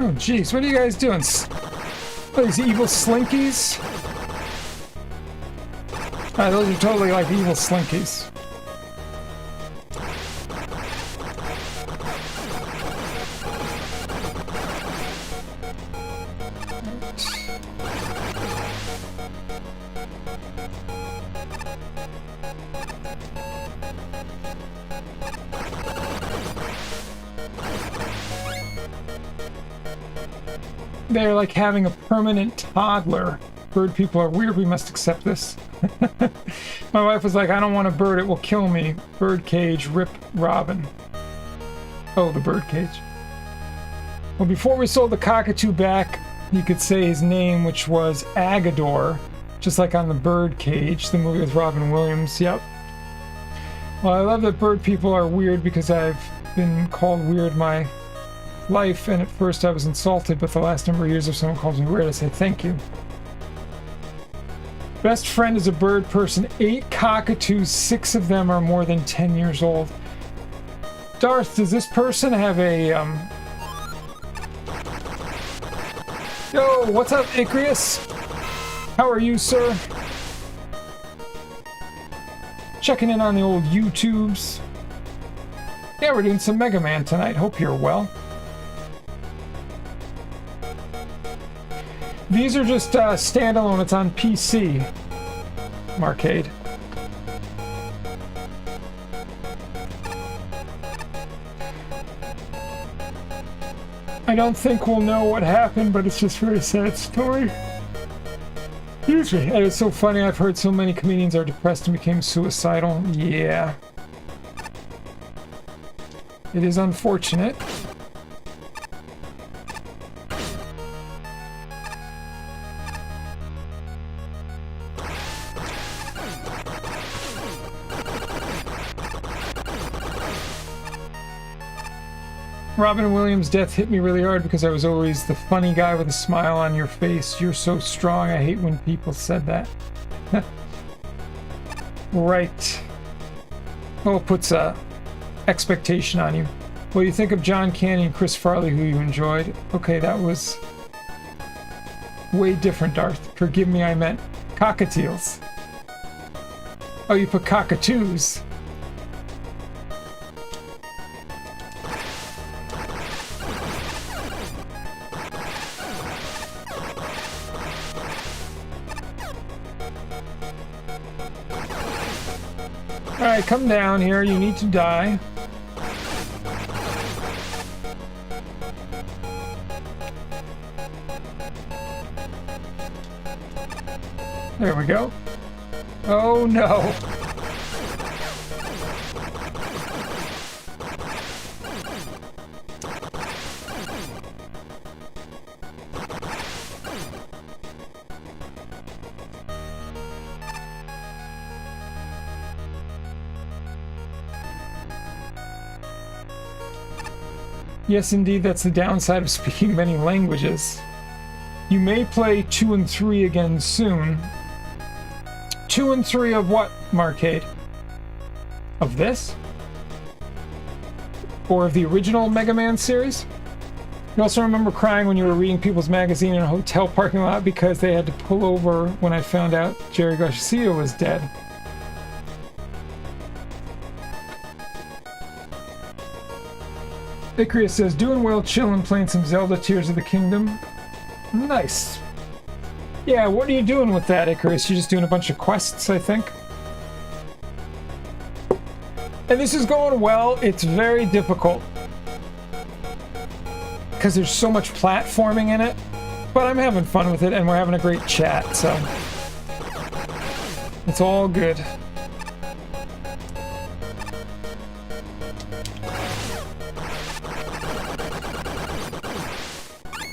Oh, jeez, what are you guys doing? Oh, these evil slinkies? Ah, those are totally like evil slinkies. They're like having a permanent toddler. Bird people are weird, we must accept this. My wife was like, I don't want a bird, it will kill me. Bird cage, Rip Robin. Oh, the bird cage. Well, before we sold the cockatoo back, you could say his name, which was Agador, just like on the Bird Cage, the movie with Robin Williams. Yep. Well, I love that bird people are weird because I've been called weird my life, and at first I was insulted, but the last number of years if someone calls me weird, I say thank you. Best friend is a bird person. 8 cockatoos, 6 of them are more than 10 years old. Darth, does this person have a, Yo, what's up, Icrius? How are you, sir? Checking in on the old YouTubes. Yeah, we're doing some Mega Man tonight. Hope you're well. These are just standalone. It's on PC. Marcade. I don't think we'll know what happened, but it's just a very sad story. Usually, and it's so funny. I've heard so many comedians are depressed and became suicidal. Yeah. It is unfortunate. Robin Williams' death hit me really hard because I was always the funny guy with a smile on your face. You're so strong. I hate when people said that. Right. Well, it puts a expectation on you. What do you think of John Candy and Chris Farley, who you enjoyed? Okay, that was way different, Darth. Forgive me, I meant cockatiels. Oh, you put cockatoos. Alright, come down here. You need to die. There we go. Oh no. Yes, indeed, that's the downside of speaking many languages. You may play 2 and 3 again soon. 2 and 3 of what, Marcade? Of this? Or of the original Mega Man series? You also remember crying when you were reading People's Magazine in a hotel parking lot because they had to pull over when I found out Jerry Garcia was dead. Icrius says, doing well, chilling, playing some Zelda Tears of the Kingdom. Nice. Yeah, what are you doing with that, Icarus? You're just doing a bunch of quests, I think. And this is going well. It's very difficult because there's so much platforming in it. But I'm having fun with it, and we're having a great chat, so it's all good.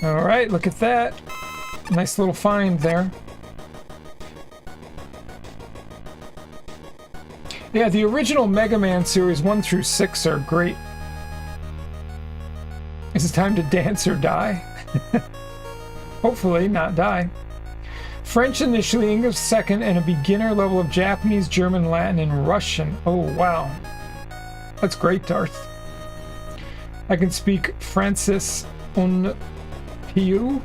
All right, look at that. Nice little find there. Yeah, the original Mega Man series 1 through 6 are great. Is it time to dance or die? Hopefully not die. French initially, English second, and a beginner level of Japanese, German, Latin, and Russian. Oh, wow. That's great, Darth. I can speak Francis un Piu.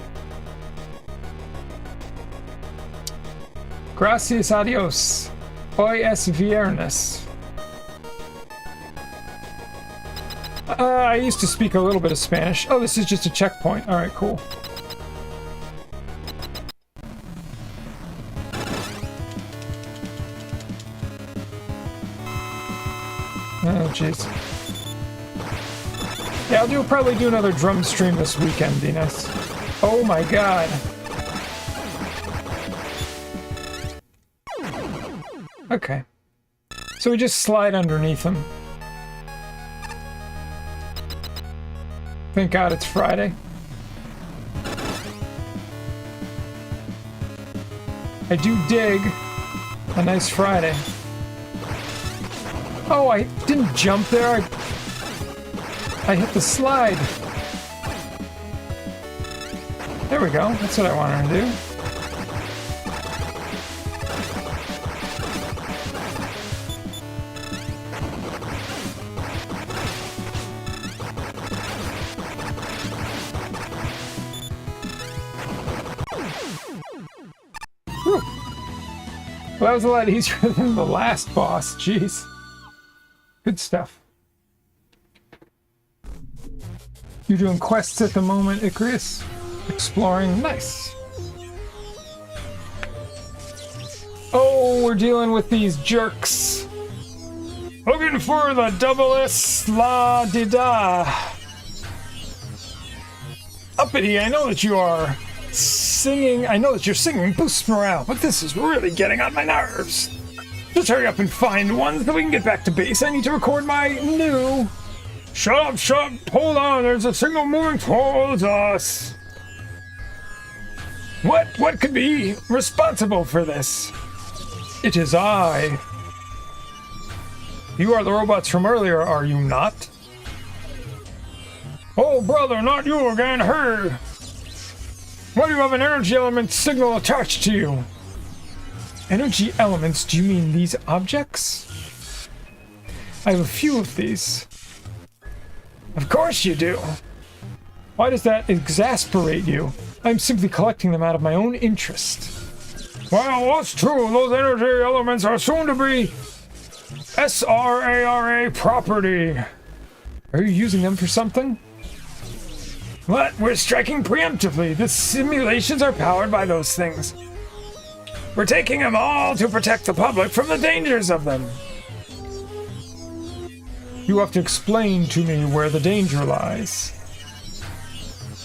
Gracias a Dios. Hoy es viernes. I used to speak a little bit of Spanish. Oh, this is just a checkpoint. All right, cool. Oh, jeez. Yeah, I'll probably do another drum stream this weekend, Dinas. Oh my god. Okay. So we just slide underneath them. Thank God it's Friday. I do dig a nice Friday. Oh, I didn't jump there. I hit the slide. There we go. That's what I wanted to do. Whew. Well, that was a lot easier than the last boss. Jeez. Good stuff. You're doing quests at the moment, Icarus? Exploring. Nice. Oh, we're dealing with these jerks. Looking for the double S la di da. Uppity, I know that you are singing. I know that your singing boosts morale, but this is really getting on my nerves. Just hurry up and find one so we can get back to base. I need to record my new... Shut up, shut up. Hold on, there's a signal moving towards us. What could be responsible for this? It is I. You are the robots from earlier, are you not? Oh, brother, not you again, her. Why do you have an energy element signal attached to you? Energy elements? Do you mean these objects? I have a few of these. Of course you do. Why does that exasperate you? I'm simply collecting them out of my own interest. Well, that's true. Those energy elements are soon to be SRARA property. Are you using them for something? What? We're striking preemptively. The simulations are powered by those things. We're taking them all to protect the public from the dangers of them. You have to explain to me where the danger lies.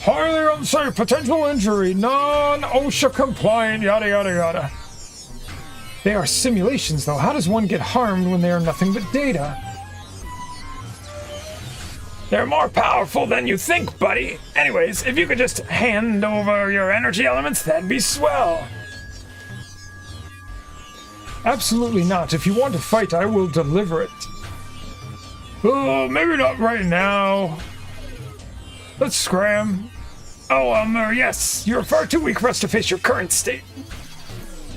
Highly unsafe, potential injury, non-OSHA compliant, yada yada yada. They are simulations though. How does one get harmed when they are nothing but data? They're more powerful than you think, buddy. Anyways, if you could just hand over your energy elements, that'd be swell. Absolutely not. If you want to fight, I will deliver it. Oh, maybe not right now. Let's scram. Oh, yes. You're far too weak for us to face your current state.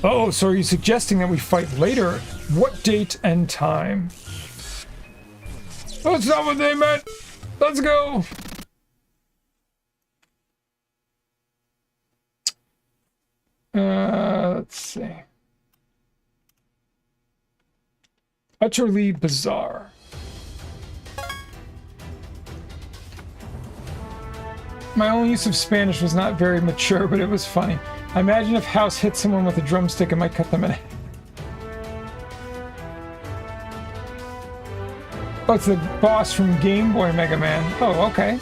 Oh, so are you suggesting that we fight later? What date and time? That's not what they meant. Let's go. Let's see. Utterly bizarre. My only use of Spanish was not very mature, but it was funny. I imagine if House hit someone with a drumstick, it might cut them in half. Oh, it's the boss from Game Boy Mega Man. Oh, okay.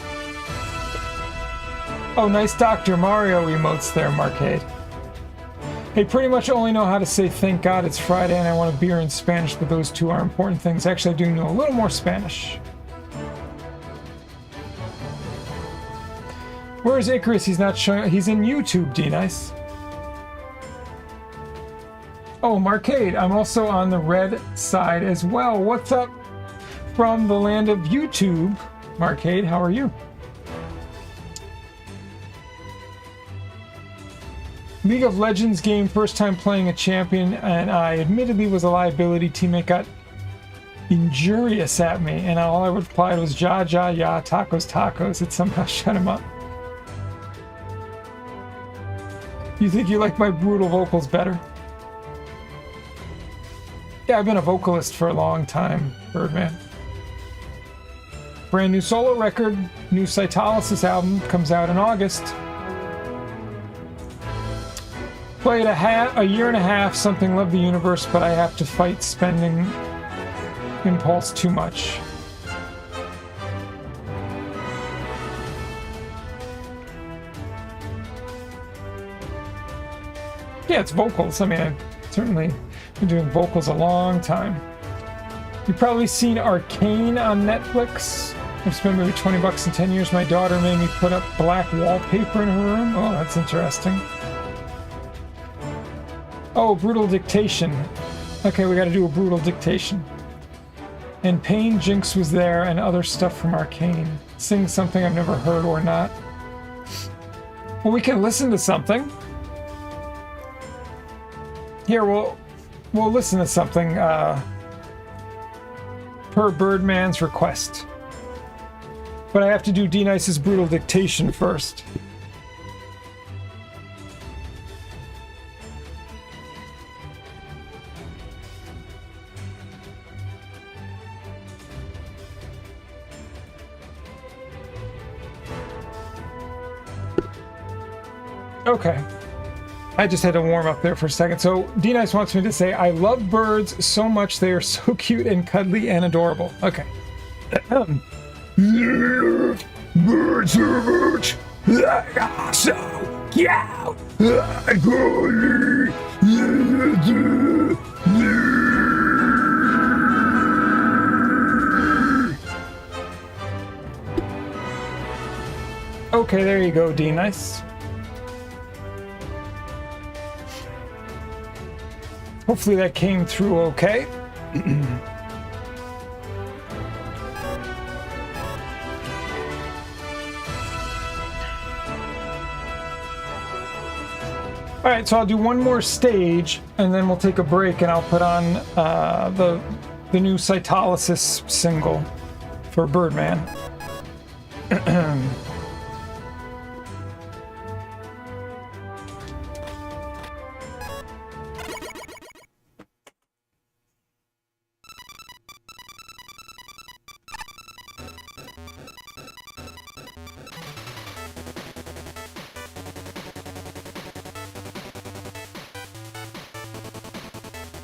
Oh, nice Dr. Mario emotes there, Marcade. Hey, pretty much only know how to say thank God it's Friday and I want a beer in Spanish, but those two are important things. Actually, I do know a little more Spanish. Where's Icarus? He's not showing. He's in YouTube, D-Nice. Oh, Marcade, I'm also on the red side as well. What's up from the land of YouTube? Marcade, how are you? League of Legends game, first time playing a champion, and I admittedly was a liability. Teammate got injurious at me, and all I replied was ja, ja, ya, tacos, tacos. It somehow shut him up. You think you like my brutal vocals better? Yeah, I've been a vocalist for a long time, Birdman. Brand new solo record, new Cytolysis album, comes out in August. Played a year and a half, something Love the Universe, but I have to fight spending impulse too much. Yeah, it's vocals. I mean, I've certainly been doing vocals a long time. You've probably seen Arcane on Netflix. I've spent maybe 20 bucks in 10 years. My daughter made me put up black wallpaper in her room. Oh, that's interesting. Oh, brutal dictation. Okay, we gotta do a brutal dictation. And Pain, Jinx was there, and other stuff from Arcane. Sing something I've never heard or not. Well, we can listen to something. Here, we'll listen to something per Birdman's request. But I have to do D-Nice's brutal dictation first. Okay. I just had to warm up there for a second. So D-Nice wants me to say, I love birds so much. They are so cute and cuddly and adorable. Okay. Birds are so cute. Okay, there you go, D-Nice. Hopefully that came through okay. All right, so I'll do one more stage, and then we'll take a break, and I'll put on the new Cytolysis single for Birdman.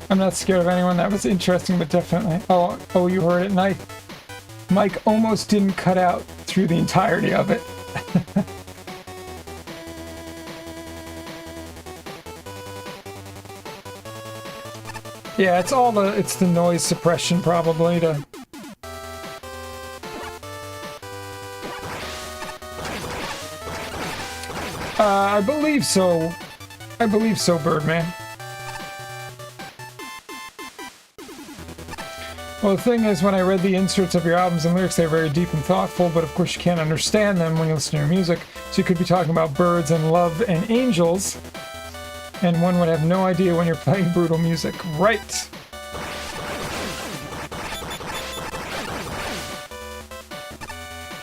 I'm not scared of anyone. That was interesting, but definitely. Oh, you heard it, Mike almost didn't cut out through the entirety of it. Yeah, it's the noise suppression probably to. I believe so. I believe so, Birdman. Well, the thing is, when I read the inserts of your albums and lyrics, they're very deep and thoughtful, but of course you can't understand them when you listen to your music. So you could be talking about birds and love and angels, and one would have no idea when you're playing brutal music. Right.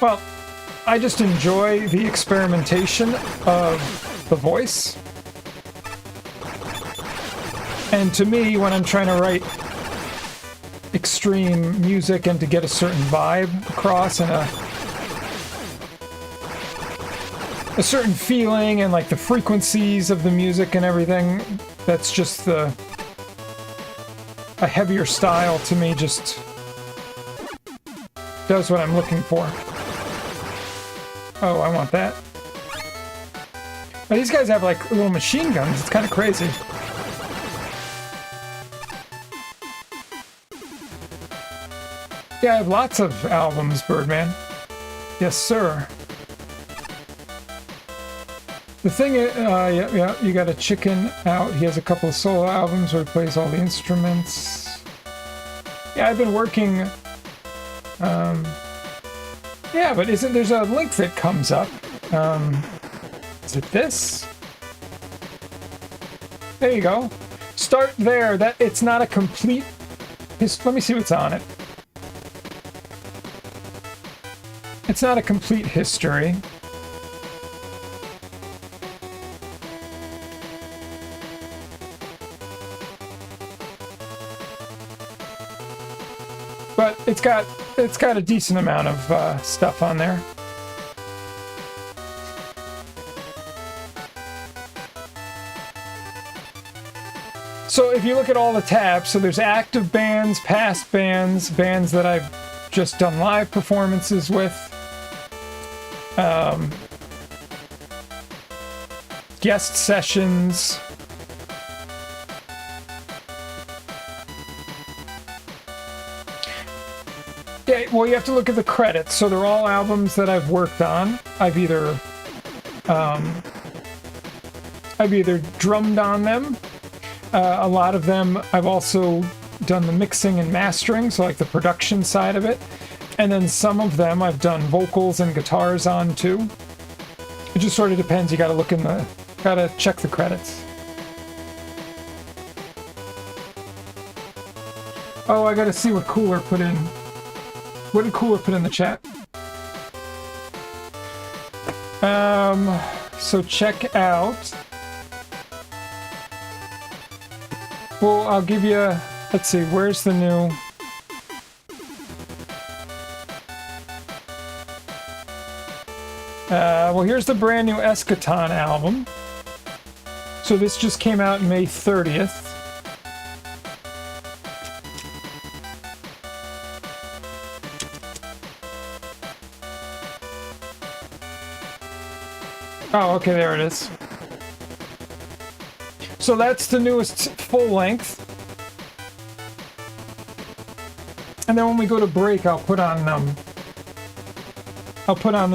Well, I just enjoy the experimentation of the voice. And to me, when I'm trying to write extreme music and to get a certain vibe across and a certain feeling and like the frequencies of the music and everything, that's just a heavier style to me just does what I'm looking for. Oh, I want that. Now, these guys have like little machine guns. It's kind of crazy. Yeah, I have lots of albums, Birdman. Yes, sir. The thing is, yeah, you got a chicken out. He has a couple of solo albums where he plays all the instruments. Yeah, I've been working. Yeah, but there's a link that comes up? Is it this? There you go. Start there. It's not a complete. Let me see what's on it. It's not a complete history. But it's got a decent amount of stuff on there. So if you look at all the tabs, so there's active bands, past bands, bands that I've just done live performances with. Guest sessions. Yeah, well, you have to look at the credits. So they're all albums that I've worked on. I've either drummed on them, A lot of them I've also done the mixing and mastering, so like the production side of it. And then some of them I've done vocals and guitars on too. It just sort of depends. You gotta look in the, gotta check the credits. Oh, I gotta see what Cooler put in. What did Cooler put in the chat? So check out. Well, I'll give you, let's see, where's the new... well, here's the brand new Eschaton album. So this just came out May 30th. Oh, okay, there it is. So that's the newest full length. And then when we go to break, I'll put on the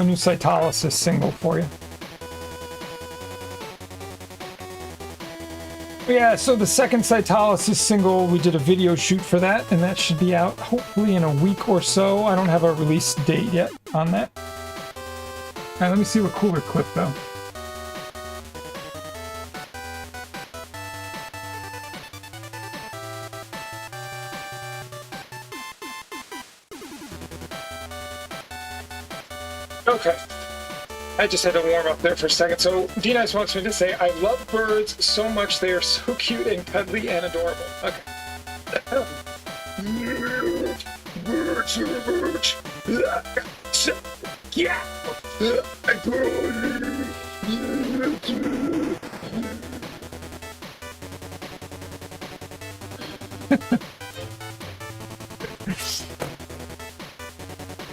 new Cytolysis single for you. Yeah, so the second Cytolysis single, we did a video shoot for that, and that should be out hopefully in a week or so. I don't have a release date yet on that. All right, let me see what Cooler clip though. Okay. I just had to warm up there for a second. So D-Nice wants me to say, I love birds so much. They are so cute and cuddly and adorable. Okay. Yeah.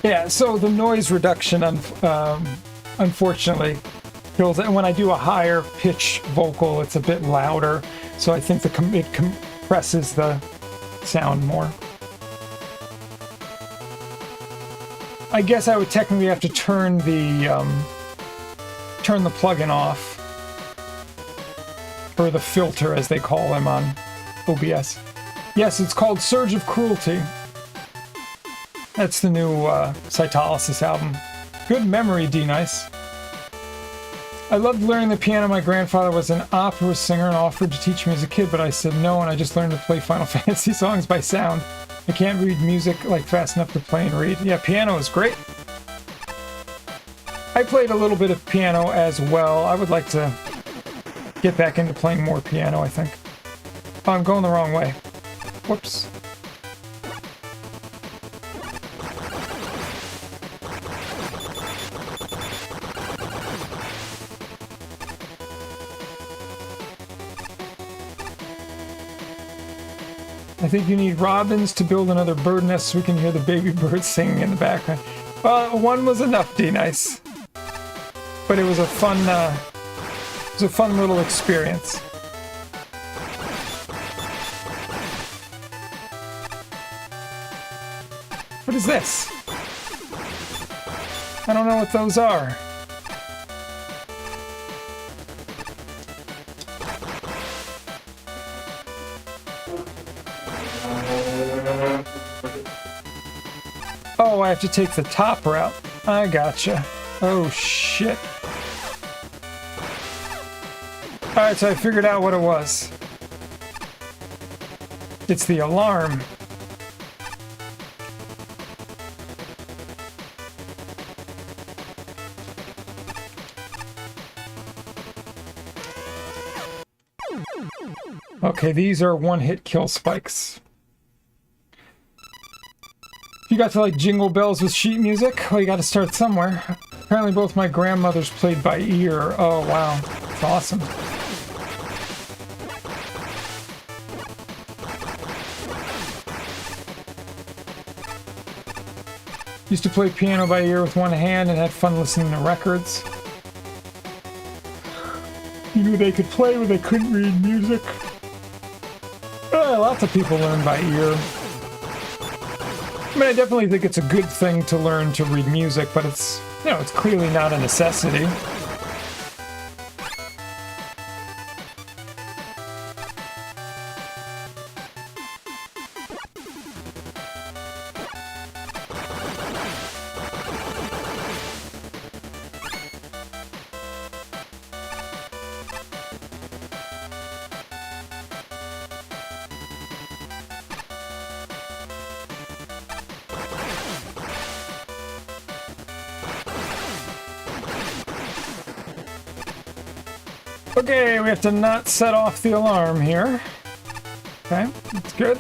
Yeah, so the noise reduction, unfortunately, kills it. And when I do a higher pitch vocal, it's a bit louder. So I think it compresses the sound more. I guess I would technically have to turn the plugin off, or the filter, as they call them on OBS. Yes, it's called Surge of Cruelty. That's the new Cytolysis album. Good memory, D-Nice. I loved learning the piano. My grandfather was an opera singer and offered to teach me as a kid, but I said no, and I just learned to play Final Fantasy songs by sound. I can't read music like fast enough to play and read. Yeah, piano is great. I played a little bit of piano as well. I would like to get back into playing more piano, I think. Oh, I'm going the wrong way. Whoops. I think you need robins to build another bird nest so we can hear the baby birds singing in the background. Well, one was enough, D-Nice. But it was a fun little experience. What is this? I don't know what those are. Oh, I have to take the top route. I gotcha. Oh, shit. Alright, so I figured out what it was. It's the alarm. Okay, these are one-hit kill spikes. You got to like Jingle Bells with sheet music? Well, you got to start somewhere. Apparently both my grandmothers played by ear. Oh, wow. That's awesome. Used to play piano by ear with one hand and had fun listening to records. You knew they could play, but they couldn't read music. Lots of people learn by ear. I mean, I definitely think it's a good thing to learn to read music, but it's, you know, it's clearly not a necessity. Okay, we have to not set off the alarm here. Okay, that's good.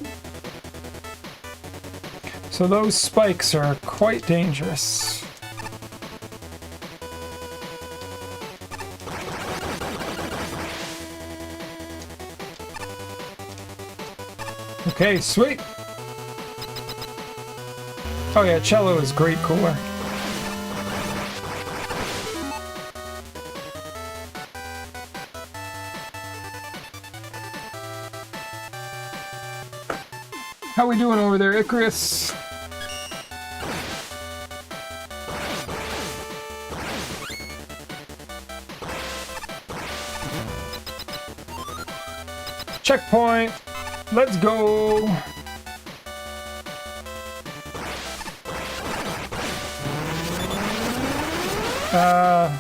So those spikes are quite dangerous. Okay, sweet. Oh yeah, cello is great cooler. How we doing over there, Icarus? Checkpoint. Let's go.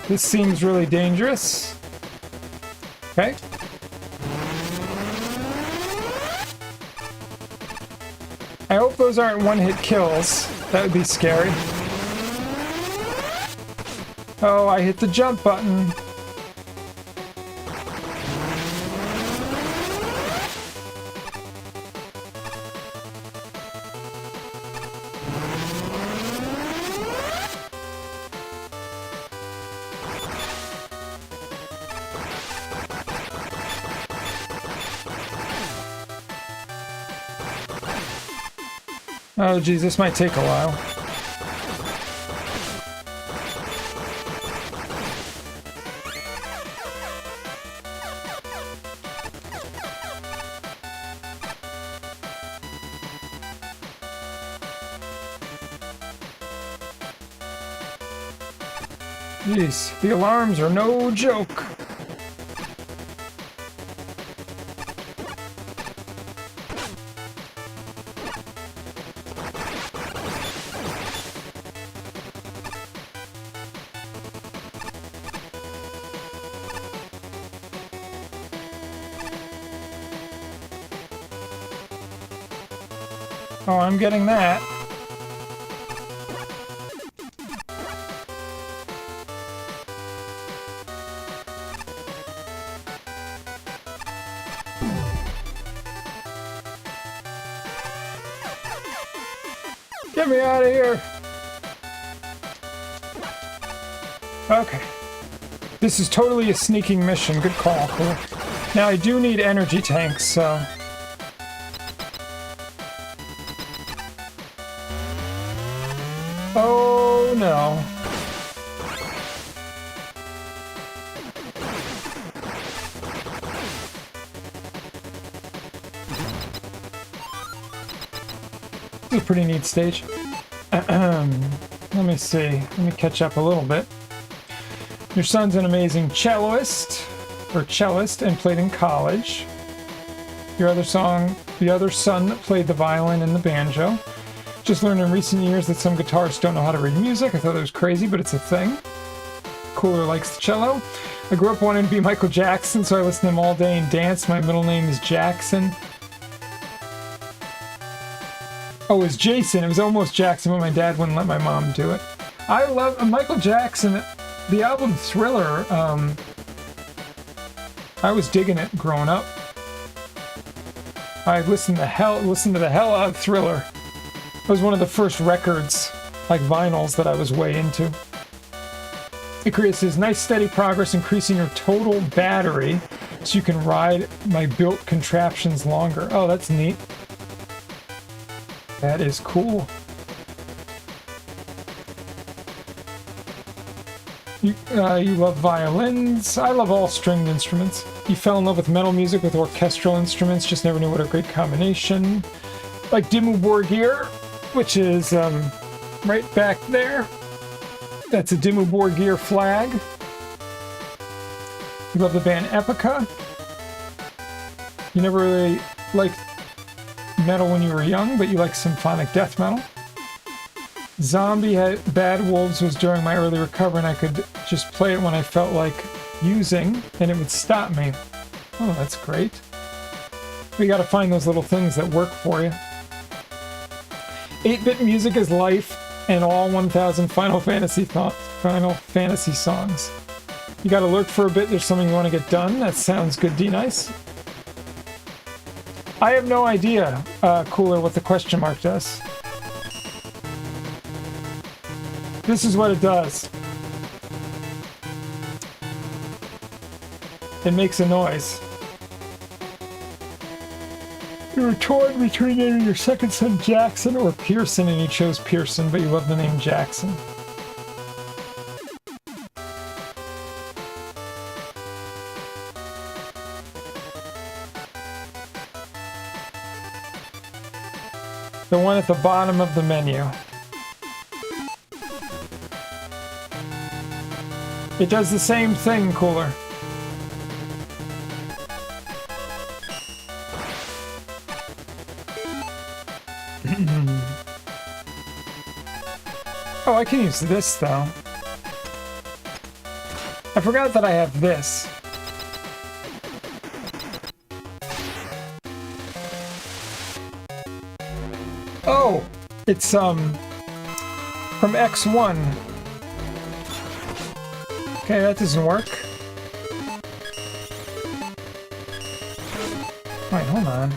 This seems really dangerous. Okay. I hope those aren't one-hit kills. That would be scary. Oh, I hit the jump button. Oh geez, this might take a while. Jeez, the alarms are no joke. Oh, I'm getting that. Get me out of here. Okay. This is totally a sneaking mission. Good call. Cool. Now I do need energy tanks, so... Oh no. This is a pretty neat stage. Let me see. Let me catch up a little bit. Your son's an amazing cellist, and played in college. The other son played the violin and the banjo. Just learned in recent years that some guitarists don't know how to read music. I thought that was crazy, but it's a thing. Cooler likes the cello. I grew up wanting to be Michael Jackson, so I listened to him all day and danced. My middle name is Jackson. Oh, it was Jason. It was almost Jackson, but my dad wouldn't let my mom do it. I love Michael Jackson. The album Thriller, I was digging it growing up. I listened to the hell out of Thriller. It was one of the first records, like vinyls, that I was way into. Icarus says, nice steady progress increasing your total battery so you can ride my built contraptions longer. Oh, that's neat. That is cool. You love violins. I love all stringed instruments. You fell in love with metal music with orchestral instruments, just never knew what a great combination. Like Dimmu Borgir, which is right back there. That's a Dimmu Borgir flag. You love the band Epica. You never really liked metal when you were young, but you like symphonic death metal. Zombie Bad Wolves was during my early recovery, and I could just play it when I felt like using, and it would stop me. Oh, that's great. We gotta find those little things that work for you. 8-bit music is life, and all 1,000 Final Fantasy songs. You gotta lurk for a bit. There's something you want to get done. That sounds good, D-Nice. I have no idea, Cooler, what the question mark does. This is what it does. It makes a noise. You were torn between naming your second son Jackson or Pearson, and you chose Pearson, but you love the name Jackson. The one at the bottom of the menu. It does the same thing, Cooler. Oh, I can use this, though. I forgot that I have this. Oh, it's, from X1. Okay, that doesn't work. Wait, hold on.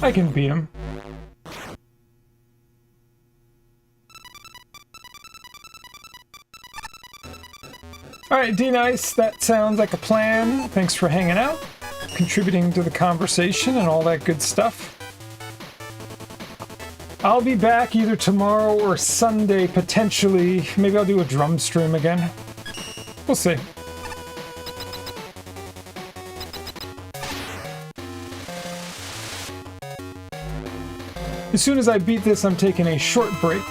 I can beat him. Alright, D-Nice, that sounds like a plan. Thanks for hanging out, contributing to the conversation and all that good stuff. I'll be back either tomorrow or Sunday, potentially. Maybe I'll do a drum stream again. We'll see. As soon as I beat this, I'm taking a short break.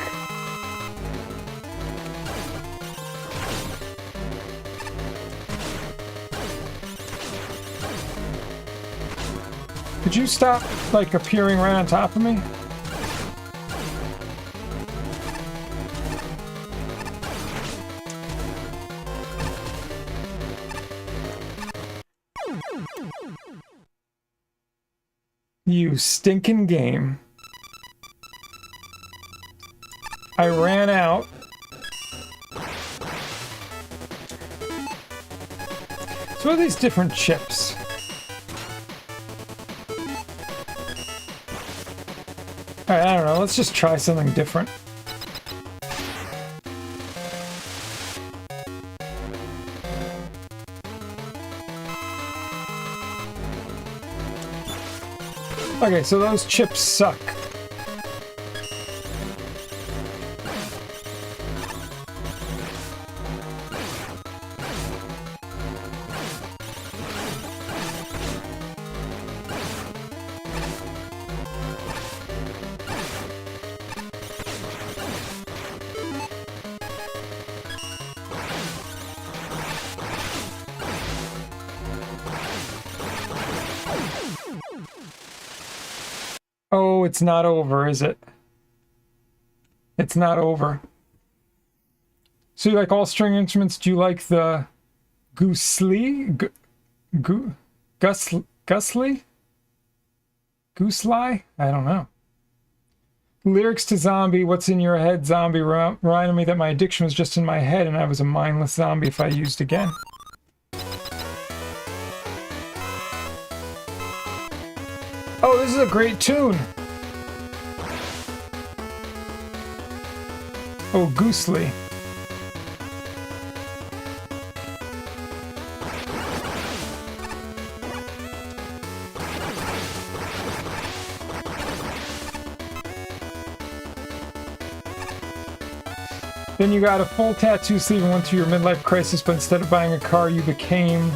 Could you stop, like, appearing right on top of me? You stinking game. I ran out. So what are these different chips? Alright, I don't know. Let's just try something different. Okay, so those chips suck. Oh, it's not over, is it? It's not over. So you like all string instruments? Do you like the Goosely? Gusly? Goosely? I don't know. Lyrics to Zombie, what's in your head, Zombie? Reminded me that my addiction was just in my head and I was a mindless zombie if I used again. Oh, this is a great tune. Oh, Goosely. Then you got a full tattoo sleeve and went through your midlife crisis, but instead of buying a car, you became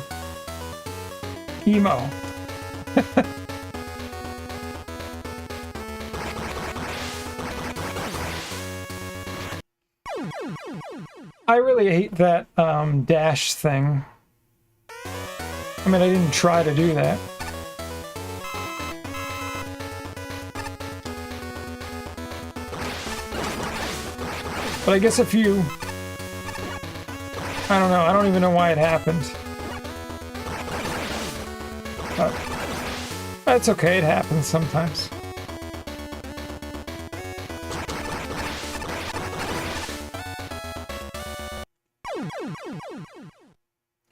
emo. I really hate that dash thing. I mean, I didn't try to do that. But I guess if you... I don't know. I don't even know why it happened. But that's okay. It happens sometimes.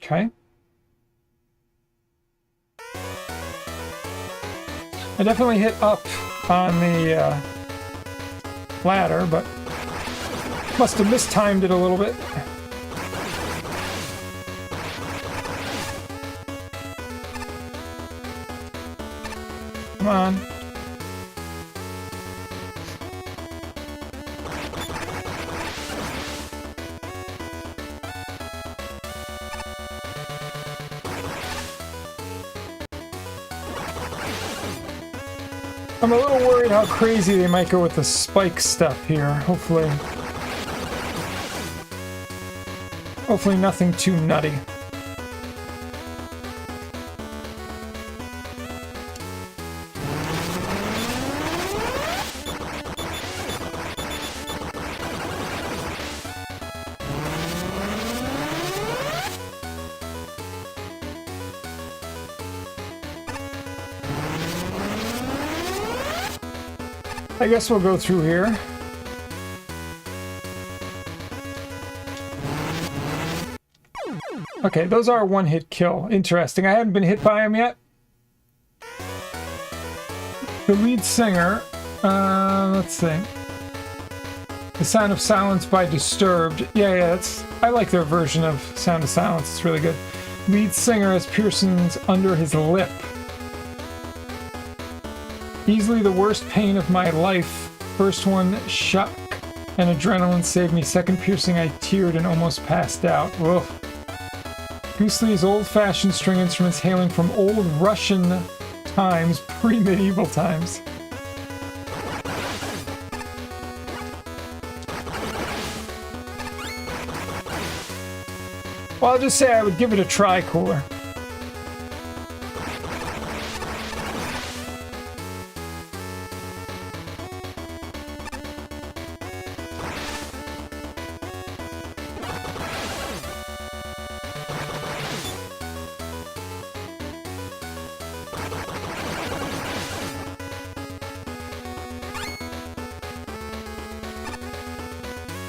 Okay. I definitely hit up on the ladder, but must have mistimed it a little bit. Come on. I'm a little worried how crazy they might go with the spike stuff here. Hopefully nothing too nutty. I guess we'll go through here. Okay, those are one-hit kill. Interesting. I haven't been hit by them yet. The lead singer, let's see. The Sound of Silence by Disturbed. Yeah, I like their version of Sound of Silence. It's really good. Lead singer has piercings under his lip. Easily the worst pain of my life. First one, shock and adrenaline saved me. Second piercing, I teared and almost passed out. Ugh. Goose Lee's old-fashioned string instruments hailing from old Russian times, pre-medieval times. Well, I'll just say I would give it a try, Cooler.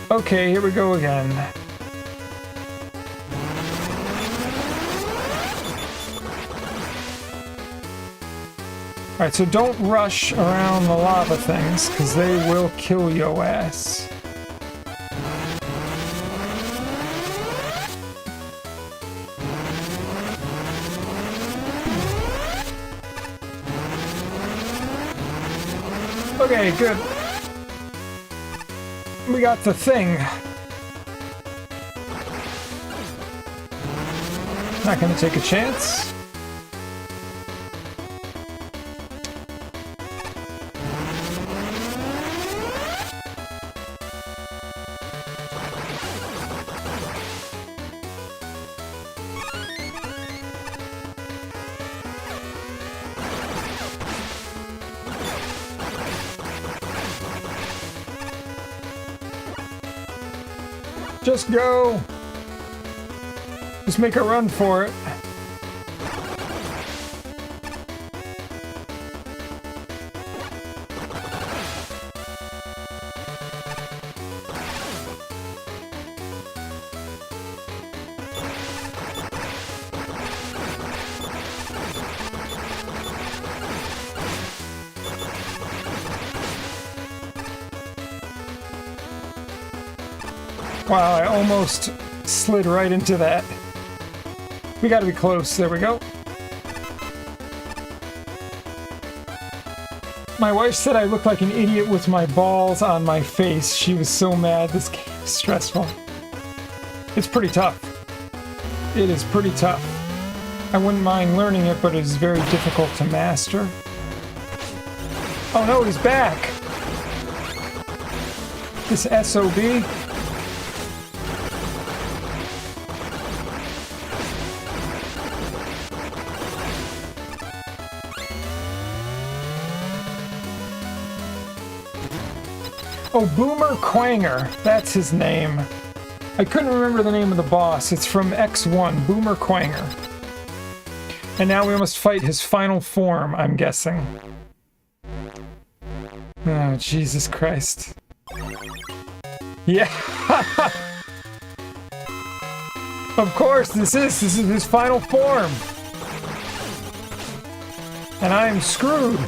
Okay, here we go again. Alright, so don't rush around the lava things, because they will kill your ass. Okay, good. We got the thing. Not gonna take a chance. Just go! Just make a run for it. Wow, I almost slid right into that. We gotta be close. There we go. My wife said I look like an idiot with my balls on my face. She was so mad. This game is stressful. It's pretty tough. It is pretty tough. I wouldn't mind learning it, but it is very difficult to master. Oh no, he's back! This SOB. Oh, Boomer Quanger. That's his name. I couldn't remember the name of the boss. It's from X1, Boomer Quanger. And now we must fight his final form, I'm guessing. Oh, Jesus Christ. Yeah! Of course, this is his final form! And I am screwed!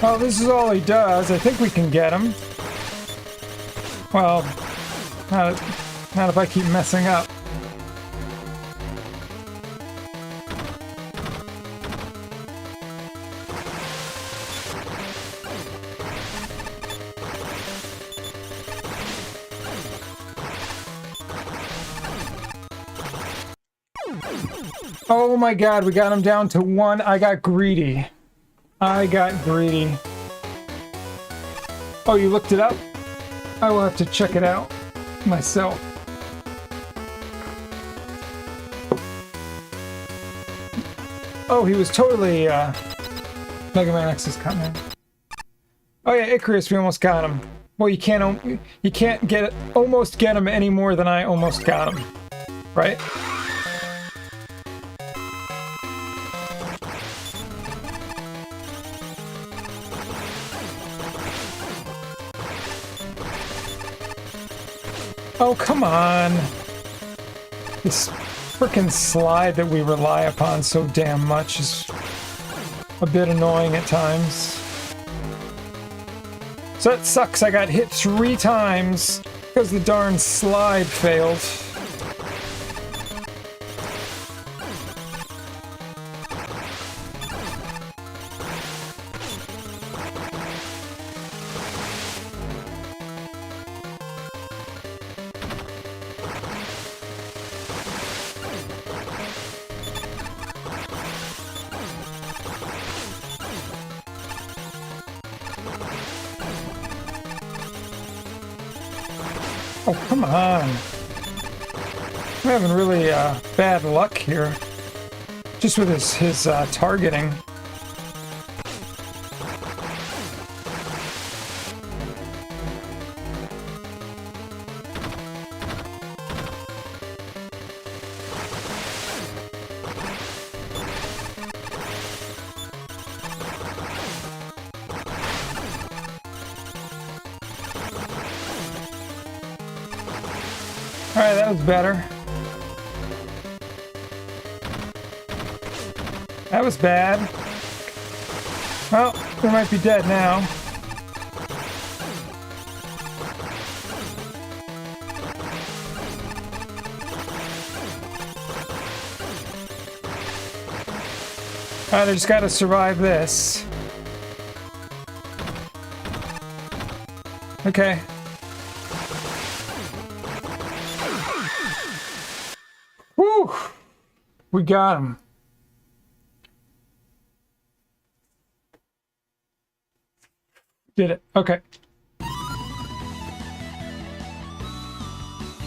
Well, this is all he does. I think we can get him. Well, not if I keep messing up. Oh my god, we got him down to 1. I got greedy. I got greedy. Oh, you looked it up? I will have to check it out myself. Oh, he was totally Mega Man X's coming. Oh yeah, Icarus, we almost got him. Well, you can't almost get him any more than I almost got him, right? Oh, come on. This frickin' slide that we rely upon so damn much is a bit annoying at times. So that sucks. I got hit 3 times because the darn slide failed. Oh, come on. I'm having really bad luck here. Just with his targeting. Alright, that was better. That was bad. Well, we might be dead now. Alright, I just gotta survive this. Okay. Whew! We got him. Did it. Okay.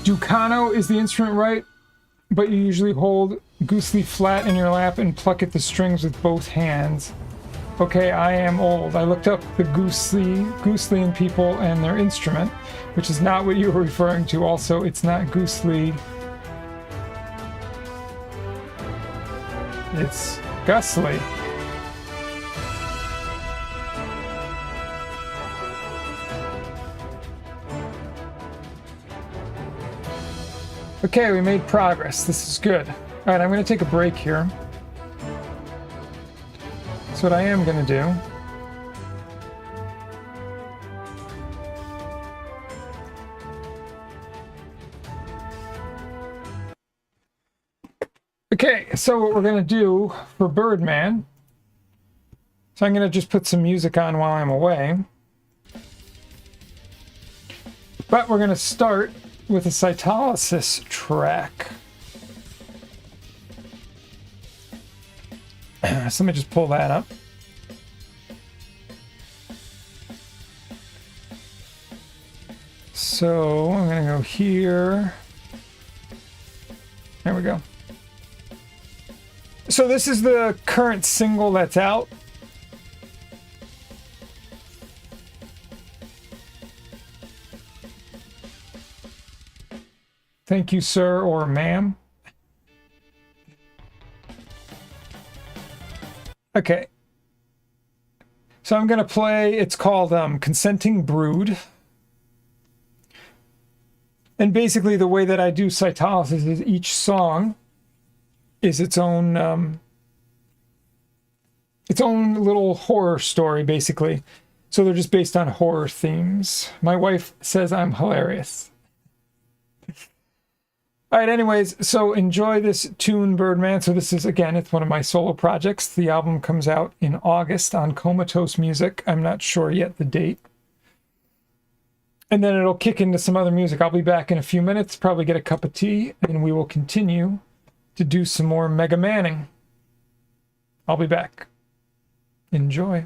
Ducano is the instrument, right? But you usually hold Goosely flat in your lap and pluck at the strings with both hands. Okay, I am old. I looked up the Gooselian people and their instrument, which is not what you were referring to. Also, it's not Goosely. It's Gusly. Okay, we made progress. This is good. All right, I'm going to take a break here. That's what I am going to do. Okay, so what we're going to do for Birdman, so I'm going to just put some music on while I'm away. But we're going to start with a cytolysis track. So let me just pull that up. So I'm going to go here. There we go. So this is the current single that's out. Thank you, sir or ma'am. Okay. So I'm going to play, it's called Consenting Brood. And basically the way that I do cytolysis is each song is its own little horror story, basically. So they're just based on horror themes. My wife says I'm hilarious. All right, anyways, so enjoy this tune, Birdman. So this is, again, it's one of my solo projects. The album comes out in August on Comatose Music. I'm not sure yet the date. And then it'll kick into some other music. I'll be back in a few minutes, probably get a cup of tea, and we will continue to do some more Mega Manning. I'll be back. Enjoy.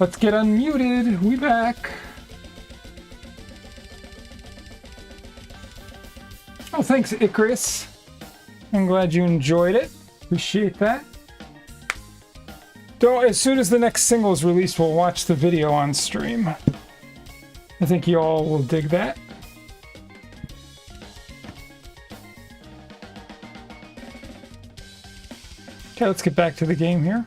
Let's get unmuted. We back. Oh, thanks, Icarus. I'm glad you enjoyed it. Appreciate that. As soon as the next single is released, we'll watch the video on stream. I think you all will dig that. Okay, let's get back to the game here.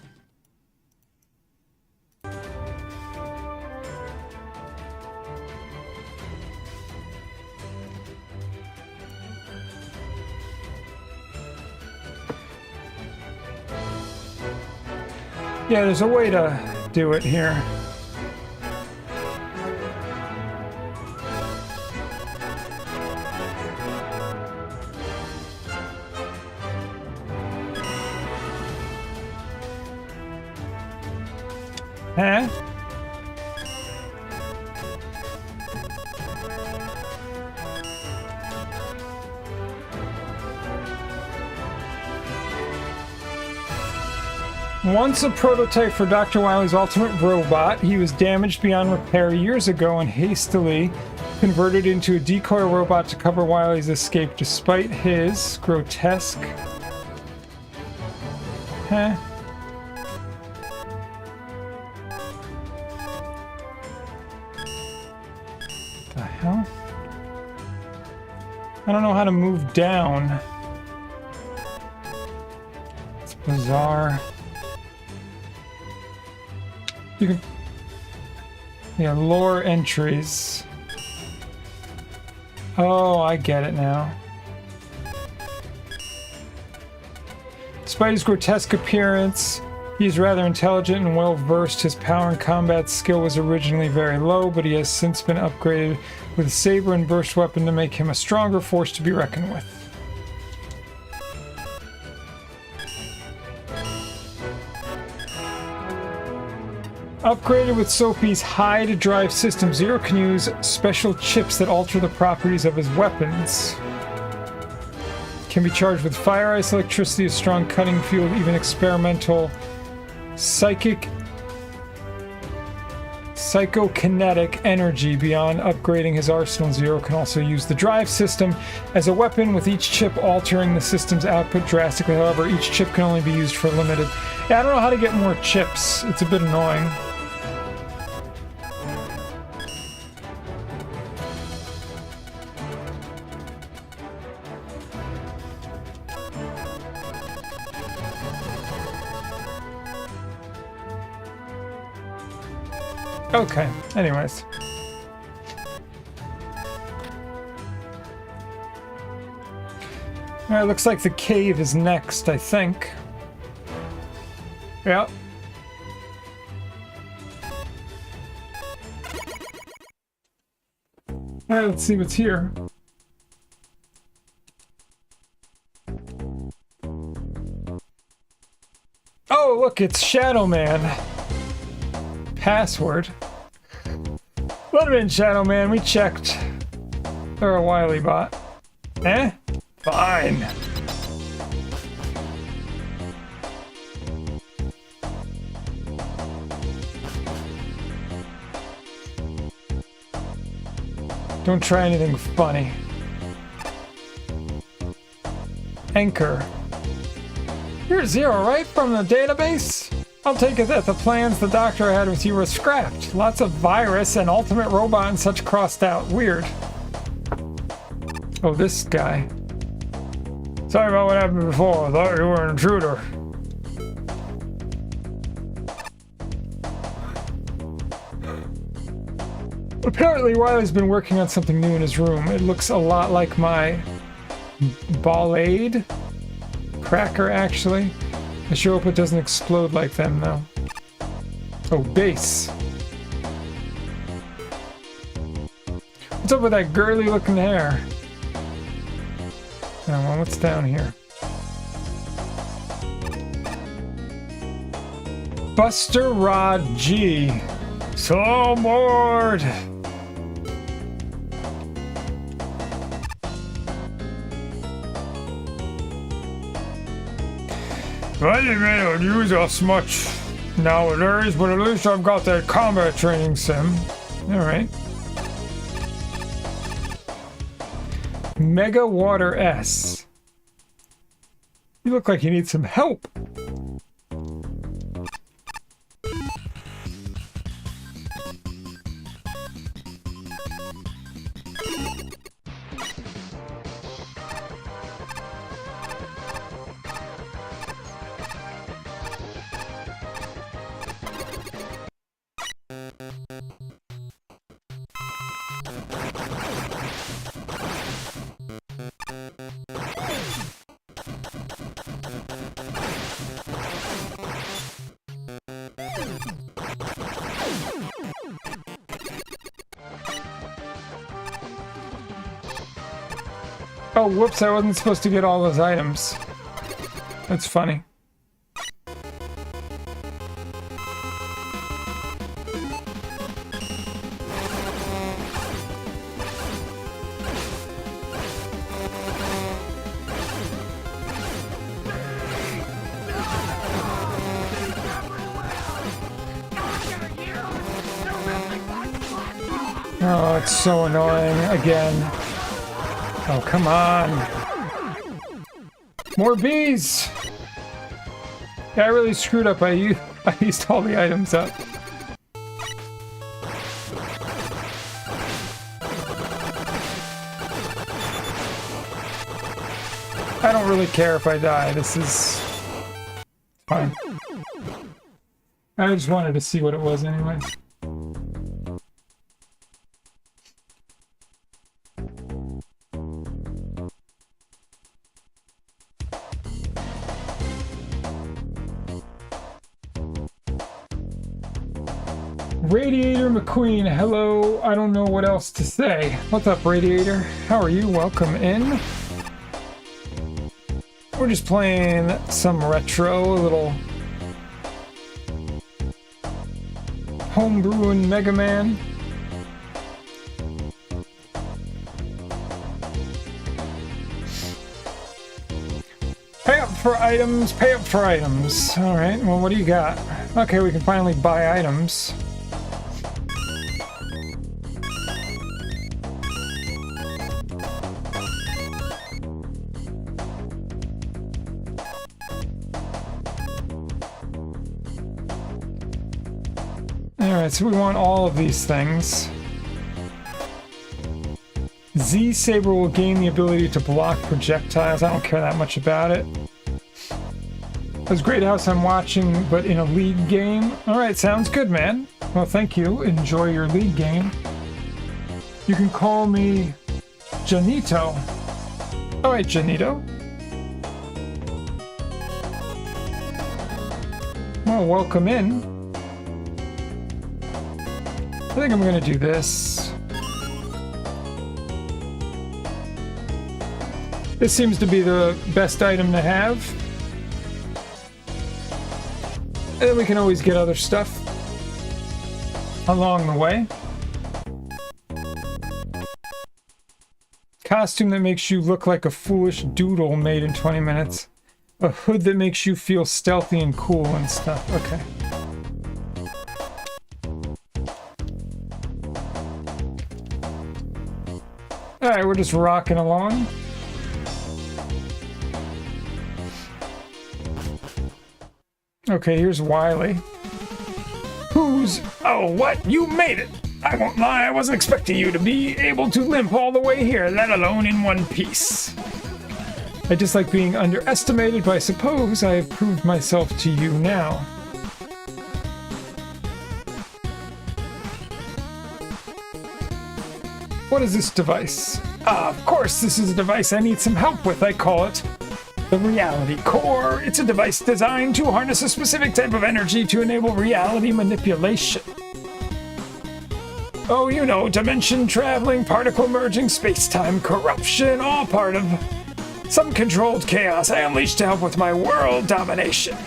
Yeah, there's a way to do it here. Huh? Once a prototype for Dr. Wily's ultimate robot, he was damaged beyond repair years ago and hastily converted into a decoy robot to cover Wily's escape despite his grotesque... Huh? The hell? I don't know how to move down. It's bizarre. You can... Yeah, lore entries. Oh, I get it now. Despite his grotesque appearance, he is rather intelligent and well-versed. His power and combat skill was originally very low, but he has since been upgraded with a saber and burst weapon to make him a stronger force to be reckoned with. Upgraded with Sophie's hide drive system, Zero can use special chips that alter the properties of his weapons. Can be charged with fire, ice, electricity, a strong cutting field, even experimental psychokinetic energy. Beyond upgrading his arsenal, Zero can also use the drive system as a weapon, with each chip altering the system's output drastically. However, each chip can only be used for limited... Yeah, I don't know how to get more chips. It's a bit annoying. Okay, anyways. Alright, looks like the cave is next, I think. Yep. Alright, let's see what's here. Oh, look, it's Shadow Man. Password. Let him in, Shadow Man. We checked. They're a Wily bot. Eh? Fine. Don't try anything funny. Anchor. You're Zero, right? From the database? I'll take it that the plans the doctor had with you were scrapped. Lots of virus and ultimate robot and such crossed out. Weird. Oh, this guy. Sorry about what happened before. I thought you were an intruder. Apparently, Wily's been working on something new in his room. It looks a lot like my Ballade cracker, actually. I sure hope it doesn't explode like them, though. Oh, base. What's up with that girly-looking hair? Oh, well, what's down here? Buster Rod G. So bored! Well, you may not use us much. Nowadays, but at least I've got that combat training sim. Alright. Mega Water S. You look like you need some help. Oh, whoops, I wasn't supposed to get all those items. That's funny. Oh, it's so annoying again. Oh, come on. More bees! Yeah, I really screwed up. I used all the items up. I don't really care if I die. This is fine. I just wanted to see what it was anyways. Radiator McQueen, hello. I don't know what else to say. What's up, Radiator? How are you? Welcome in. We're just playing some retro, a little homebrewing Mega Man. Pay up for items, pay up for items. Alright, well, what do you got? Okay, we can finally buy items. Alright, so we want all of these things. Z-Saber will gain the ability to block projectiles. I don't care that much about it. That's Great House I'm watching, but in a league game. Alright, sounds good, man. Well, thank you. Enjoy your league game. You can call me Janito. Alright, Janito. Well, welcome in. I think I'm gonna do this. This seems to be the best item to have. And then we can always get other stuff along the way. Costume that makes you look like a foolish doodle made in 20 minutes. A hood that makes you feel stealthy and cool and stuff. Okay. Alright, we're just rocking along. Okay, here's Wily. Oh, what? You made it! I won't lie, I wasn't expecting you to be able to limp all the way here, let alone in one piece. I dislike being underestimated, but I suppose I have proved myself to you now. What is this device? Ah, of course, this is a device I need some help with. I call it the Reality Core. It's a device designed to harness a specific type of energy to enable reality manipulation. Oh, you know, dimension traveling, particle merging, space-time corruption, all part of some controlled chaos I unleashed to help with my world domination.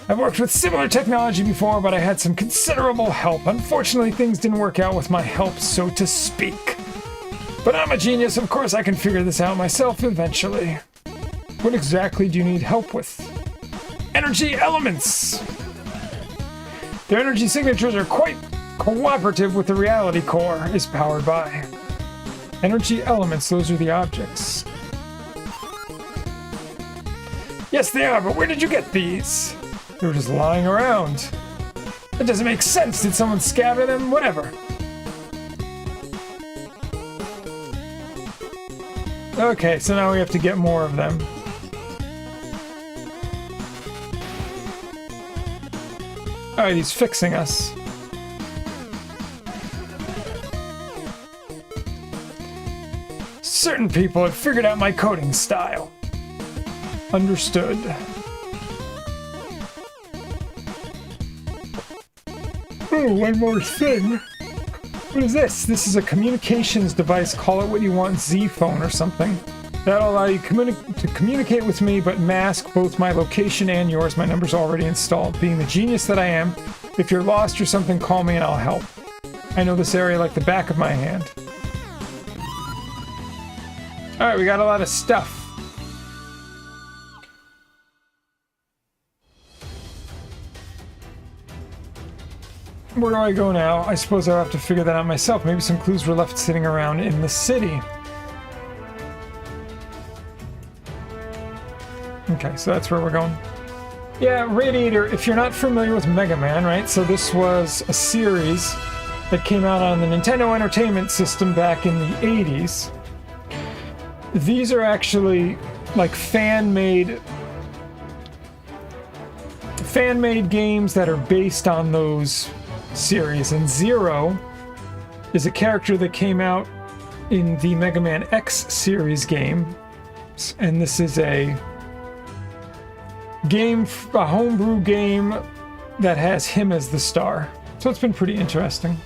I've worked with similar technology before, but I had some considerable help. Unfortunately, things didn't work out with my help, so to speak. But I'm a genius, of course I can figure this out myself eventually. What exactly do you need help with? Energy elements! Their energy signatures are quite cooperative with the reality core is powered by. Energy elements, those are the objects. Yes, they are, but where did you get these? They were just lying around. That doesn't make sense. Did someone scatter them? Whatever. Okay, so now we have to get more of them. Alright, he's fixing us. Certain people have figured out my coding style. Understood. Oh, one more thing. What is this? This is a communications device. Call it what you want, Z phone or something. That'll allow you to communicate with me, but mask both my location and yours. My number's already installed. Being the genius that I am, if you're lost or something, call me and I'll help. I know this area like the back of my hand. Alright, we got a lot of stuff. Where do I go now? I suppose I'll have to figure that out myself. Maybe some clues were left sitting around in the city. Okay, so that's where we're going. Yeah, Radiator, if you're not familiar with Mega Man, right? So this was a series that came out on the Nintendo Entertainment System back in the 80s. These are actually like fan-made games that are based on those series. And Zero is a character that came out in the Mega Man X series game. And this is a homebrew game that has him as the star. So it's been pretty interesting.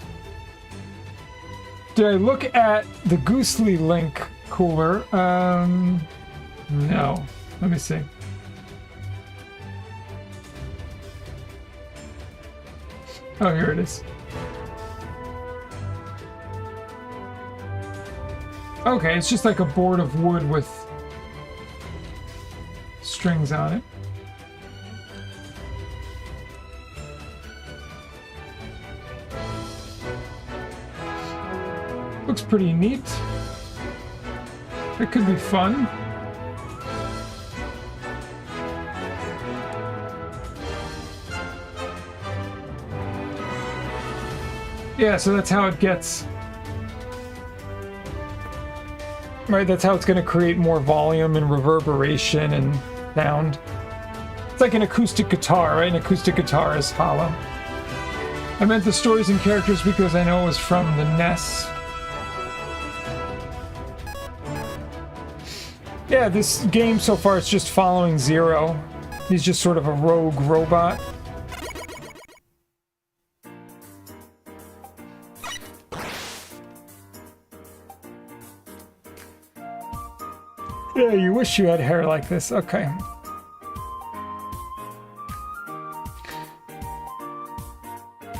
Did I look at the Goosely Link cooler? No. Let me see. Oh, here it is. Okay, it's just like a board of wood with strings on it. Looks pretty neat. It could be fun. Yeah, so that's how it gets. Right, that's how it's going to create more volume and reverberation and sound. It's like an acoustic guitar, right? An acoustic guitar is hollow. I meant the stories and characters because I know it was from the NES. Yeah, this game so far is just following Zero. He's just sort of a rogue robot. Yeah, you wish you had hair like this. Okay.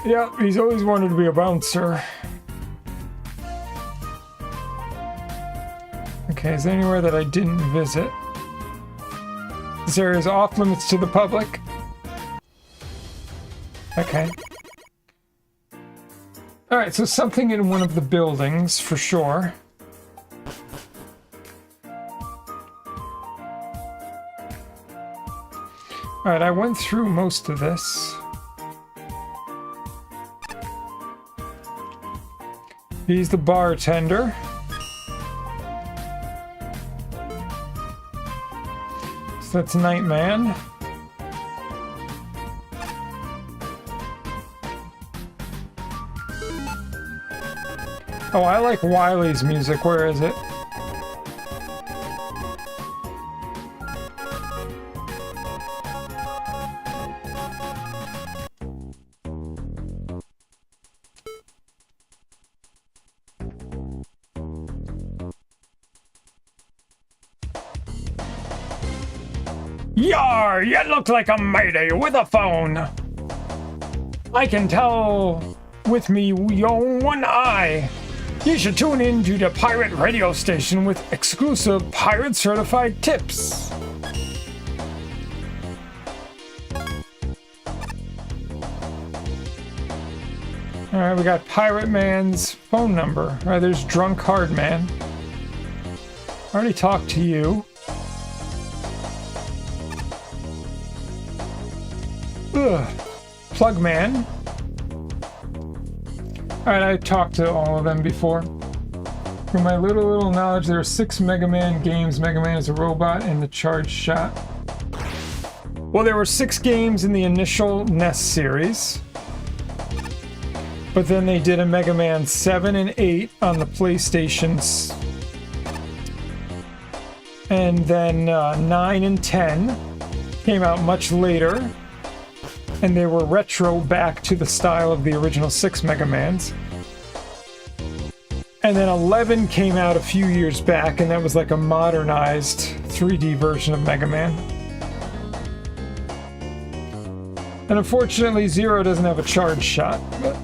Yeah, he's always wanted to be a bouncer. Okay, is there anywhere that I didn't visit? This area is off limits to the public. Okay. Alright, so something in one of the buildings, for sure. Alright, I went through most of this. He's the bartender. So that's Nightman. Oh, I like Wily's music. Where is it? Yar! You look like a matey with a phone! I can tell with me your one eye. You should tune in to the pirate radio station with exclusive pirate certified tips. All right, we got Pirate Man's phone number. All right, there's Drunk Hard Man. I already talked to you. Ugh. Plug Man. Alright, I talked to all of them before. From my little knowledge, there are 6 Mega Man games. Mega Man is a robot and the Charged Shot. Well, there were 6 games in the initial NES series. But then they did a Mega Man 7 and 8 on the PlayStations. And then 9 and 10 came out much later. And they were retro back to the style of the original 6 Mega Mans. And then 11 came out a few years back, and that was like a modernized 3D version of Mega Man. And unfortunately, Zero doesn't have a Charged Shot. But...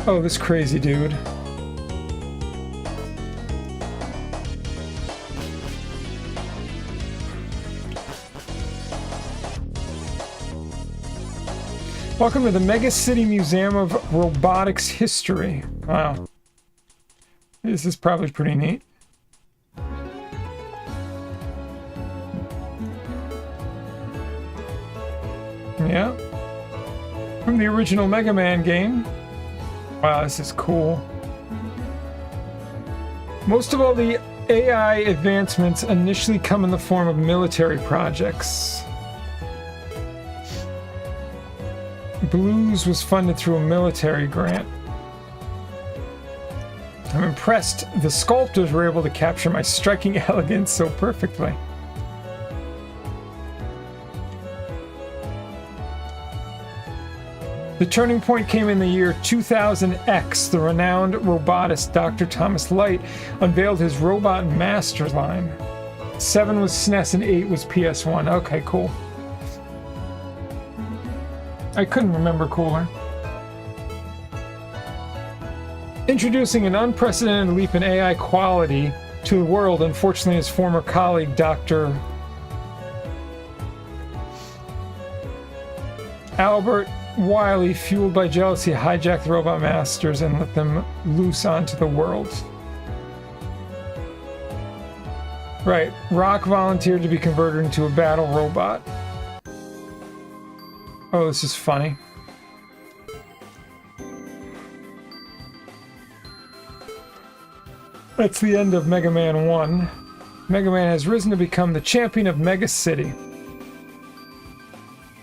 oh, this crazy dude. Welcome to the Mega City Museum of Robotics History. Wow. This is probably pretty neat. Yeah. From the original Mega Man game. Wow, this is cool. Most of all the AI advancements initially come in the form of military projects. Blues was funded through a military grant. I'm impressed the sculptors were able to capture my striking elegance so perfectly. The turning point came in the year 2000X. The renowned robotist Dr. Thomas Light unveiled his Robot Master line. 7 was SNES and 8 was PS1. Okay, cool. I couldn't remember cooler. Introducing an unprecedented leap in AI quality to the world, unfortunately his former colleague, Dr. Albert Wiley, fueled by jealousy, hijacked the Robot Masters and let them loose onto the world. Right, Rock volunteered to be converted into a battle robot. Oh, this is funny. That's the end of Mega Man 1. Mega Man has risen to become the champion of Mega City.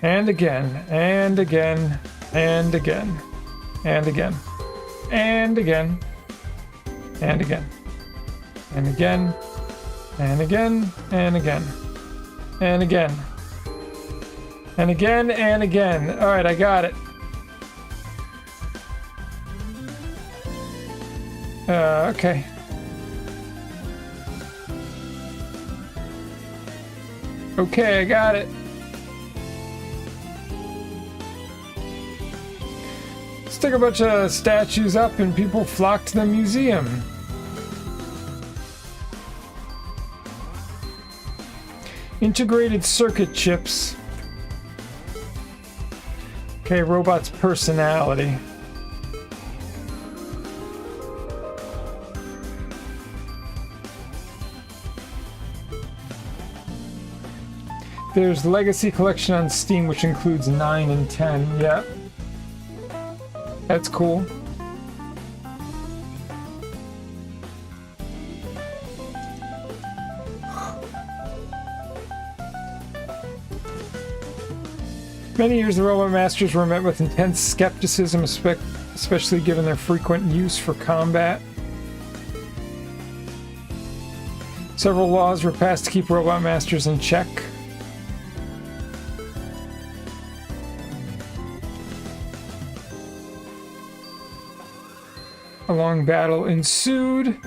And again, and again, and again, and again, and again, and again, and again, and again, and again, and again. And again, and again. Alright, I got it. Okay. Okay, I got it. Stick a bunch of statues up and people flock to the museum. Integrated circuit chips. Okay, robot's personality. There's Legacy Collection on Steam, which includes 9 and 10. Yep. That's cool. Many years the Robot Masters were met with intense skepticism, especially given their frequent use for combat. Several laws were passed to keep Robot Masters in check. A long battle ensued.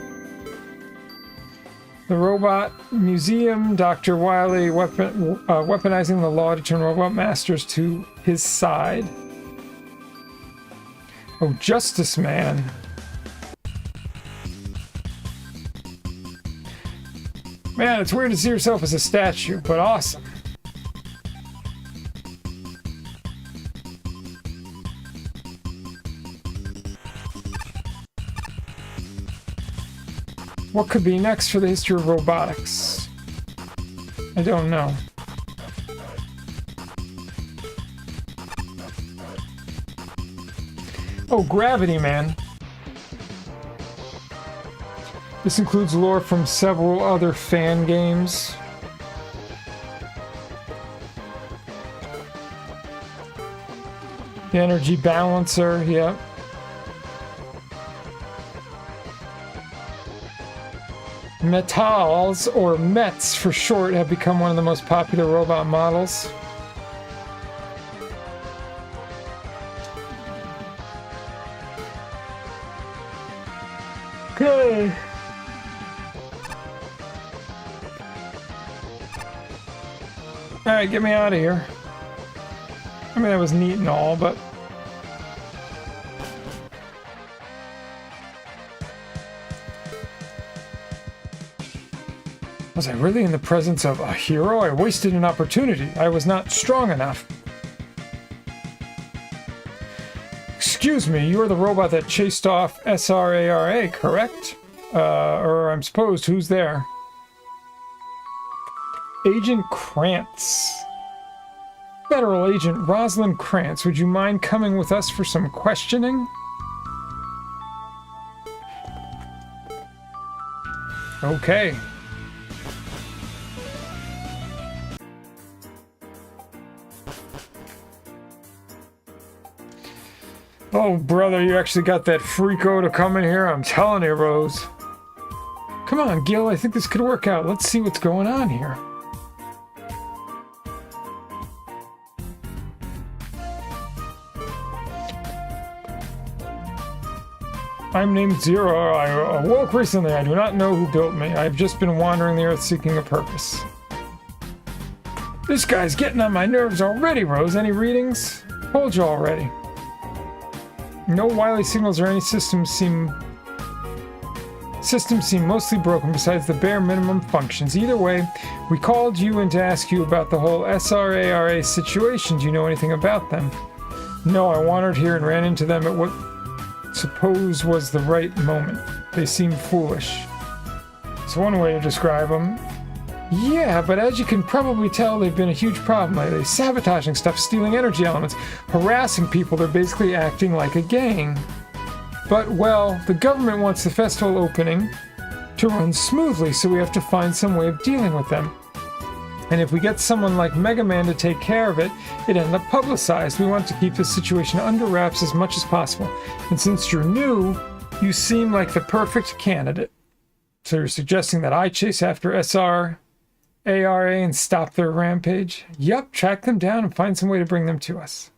The Robot Museum, Dr. Wily weaponizing the law to turn Robot Masters to his side. Oh, Justice Man. Man, it's weird to see yourself as a statue, but awesome. What could be next for the history of robotics? I don't know. Oh, Gravity Man. This includes lore from several other fan games. The Energy Balancer, yep. Metals, or Mets for short, have become one of the most popular robot models. Okay. Alright, get me out of here. I mean, that was neat and all, but... Was I really in the presence of a hero? I wasted an opportunity. I was not strong enough. Excuse me, you are the robot that chased off SRARA, correct? Or I'm supposed, who's there? Agent Krantz. Federal Agent Rosalind Krantz, would you mind coming with us for some questioning? Okay. Oh, brother, you actually got that freako to come in here? I'm telling you, Rose. Come on, Gil, I think this could work out. Let's see what's going on here. I'm named Zero. I awoke recently. I do not know who built me. I've just been wandering the earth seeking a purpose. This guy's getting on my nerves already, Rose. Any readings? Told you already. No wily signals or any systems seem mostly broken besides the bare minimum functions. Either way, we called you in to ask you about the whole SRARA situation. Do you know anything about them? No, I wandered here and ran into them at what suppose was the right moment. They seemed foolish. It's one way to describe them. Yeah, but as you can probably tell, they've been a huge problem lately. Sabotaging stuff, stealing energy elements, harassing people. They're basically acting like a gang. But, well, the government wants the festival opening to run smoothly, so we have to find some way of dealing with them. And if we get someone like Mega Man to take care of it, it'd end up publicized. We want to keep the situation under wraps as much as possible. And since you're new, you seem like the perfect candidate. So you're suggesting that I chase after SRARA and stop their rampage? Yup, track them down and find some way to bring them to us.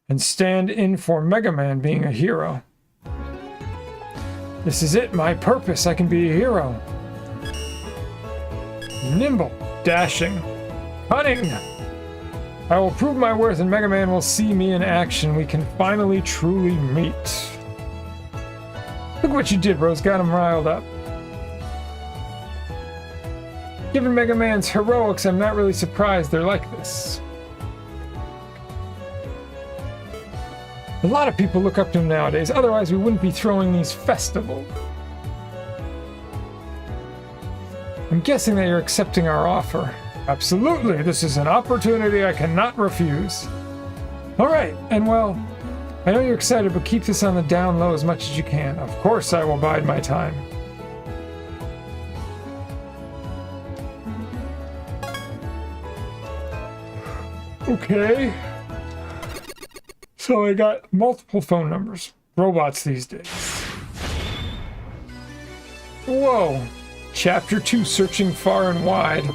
And stand in for Mega Man being a hero. This is it, my purpose. I can be a hero. Nimble, dashing, cunning. I will prove my worth and Mega Man will see me in action. We can finally truly meet. Look what you did, Rose. Got him riled up. Given Mega Man's heroics, I'm not really surprised they're like this. A lot of people look up to him nowadays, otherwise we wouldn't be throwing these festivals. I'm guessing that you're accepting our offer. Absolutely, this is an opportunity I cannot refuse. Alright, and well, I know you're excited, but keep this on the down low as much as you can. Of course I will bide my time. Okay. So I got multiple phone numbers. Robots these days. Whoa. Chapter 2, Searching Far and Wide.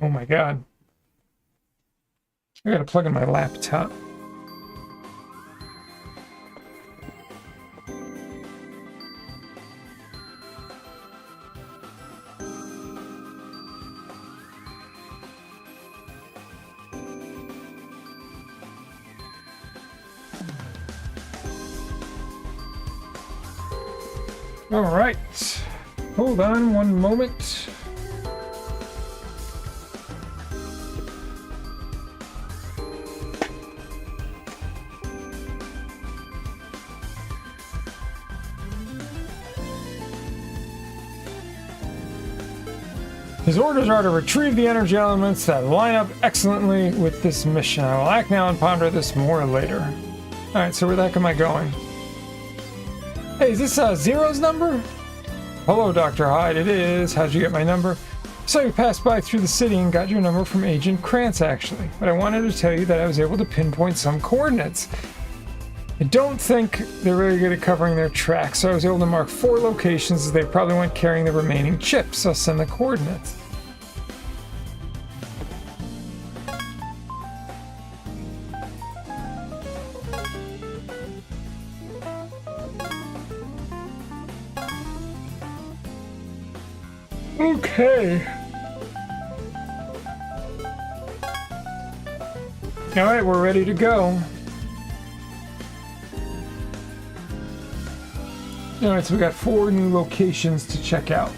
Oh my god. I gotta plug in my laptop. All right, hold on one moment. His orders are to retrieve the energy elements that line up excellently with this mission. I will act now and ponder this more later. Alright, so where the heck am I going? Hey, is this Zero's number? Hello, Dr. Hyde. It is. How'd you get my number? I saw you pass by through the city and got your number from Agent Krantz, actually. But I wanted to tell you that I was able to pinpoint some coordinates. I don't think they're very good at covering their tracks, so I was able to mark 4 locations as they probably went carrying the remaining chips. I'll send the coordinates. Okay. Alright, we're ready to go. Alright, so we got 4 new locations to check out.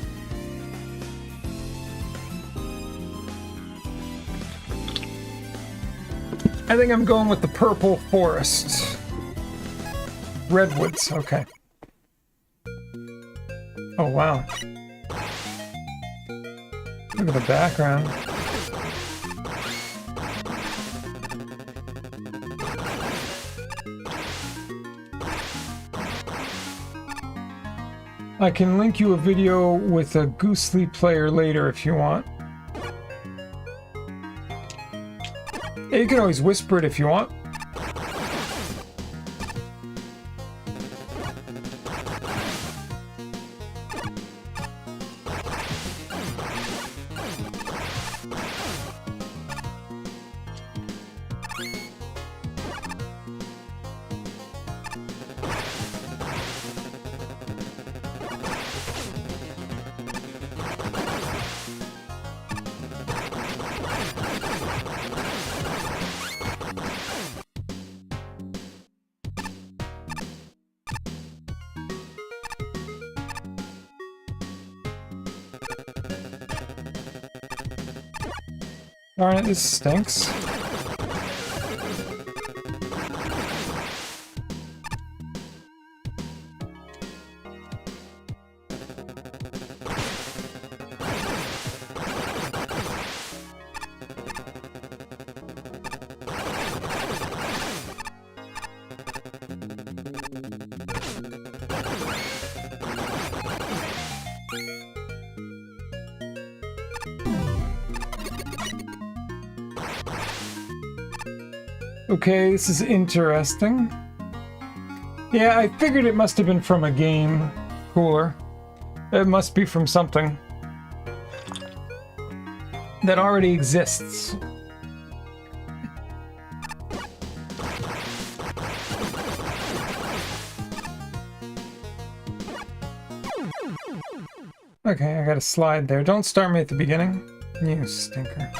I think I'm going with the Purple Forest. Redwoods, okay. Oh, wow. Look at the background. I can link you a video with a Goosely player later if you want. Yeah, you can always whisper it if you want. Darn it, this stinks. Okay, this is interesting. Yeah, I figured it must have been from a game cooler. It must be from something that already exists. Okay, I got a slide there. Don't start me at the beginning. You stinker.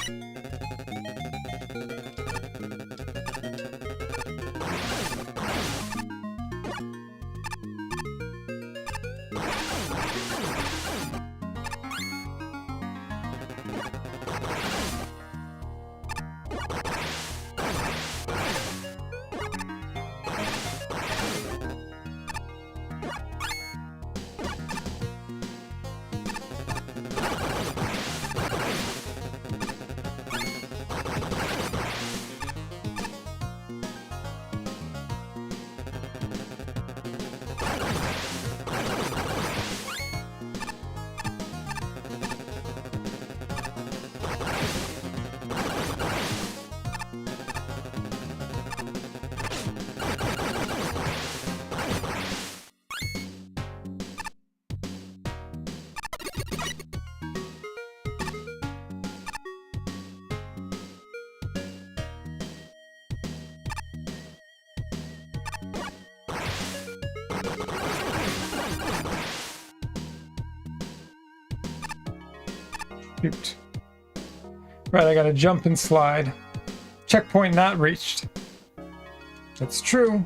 Shoot. Right, I gotta jump and slide. Checkpoint not reached. That's true.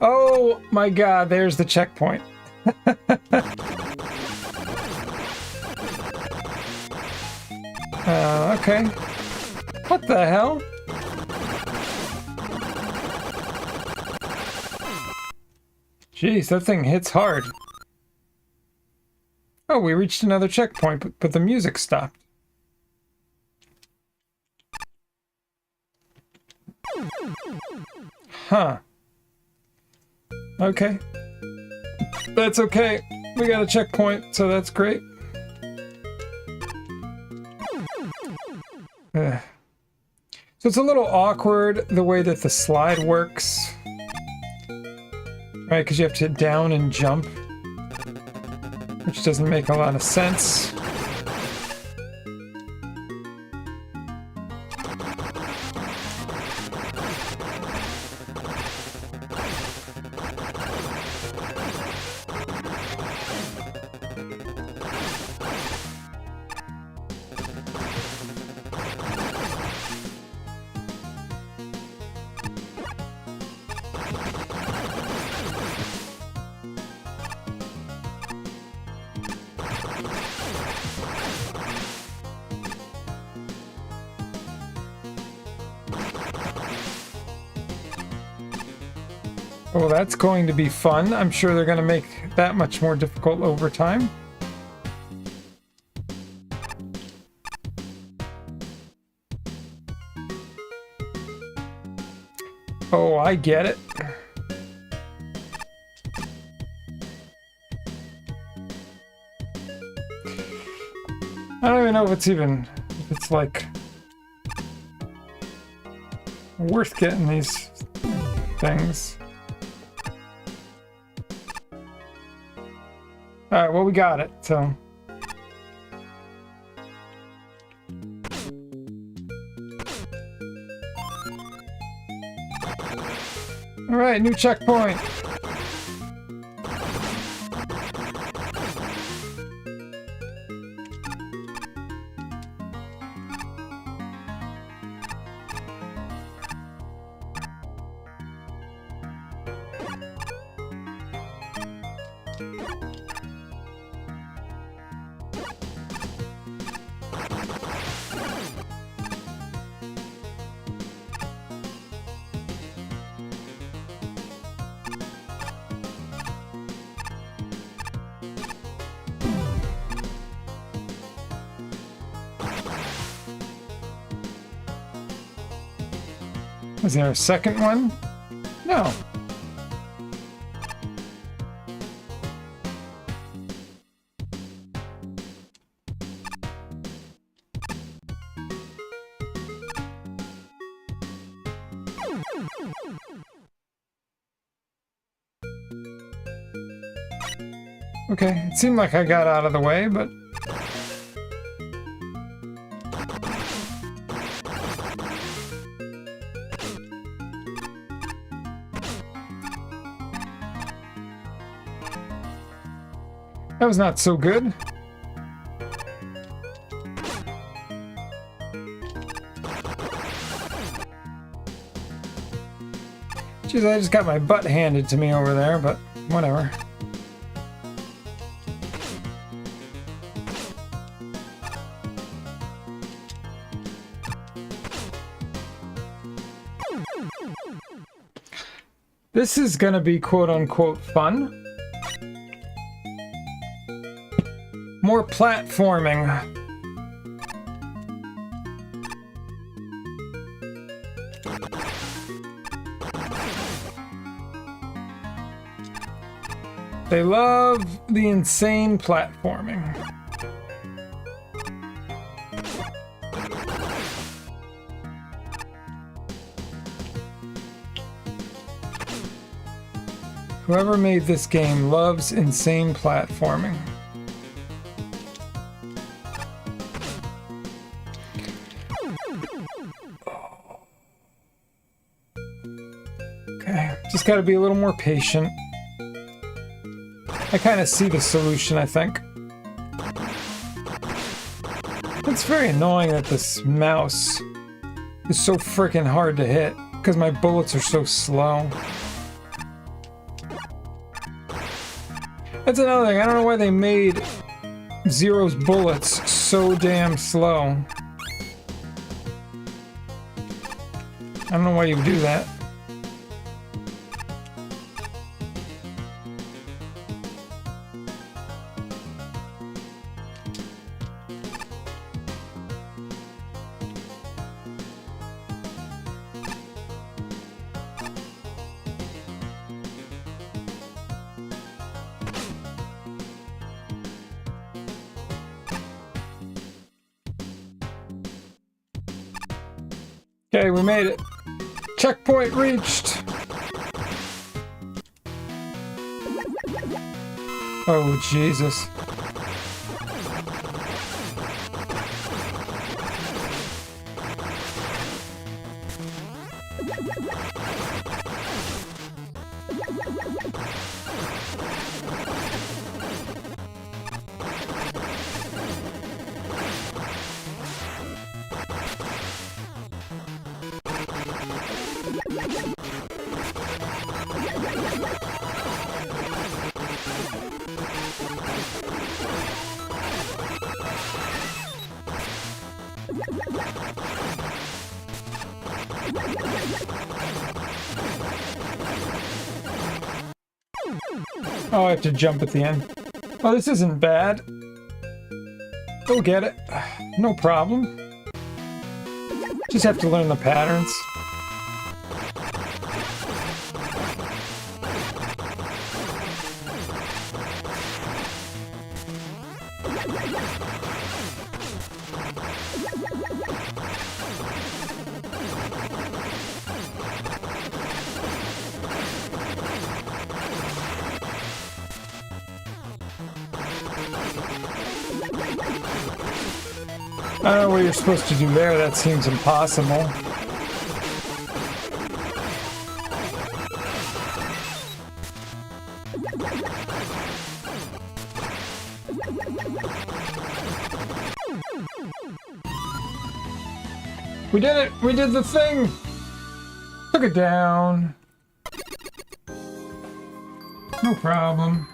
Oh my god, there's the checkpoint. Okay. What the hell? Jeez, that thing hits hard. Oh, we reached another checkpoint, but the music stopped. Huh. Okay. That's okay. We got a checkpoint, so that's great. So it's a little awkward the way that the slide works. Right, because you have to hit down and jump. Which doesn't make a lot of sense. Well, that's going to be fun. I'm sure they're going to make that much more difficult over time. Oh, I get it. I don't even know if it's like worth getting these things. Alright, well, we got it, so. Alright, new checkpoint. Is there a second one? No. Okay, it seemed like I got out of the way, but... that was not so good. Jeez, I just got my butt handed to me over there, but whatever. This is gonna be quote-unquote fun. More platforming. They love the insane platforming. Whoever made this game loves insane platforming. Okay, just gotta be a little more patient. I kind of see the solution, I think. It's very annoying that this mouse is so freaking hard to hit because my bullets are so slow. That's another thing. I don't know why they made Zero's bullets so damn slow. I don't know why you would do that. Okay, we made it. Checkpoint reached. Oh, Jesus. Oh, I have to jump at the end. Oh, this isn't bad. Go get it. No problem. Just have to learn the patterns. I don't know what you're supposed to do there. That seems impossible. We did it! We did the thing! Took it down. No problem.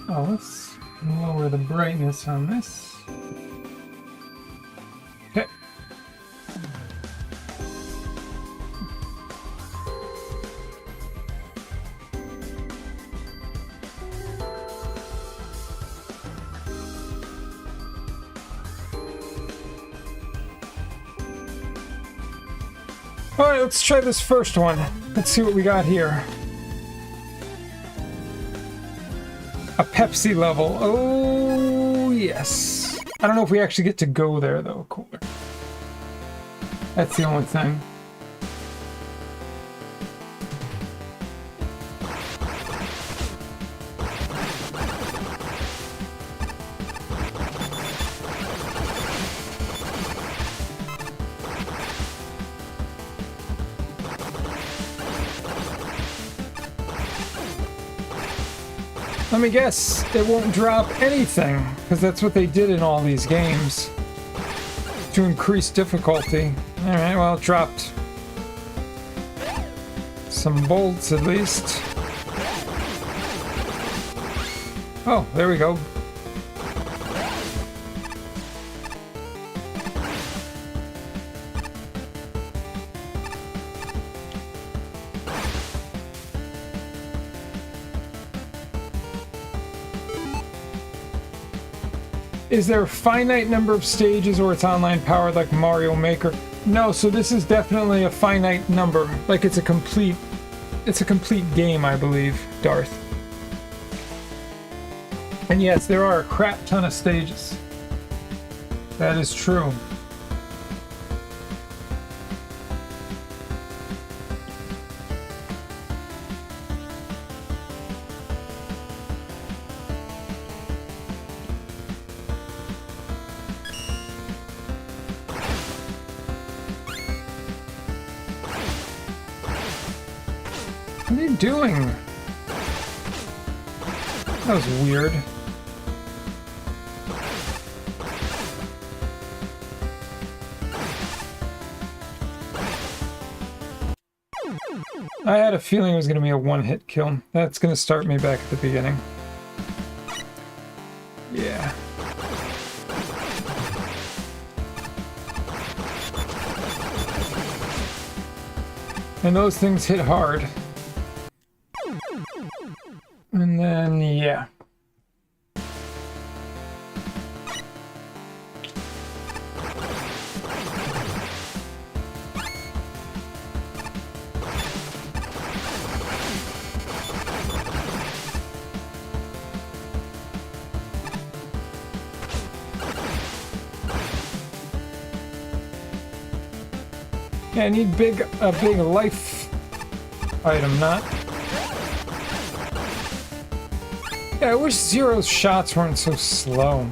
Oh, let's lower the brightness on this. Okay. All right, let's try this first one. Let's see what we got here. A Pepsi level. Oh, yes. I don't know if we actually get to go there, though. Cooler. That's the only thing. Let me guess, it won't drop anything, because that's what they did in all these games. To increase difficulty. Alright, well, it dropped some bolts at least. Oh, there we go. Is there a finite number of stages or it's online powered like Mario Maker? No, so this is definitely a finite number. Like it's a complete game, I believe, Darth. And yes, there are a crap ton of stages. That is true. What are you doing? That was weird. I had a feeling it was going to be a one-hit kill. That's going to start me back at the beginning. Yeah. And those things hit hard. And then, yeah. Yeah, I need a big life item, not. Yeah, I wish Zero's shots weren't so slow.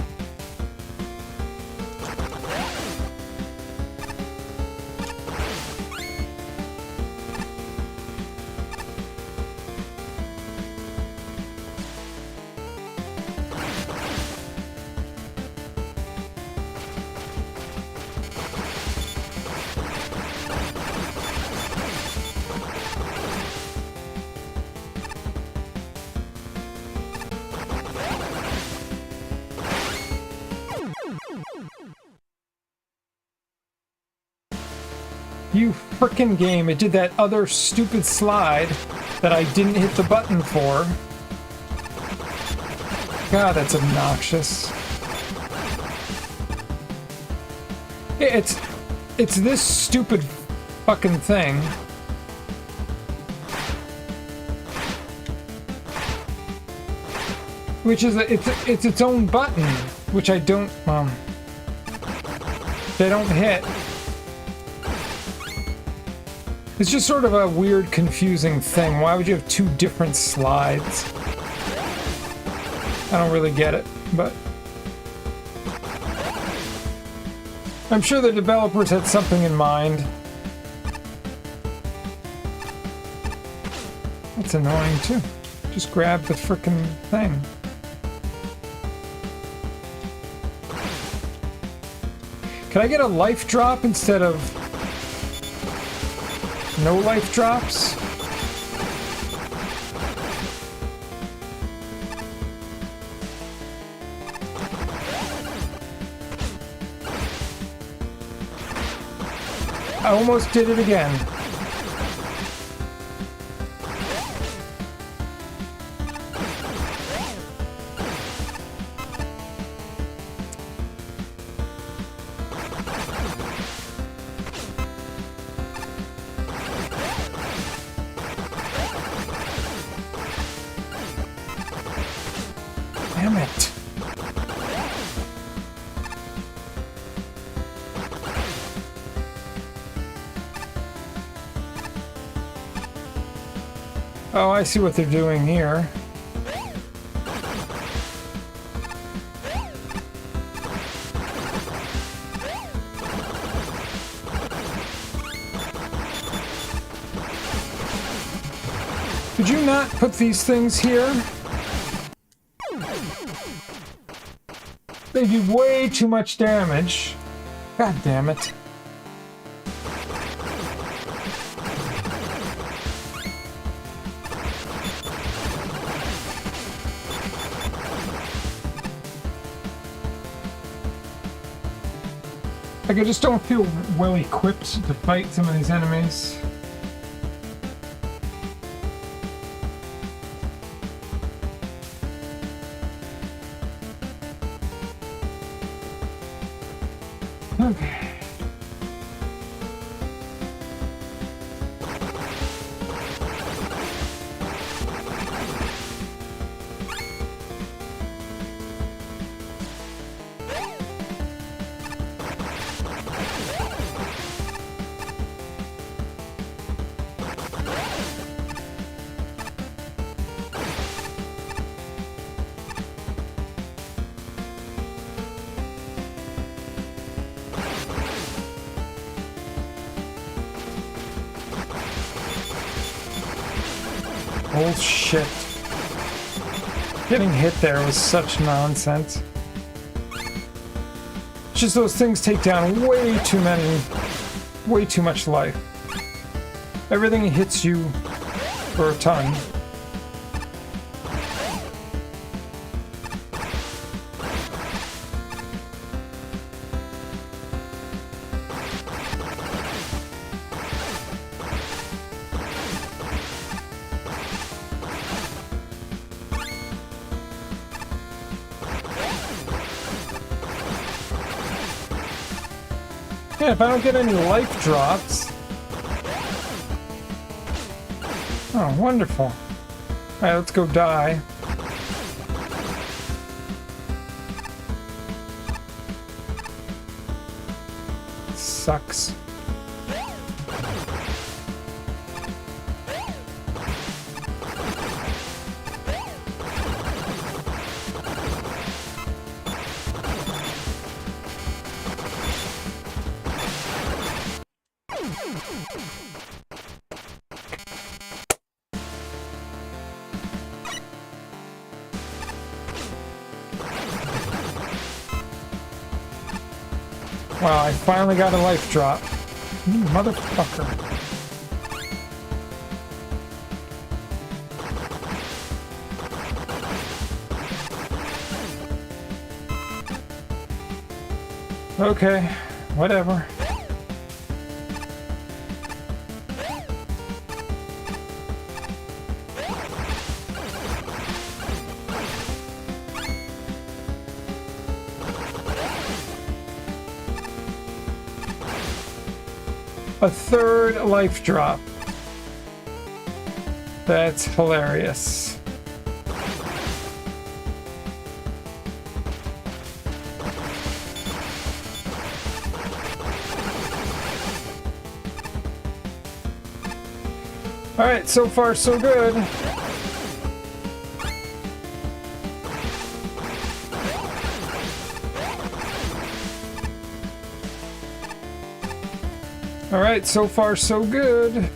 You frickin' game, it did that other stupid slide that I didn't hit the button for. God, that's obnoxious. It's this stupid fucking thing. Which is, it's its own button, which I don't, they don't hit. It's just sort of a weird, confusing thing. Why would you have two different slides? I don't really get it, but I'm sure the developers had something in mind. That's annoying too. Just grab the frickin' thing. Can I get a life drop instead of no life drops? I almost did it again. Damn it. Oh, I see what they're doing here. Could you not put these things here? They do way too much damage. God damn it. Like, I just don't feel well equipped to fight some of these enemies. Okay. Bullshit. Getting hit there was such nonsense. It's just those things take down way too much life. Everything hits you for a ton. Yeah, if I don't get any life drops. Oh, wonderful. Alright, let's go die. Sucks. Wow, I finally got a life drop. You motherfucker. Okay, whatever. A third life drop. That's hilarious. All right, so far so good. All right, so far so good.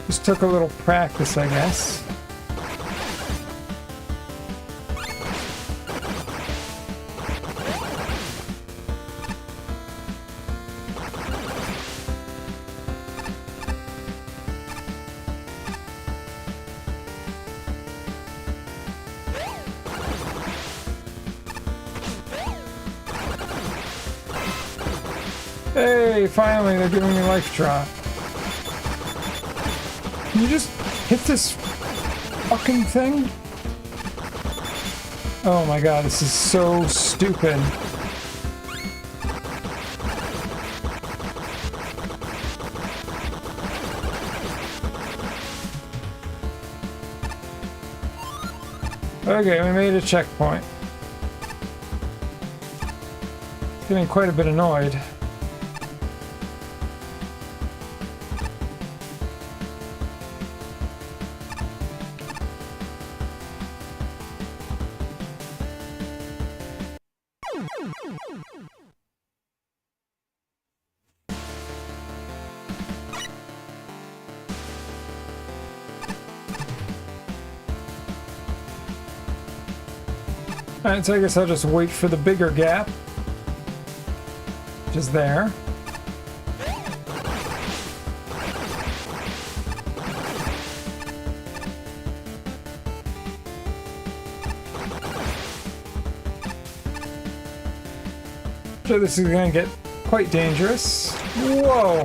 Just took a little practice, I guess. Hey, finally, they're giving me life drop. Can you just hit this fucking thing? Oh my god, this is so stupid. Okay, we made a checkpoint. Getting quite a bit annoyed. Alright, so I guess I'll just wait for the bigger gap. Which is there. So this is going to get quite dangerous. Whoa!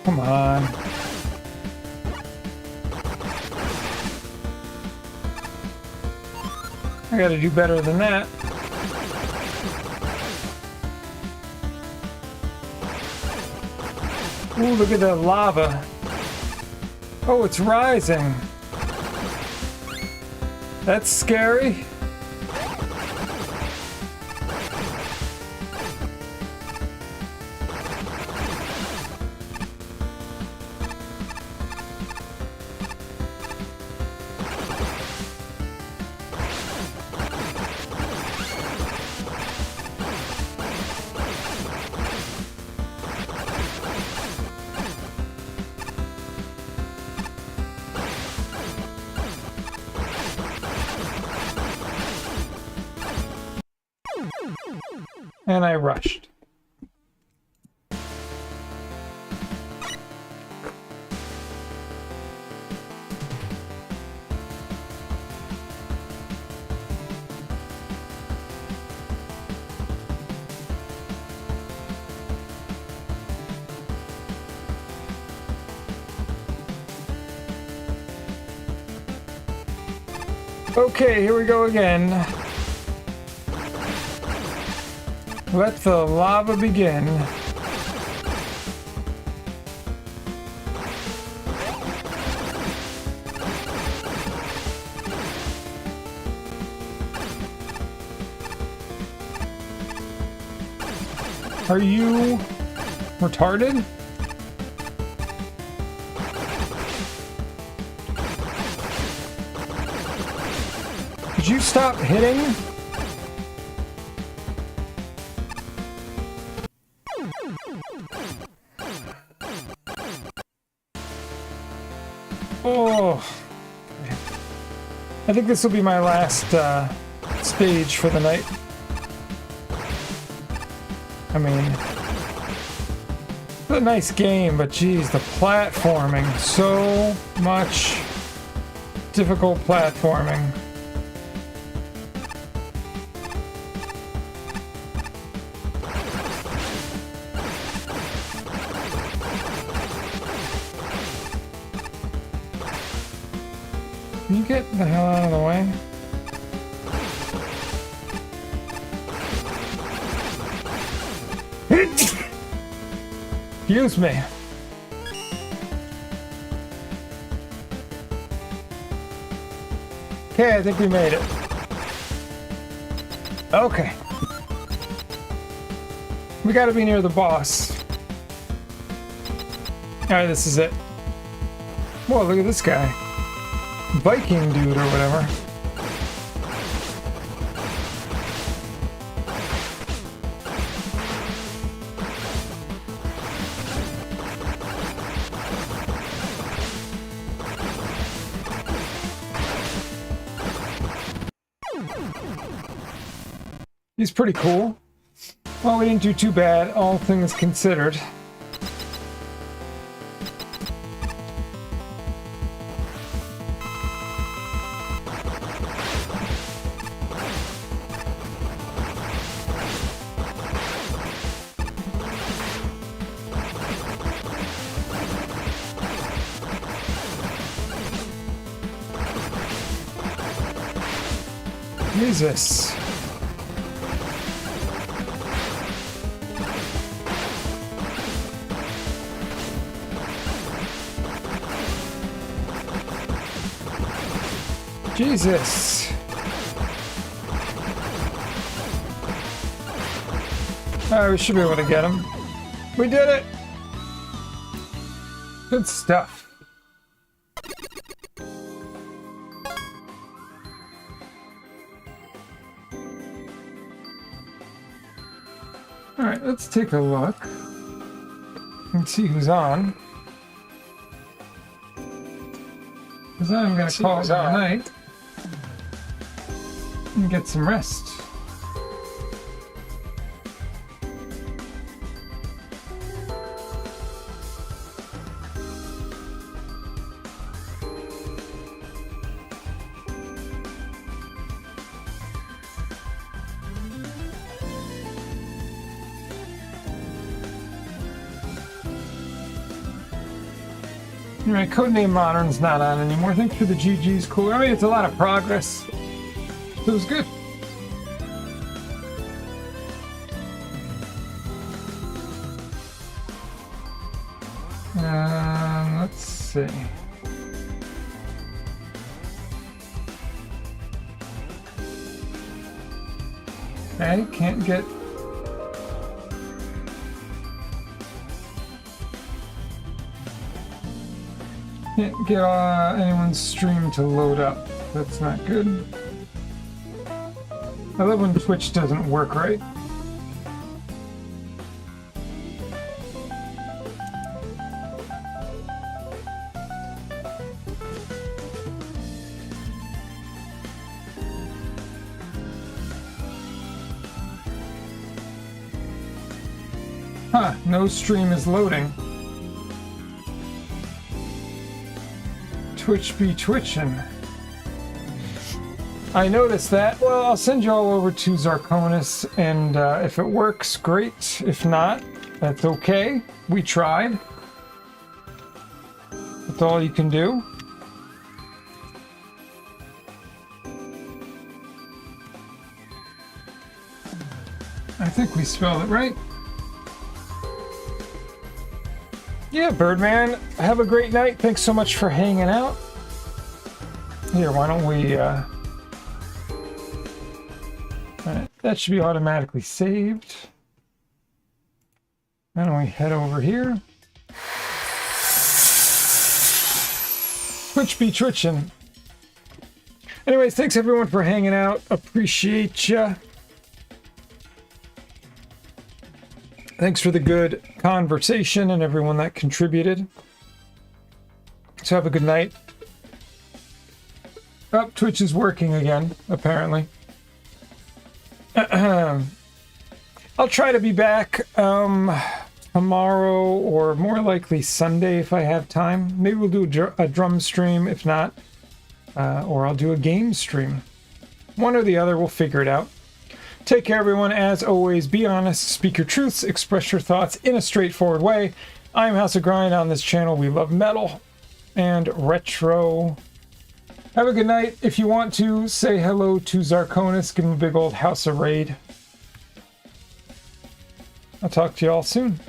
Come on. I gotta do better than that. Ooh, look at that lava. Oh, it's rising. That's scary. And I rushed. Okay, here we go again. Let the lava begin. Are you retarded? Could you stop hitting? Oh, I think this will be my last stage for the night. I mean, it's a nice game, but geez, the platforming, so much difficult platforming. Can you get the hell out of the way? Excuse me. Okay, I think we made it. Okay. We gotta be near the boss. Alright, this is it. Whoa, look at this guy. Viking dude or whatever. He's pretty cool. Well, we didn't do too bad, all things considered. Jesus. Jesus. Alright, we should be able to get him. We did it! Good stuff. Alright, let's take a look and see who's on. Because I'm going to call it a night and get some rest. Alright, Codename Modern's not on anymore. Thanks for the GG's, cool. I mean, it's a lot of progress. It was good. Let's see. Okay, can't get... Can't get anyone's stream to load up. That's not good. I love when Twitch doesn't work right. Huh, no stream is loading. Twitch be twitching. I noticed that. Well, I'll send you all over to Zarkonis, and if it works, great. If not, that's okay. We tried. That's all you can do. I think we spelled it right. Yeah, Birdman, have a great night. Thanks so much for hanging out. Here, why don't we, that should be automatically saved. Why don't we head over here? Twitch be twitching. Anyways, thanks everyone for hanging out. Appreciate ya. Thanks for the good conversation and everyone that contributed. So have a good night. Oh, Twitch is working again, apparently. I'll try to be back tomorrow or more likely Sunday if I have time. Maybe we'll do a drum stream if not, or I'll do a game stream. One or the other, we'll figure it out. Take care, everyone. As always, be honest, speak your truths, express your thoughts in a straightforward way. I'm House of Grind. On this channel, we love metal and retro. Have a good night. If you want to, say hello to Zarkonis. Give him a big old House of Raid. I'll talk to you all soon.